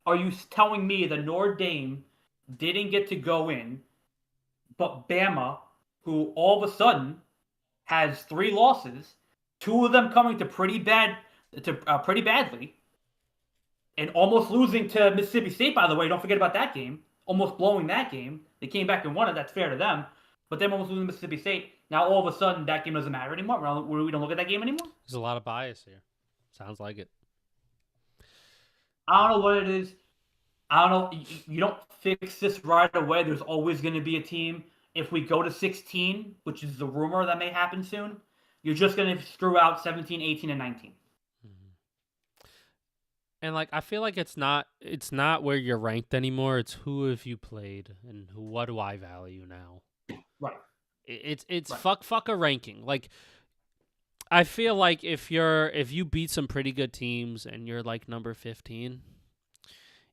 are you telling me that Notre Dame didn't get to go in, but Bama, who all of a sudden has 3 losses, 2 of them coming to pretty badly, and almost losing to Mississippi State, by the way, don't forget about that game, almost blowing that game. They came back and won it, that's fair to them, but then almost losing to Mississippi State. Now all of a sudden that game doesn't matter anymore. We don't look at that game anymore. There's a lot of bias here. Sounds like it. I don't know what it is. I don't know. You don't fix this right away. There's always going to be a team. If we go to 16, which is the rumor that may happen soon, you're just going to screw out 17, 18, and 19. Mm-hmm. And I feel like it's not where you're ranked anymore. It's who have you played and what do I value now? Right. It's right. Fuck a ranking. I feel like if you beat some pretty good teams and you're number 15,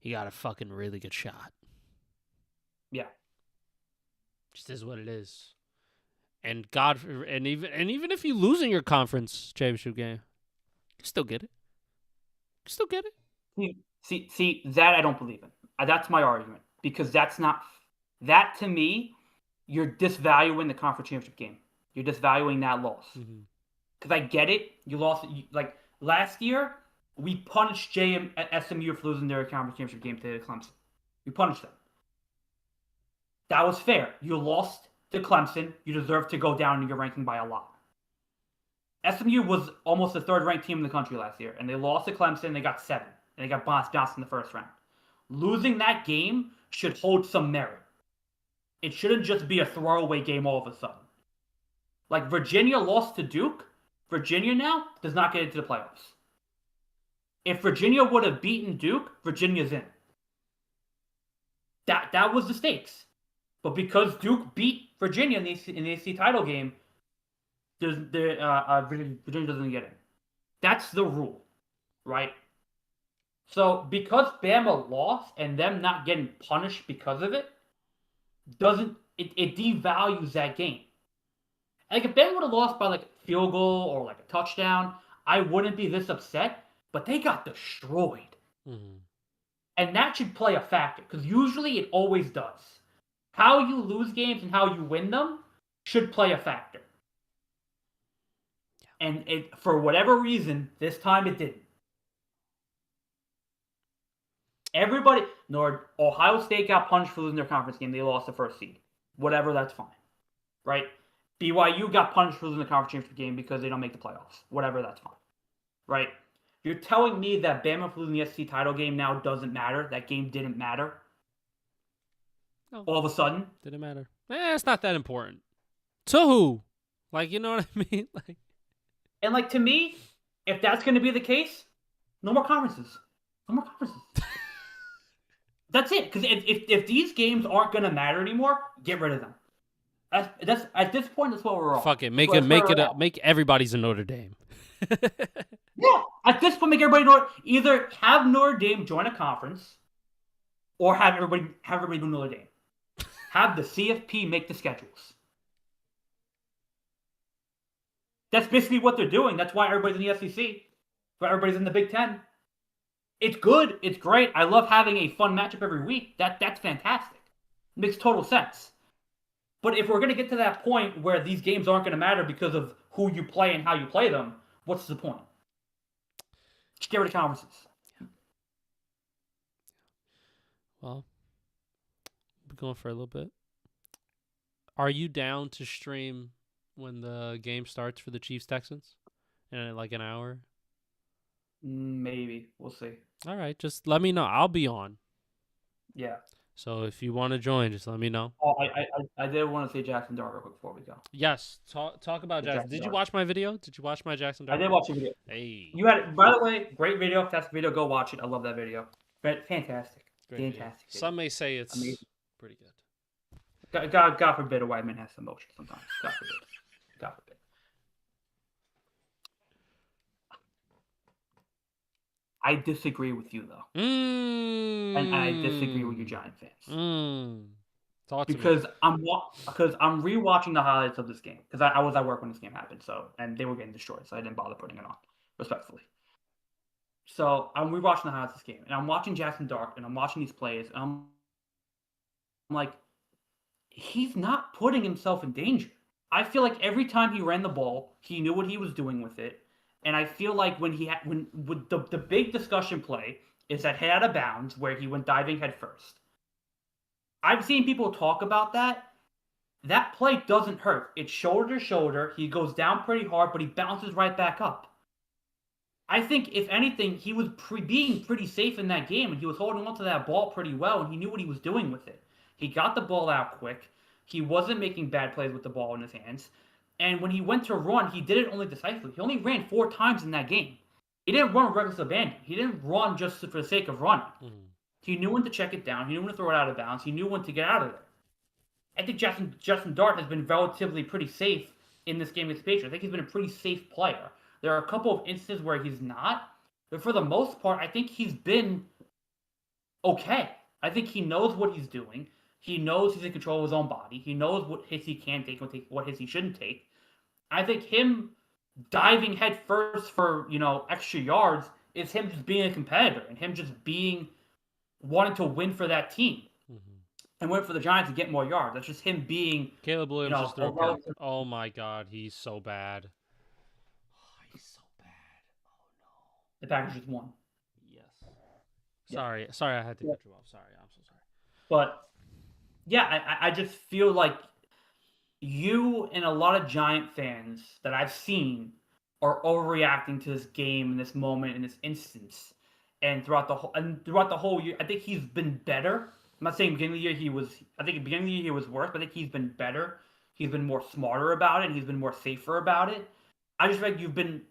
you got a fucking really good shot. Yeah. Just is what it is. And even if you lose in your conference championship game, you still get it. See, that I don't believe in. That's my argument. Because that to me, you're disvaluing the conference championship game. You're disvaluing that loss. Mm-hmm. Because I get it. You lost. Last year, we punished SMU for losing their conference championship game to Clemson. We punished them. That was fair. You lost to Clemson. You deserve to go down in your ranking by a lot. SMU was almost the 3rd-ranked team in the country last year, and they lost to Clemson. They got 7, and they got bounced in the first round. Losing that game should hold some merit. It shouldn't just be a throwaway game all of a sudden. Virginia lost to Duke. Virginia now does not get into the playoffs. If Virginia would have beaten Duke, Virginia's in. That was the stakes. But because Duke beat Virginia in the AC title game, Virginia doesn't get in. That's the rule, right? So because Bama lost and them not getting punished because of it, it devalues that game. If Bama would have lost by a field goal or a touchdown, I wouldn't be this upset. But they got destroyed. Mm-hmm. And that should play a factor, because usually it always does. How you lose games and how you win them should play a factor. Yeah. And for whatever reason, this time it didn't. Ohio State got punished for losing their conference game. They lost the 1st seed. Whatever, that's fine. Right? BYU got punished for losing the conference championship game because they don't make the playoffs. Whatever, that's fine. Right? You're telling me that Bama losing the SEC title game now doesn't matter? That game didn't matter? No. All of a sudden? Didn't matter. It's not that important. To who? You know what I mean? And to me, if that's going to be the case, no more conferences. That's it. Because if these games aren't going to matter anymore, get rid of them. That's at this point, that's what we're all. Fuck it. Make everybody's a Notre Dame. Yeah, at this point, make everybody know. Either have Notre Dame join a conference, or have everybody do Notre Dame. Have the CFP make the schedules. That's basically what they're doing. That's why everybody's in the SEC. Why everybody's in the Big Ten. It's good. It's great. I love having a fun matchup every week. That's fantastic. It makes total sense. But if we're going to get to that point where these games aren't going to matter because of who you play and how you play them, what's the point? Just get rid of conferences. Well, we're going for a little bit. Are you down to stream when the game starts for the Chiefs Texans in like an hour? Maybe. We'll see. All right, just let me know. I'll be on. Yeah. So if you want to join, just let me know. Oh, I did want to say Jackson Dart real quick before we go. Yes, talk about Jackson. Jackson Did you Dart. watch my video? Did you watch my Jackson I Dart? did watch your video. Hey, You had, by the way, great video. If that's the video, go watch it. I love that video. Fantastic. great video. Fantastic. Video. Some may say it's Amazing. pretty good. God forbid a white man has emotion sometimes. God forbid. God forbid. I disagree with you though, and I disagree with you, Giant fans. Talk to Because me. I'm rewatching the highlights of this game because I was at work when this game happened, and they were getting destroyed, so I didn't bother putting it on, respectfully. So I'm rewatching the highlights of this game, and I'm watching Jackson Dart, and I'm watching these plays, and I'm like, he's not putting himself in danger. I feel like every time he ran the ball, he knew what he was doing with it. And I feel like when the big discussion play is that head out of bounds where he went diving head first. I've seen people talk about that. That play doesn't hurt. It's shoulder to shoulder. He goes down pretty hard, but he bounces right back up. I think, if anything, he was being pretty safe in that game, and he was holding onto that ball pretty well, and he knew what he was doing with it. He got the ball out quick. He wasn't making bad plays with the ball in his hands. And when he went to run, he did it only decisively. He only ran 4 times in that game. He didn't run reckless abandon. He didn't run just for the sake of running. He knew when to check it down. He knew when to throw it out of bounds. He knew when to get out of there. I think Jackson Dart has been relatively pretty safe in this game against the Patriots. I think he's been a pretty safe player. There are a couple of instances where he's not, but for the most part, I think he's been okay. I think he knows what he's doing. He knows he's in control of his own body. He knows what hits he can take, what hits he shouldn't take. I think him diving head first for, extra yards is him just being a competitor and him just wanting to win for that team and win for the Giants to get more yards. That's just him being. Caleb Williams just threw a pick. Oh my God, he's so bad. Oh, he's so bad. Oh no. The Packers just won. Yes. Sorry, I had to cut you off. Sorry, I'm so sorry. But yeah, I just feel like you and a lot of Giant fans that I've seen are overreacting to this game, in this moment, in this instance, and throughout the whole year. I think he's been better. I'm not saying beginning of the year he was. I think at the beginning of the year he was worse, but I think he's been better. He's been more smarter about it. And he's been more safer about it. I just feel like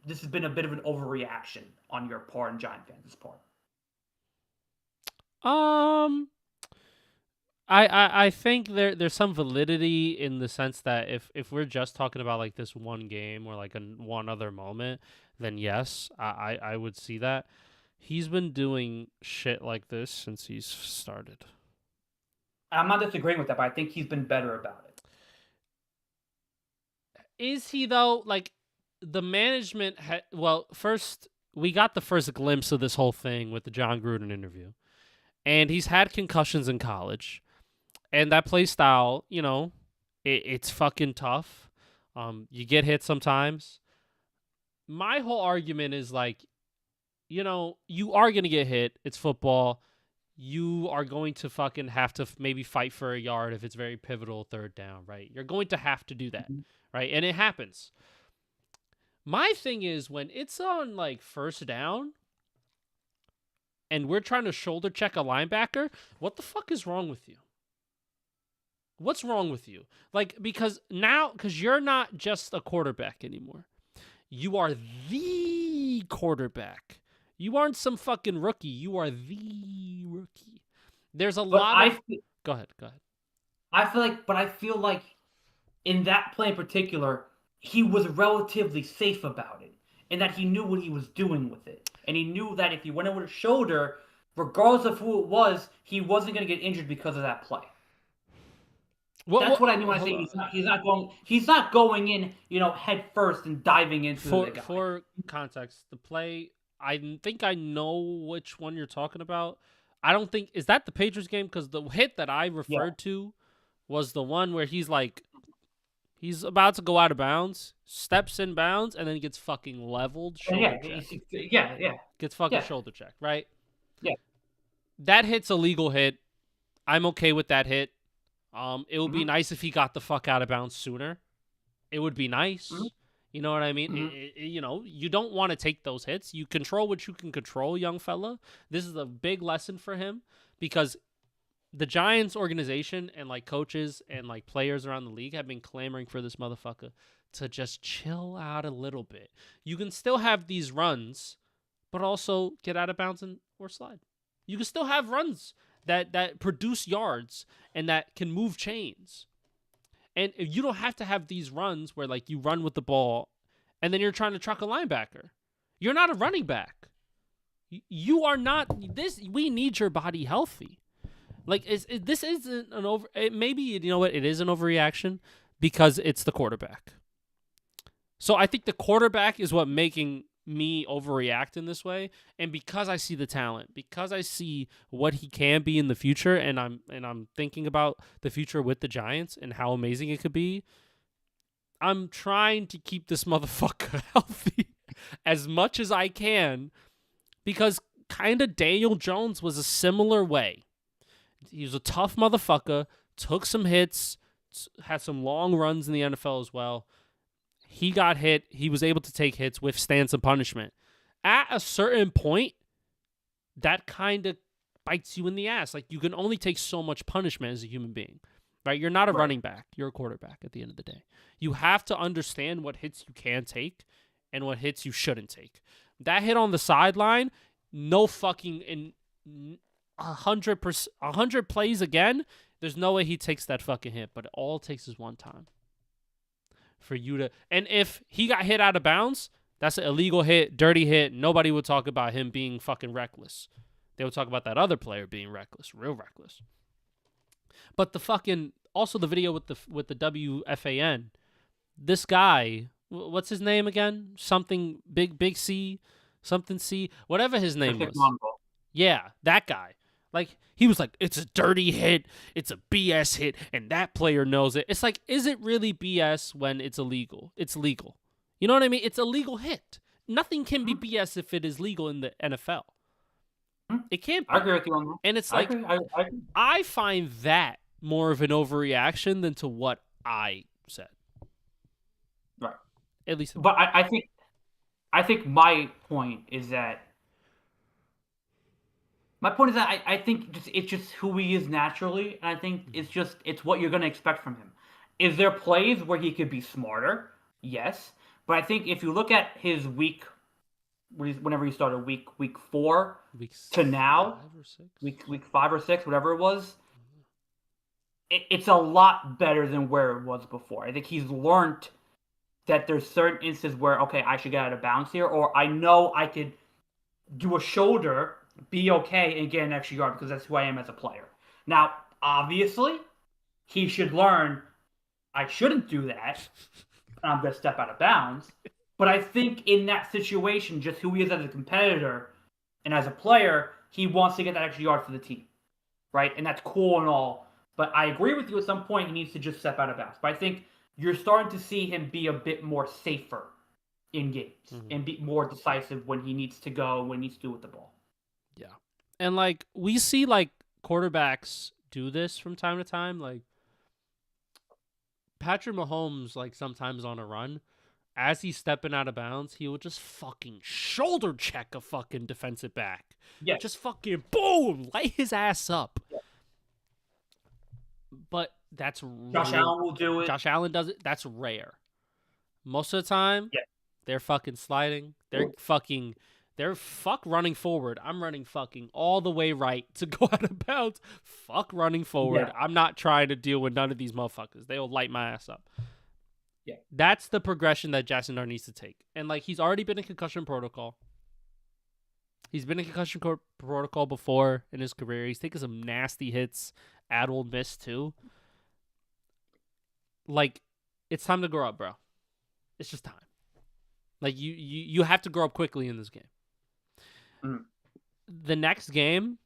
this has been a bit of an overreaction on your part and Giant fans' part. I think there's some validity in the sense that if we're just talking about like this one game or like one other moment, then yes, I would see that. He's been doing shit like this since he's started. I'm not disagreeing with that, but I think he's been better about it. Is he though? Like the management first we got the first glimpse of this whole thing with the John Gruden interview. And he's had concussions in college. And that play style, it's fucking tough. You get hit sometimes. My whole argument is like, you are going to get hit. It's football. You are going to fucking have to maybe fight for a yard if it's very pivotal 3rd down, right? You're going to have to do that, right? And it happens. My thing is when it's on like 1st down and we're trying to shoulder check a linebacker, what the fuck is wrong with you? What's wrong with you? Like, because you're not just a quarterback anymore. You are the quarterback. You aren't some fucking rookie. You are the rookie. There's a lot of... Go ahead. I feel like in that play in particular, he was relatively safe about it. And that he knew what he was doing with it. And he knew that if he went over his shoulder, regardless of who it was, he wasn't going to get injured because of that play. That's what I mean when I hold say on. he's not going in, head first and diving into the guy. For context, the play, I think I know which one you're talking about. I don't think is that the Patriots game, because the hit that I Yeah. referred to was the one where he's about to go out of bounds, steps in bounds, and then he gets fucking leveled, shoulder check. Yeah. Gets fucking Yeah. shoulder check, right? Yeah. That hit's a legal hit. I'm okay with that hit. It would be Mhm. nice if he got the fuck out of bounds sooner. It would be nice. Mhm. You know what I mean? Mhm. You don't want to take those hits. You control what you can control, young fella. This is a big lesson for him, because the Giants organization and like coaches and like players around the league have been clamoring for this motherfucker to just chill out a little bit. You can still have these runs, but also get out of bounds or slide. You can still have runs that produce yards and that can move chains. And you don't have to have these runs where like you run with the ball and then you're trying to truck a linebacker. You're not a running back. You are not this. We need your body healthy. Like this isn't an over. Maybe you know what? It is an overreaction because it's the quarterback. So I think the quarterback is what making me overreact in this way, and because I see the talent, because I see what he can be in the future, and I'm thinking about the future with the Giants and how amazing it could be. I'm trying to keep this motherfucker healthy as much as I can, because kind of Daniel Jones was a similar way. He was a tough motherfucker, took some hits, had some long runs in the NFL as well. He got hit. He was able to take hits, withstand some punishment. At a certain point, that kind of bites you in the ass. Like, you can only take so much punishment as a human being, right? You're not a running back. You're a quarterback at the end of the day. You have to understand what hits you can take and what hits you shouldn't take. That hit on the sideline, no fucking in 100 plays again, there's no way he takes that fucking hit, but all it takes is one time for you to. And if he got hit out of bounds, that's an illegal hit, dirty hit. Nobody would talk about him being fucking reckless. They would talk about that other player being reckless, real reckless. But the fucking also the video with the WFAN, this guy, what's his name again? Something big C, something C, whatever his name was. Yeah, that guy. Like, he was like, it's a dirty hit, it's a BS hit, and that player knows it. It's like, is it really BS when it's illegal? It's legal. You know what I mean? It's a legal hit. Nothing can be BS if it is legal in the NFL. It can't be. I agree with you on that. And it's like, I find that more of an overreaction than to what I said. Right. At least. But I think my point is that I think it's just who he is naturally, and I think it's what you're going to expect from him. Is there plays where he could be smarter? Yes, but I think if you look at his whenever he started week 4 to now, week 5 or 6, whatever it was, it's a lot better than where it was before. I think he's learned that there's certain instances where, okay, I should get out of bounds here, or I know I could do a shoulder, be okay, and get an extra yard because that's who I am as a player. Now, obviously, he should learn I shouldn't do that. I'm going to step out of bounds. But I think in that situation, just who he is as a competitor and as a player, he wants to get that extra yard for the team, right? And that's cool and all. But I agree with you at some point he needs to just step out of bounds. But I think you're starting to see him be a bit more safer in games and be more decisive when he needs to go, when he needs to do with the ball. Yeah. And like we see like quarterbacks do this from time to time. Like Patrick Mahomes, like sometimes on a run, as he's stepping out of bounds, he will just fucking shoulder check a fucking defensive back. Yeah. Just fucking boom, light his ass up. Yeah. But that's Josh Allen will do it. Josh Allen does it. That's rare. Most of the time, they're fucking sliding. They're fuck running forward. I'm running fucking all the way right to go out of bounds. Fuck running forward. Yeah. I'm not trying to deal with none of these motherfuckers. They'll light my ass up. Yeah. That's the progression that Jackson Dart needs to take. And like he's already been in concussion protocol. He's been in concussion protocol before in his career. He's taken some nasty hits at Ole Miss too. like, it's time to grow up, bro. It's just time. Like, you have to grow up quickly in this game. Mm. The next game,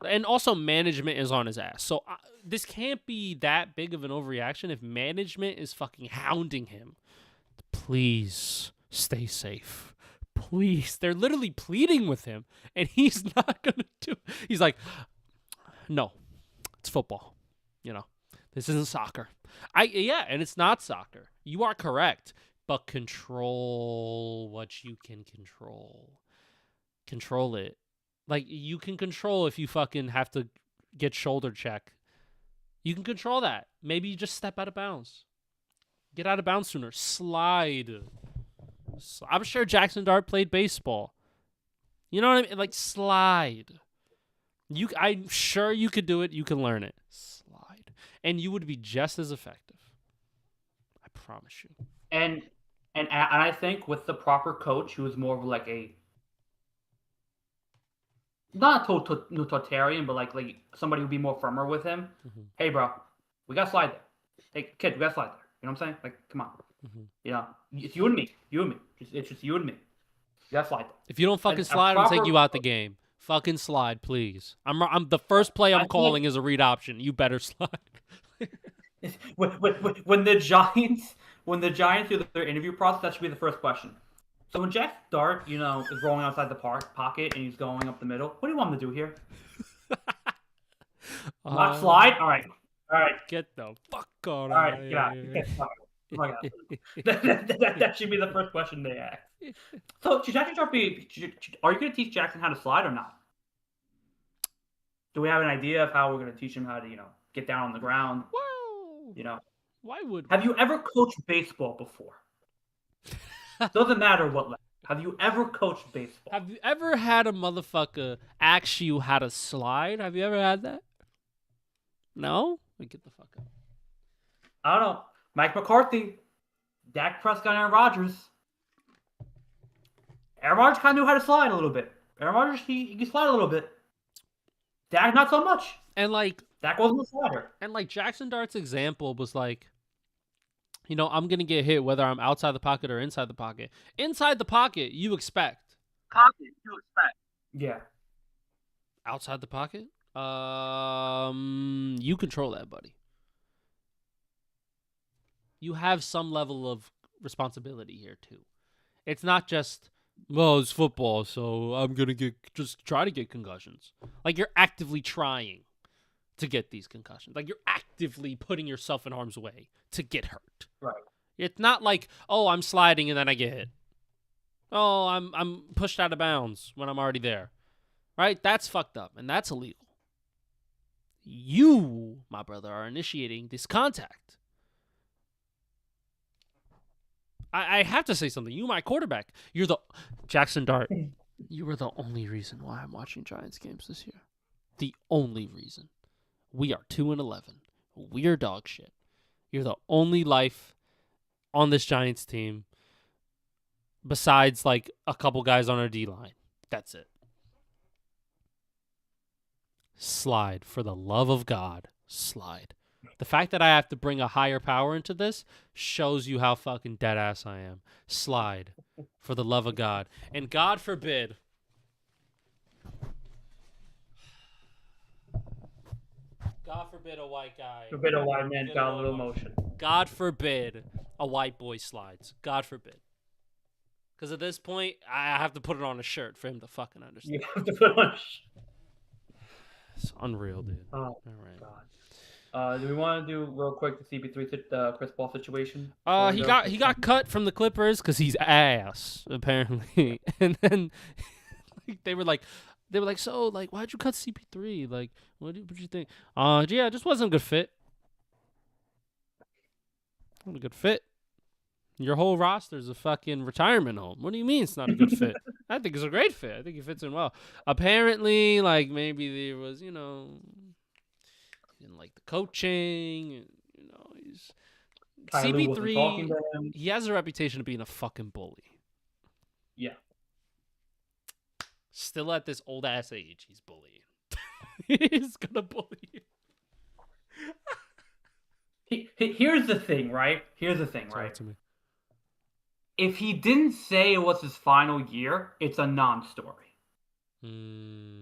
and also management is on his ass. So this can't be that big of an overreaction if management is fucking hounding him. Please stay safe. Please. They're literally pleading with him, and he's not going to do. He's like, no, it's football. You know, this isn't soccer. And it's not soccer. You are correct, but control what you can control. Control it. Like, you can control if you fucking have to get shoulder check. You can control that. Maybe you just step out of bounds. Get out of bounds sooner. Slide. I'm sure Jackson Dart played baseball. You know what I mean? Like, slide. I'm sure you could do it. You can learn it. Slide. And you would be just as effective. I promise you. And I think with the proper coach who is more of like a not a totalitarian, but like somebody who'd be more firmer with him. Mm-hmm. Hey, bro, we got to slide there. Hey, kid, we got to slide there. You know what I'm saying? Like, come on. Mm-hmm. You know, it's you and me. It's just you and me. You got to slide there. If you don't fucking slide, I'll take you out the game. Fucking slide, please. I'm the first play I'm calling is a read option. You better slide. when the Giants do their interview process, that should be the first question. So when Jack Dart, is rolling outside the pocket and he's going up the middle, what do you want him to do here? Not slide? All right. Get the fuck out. All right, get out. Oh my God. That should be the first question they ask. So should Jackson Dart are you going to teach Jackson how to slide or not? Do we have an idea of how we're going to teach him how to, get down on the ground? Whoa. Why would? Have you ever coached baseball before? Doesn't matter what level. Have you ever coached baseball? Have you ever had a motherfucker ask you how to slide? Have you ever had that? No? Get the fuck up. I don't know. Mike McCarthy, Dak Prescott, Aaron Rodgers. Aaron Rodgers kind of knew how to slide a little bit. Aaron Rodgers, he can slide a little bit. Dak, not so much. And Dak wasn't a slider. And Jackson Dart's example was I'm going to get hit whether I'm outside the pocket or inside the pocket. Inside the pocket, you expect. Yeah. Outside the pocket? You control that, buddy. You have some level of responsibility here, too. It's not just, well, it's football, so I'm going to just try to get concussions. Like, you're actively trying to get these concussions. Like, you're actively putting yourself in harm's way to get hurt. Right. It's not like, oh, I'm sliding and then I get hit. Oh, I'm pushed out of bounds when I'm already there. Right? That's fucked up, and that's illegal. You, my brother, are initiating this contact. I have to say something. You, my quarterback. You're the Jackson Dart. You were the only reason why I'm watching Giants games this year. The only reason. We are 2-11. We are dog shit. You're the only life on this Giants team besides a couple guys on our D-line. That's it. Slide. For the love of God, slide. The fact that I have to bring a higher power into this shows you how fucking dead ass I am. Slide. For the love of God. And God forbid. God forbid a white guy. Forbid a white man got a little motion. God forbid a white boy slides. God forbid. Because at this point, I have to put it on a shirt for him to fucking understand. You have to put it on a shirt. It's unreal, dude. Oh, all right. God. Do we want to do real quick the CP3 Chris Paul situation? He got cut from the Clippers because he's ass apparently, and then they were like, so why'd you cut CP3? What'd you think? Yeah, it just wasn't a good fit. Not a good fit. Your whole roster's a fucking retirement home. What do you mean it's not a good fit? I think it's a great fit. I think he fits in well. Apparently, maybe there was, he didn't like the coaching, and he's CP3. He has a reputation of being a fucking bully. Yeah. Still at this old ass age, he's bullying. He's gonna bully you. Here's the thing, right? Here's the thing, Talk right? to me. If he didn't say it was his final year, it's a non-story. Mm-hmm.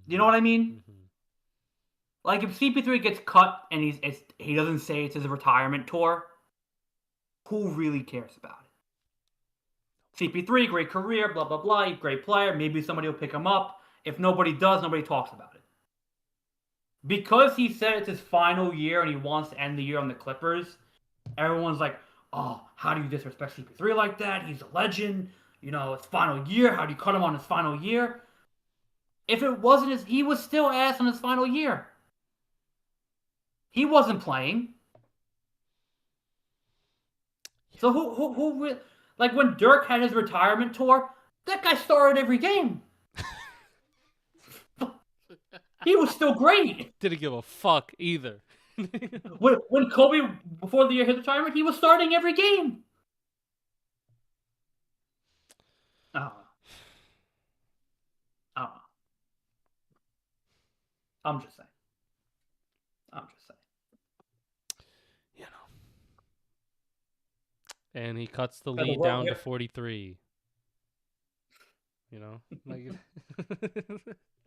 You know what I mean? Mm-hmm. Like if CP3 gets cut and he doesn't say it's his retirement tour, who really cares about it? CP3, great career, blah blah blah, great player. Maybe somebody will pick him up. If nobody does, nobody talks about it. Because he said it's his final year and he wants to end the year on the Clippers, everyone's like, "Oh, how do you disrespect CP3 like that? He's a legend. You know, it's final year. How do you cut him on his final year?" If it wasn't his, he was still ass on his final year. He wasn't playing. So like when Dirk had his retirement tour, that guy started every game. He was still great. Didn't give a fuck either. When Kobe, before the year his retirement, he was starting every game. Oh. Oh. I'm just saying. You know. And he cuts the Yeah, the lead world down to hit- 43. You know, like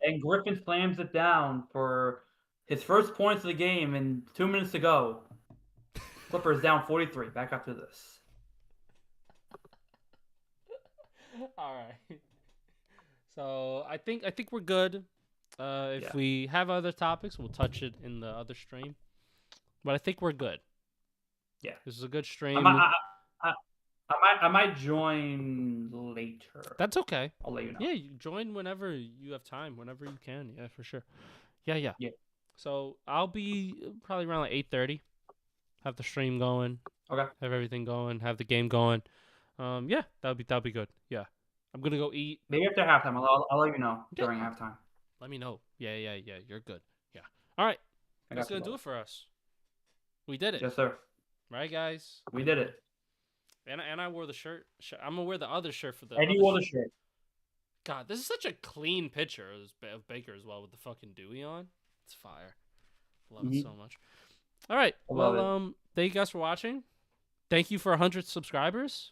And Griffin slams it down for his first points of the game and 2 minutes to go. Clippers down 43. Back after this. all right. So I think we're good. If Yeah. we have other topics, we'll touch it in the other stream. But I think we're good. Yeah. This is a good I stream. might, I might join later. That's okay. I'll let you know. Yeah, you join whenever you have time, whenever you can. Yeah, for sure. Yeah. Yeah. So I'll be probably around like 8:30. Have the stream going. Okay. Have everything going. Have the game going. Yeah, that'll be good. Yeah, I'm gonna go eat. Maybe after halftime. I'll let you know Yeah. during halftime. Let me know. Yeah. You're good. Yeah. All right. I That's got you, gonna do bud. it for us. We did it. Yes, sir. Right, guys. We did it. And I wore the shirt. I'm gonna wear the other shirt for the. And you other wore the sh- shirt. God, this is such a clean picture of Baker as well with the fucking Dewey on. It's fire. Love it Mhm. so much. All right. I love Well, thank you guys for watching. Thank you for 100 subscribers.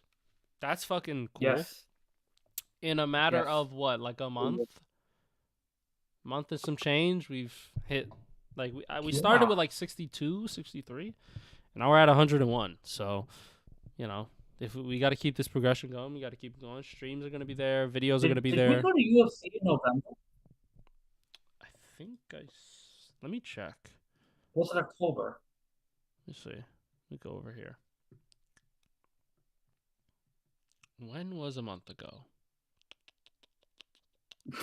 That's fucking cool. Yes. In a matter Yes. of what, like a month? Month and some change, we've hit like we started Yeah. with like 62, 63, and now we're at 101. So, you know, if we got to keep this progression going, we got to keep going. Streams are going to be there, videos are going to be Did there. we go to UFC in November? I think let me check. Was it October? Let me see. Let me go over here. When was a month ago?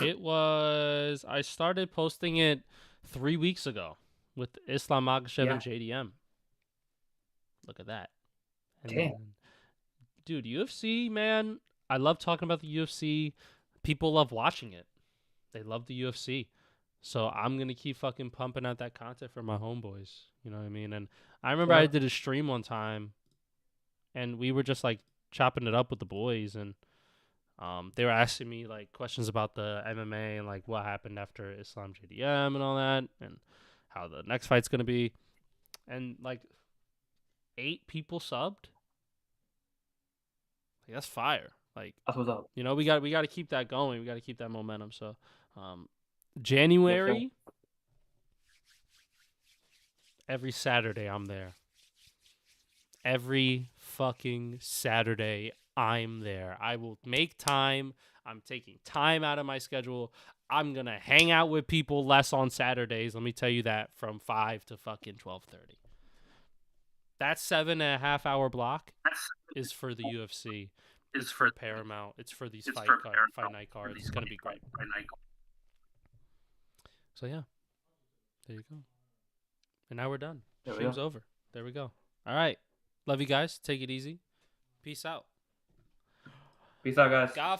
It was. I started posting it 3 weeks ago with Islam Makhachev and JDM. Look at that. And Damn. then- dude, UFC, man. I love talking about the UFC. People love watching it. They love the UFC. So I'm going to keep fucking pumping out that content for my homeboys. You know what I mean? And I remember I Yeah. did a stream one time and we were just like chopping it up with the boys and they were asking me like questions about the MMA and like what happened after Islam JDM and all that and how the next fight's going to be. And like 8 people subbed. Like, that's fire. Like, That's what's up. you know, we got to keep that going. We got to keep that momentum. So, January, every Saturday I'm there. Every fucking Saturday I'm there. I will make time. I'm taking time out of my schedule. I'm going to hang out with people less on Saturdays. Let me tell you that, from 5 to fucking 12:30. That 7.5 hour block is for the UFC. It's for Paramount. It's for these fight night cards. It's gonna be great. So yeah, there you go. And now we're done. There we Stream's go. over. There we go. All right, love you guys. Take it easy. Peace out. Peace out, guys. God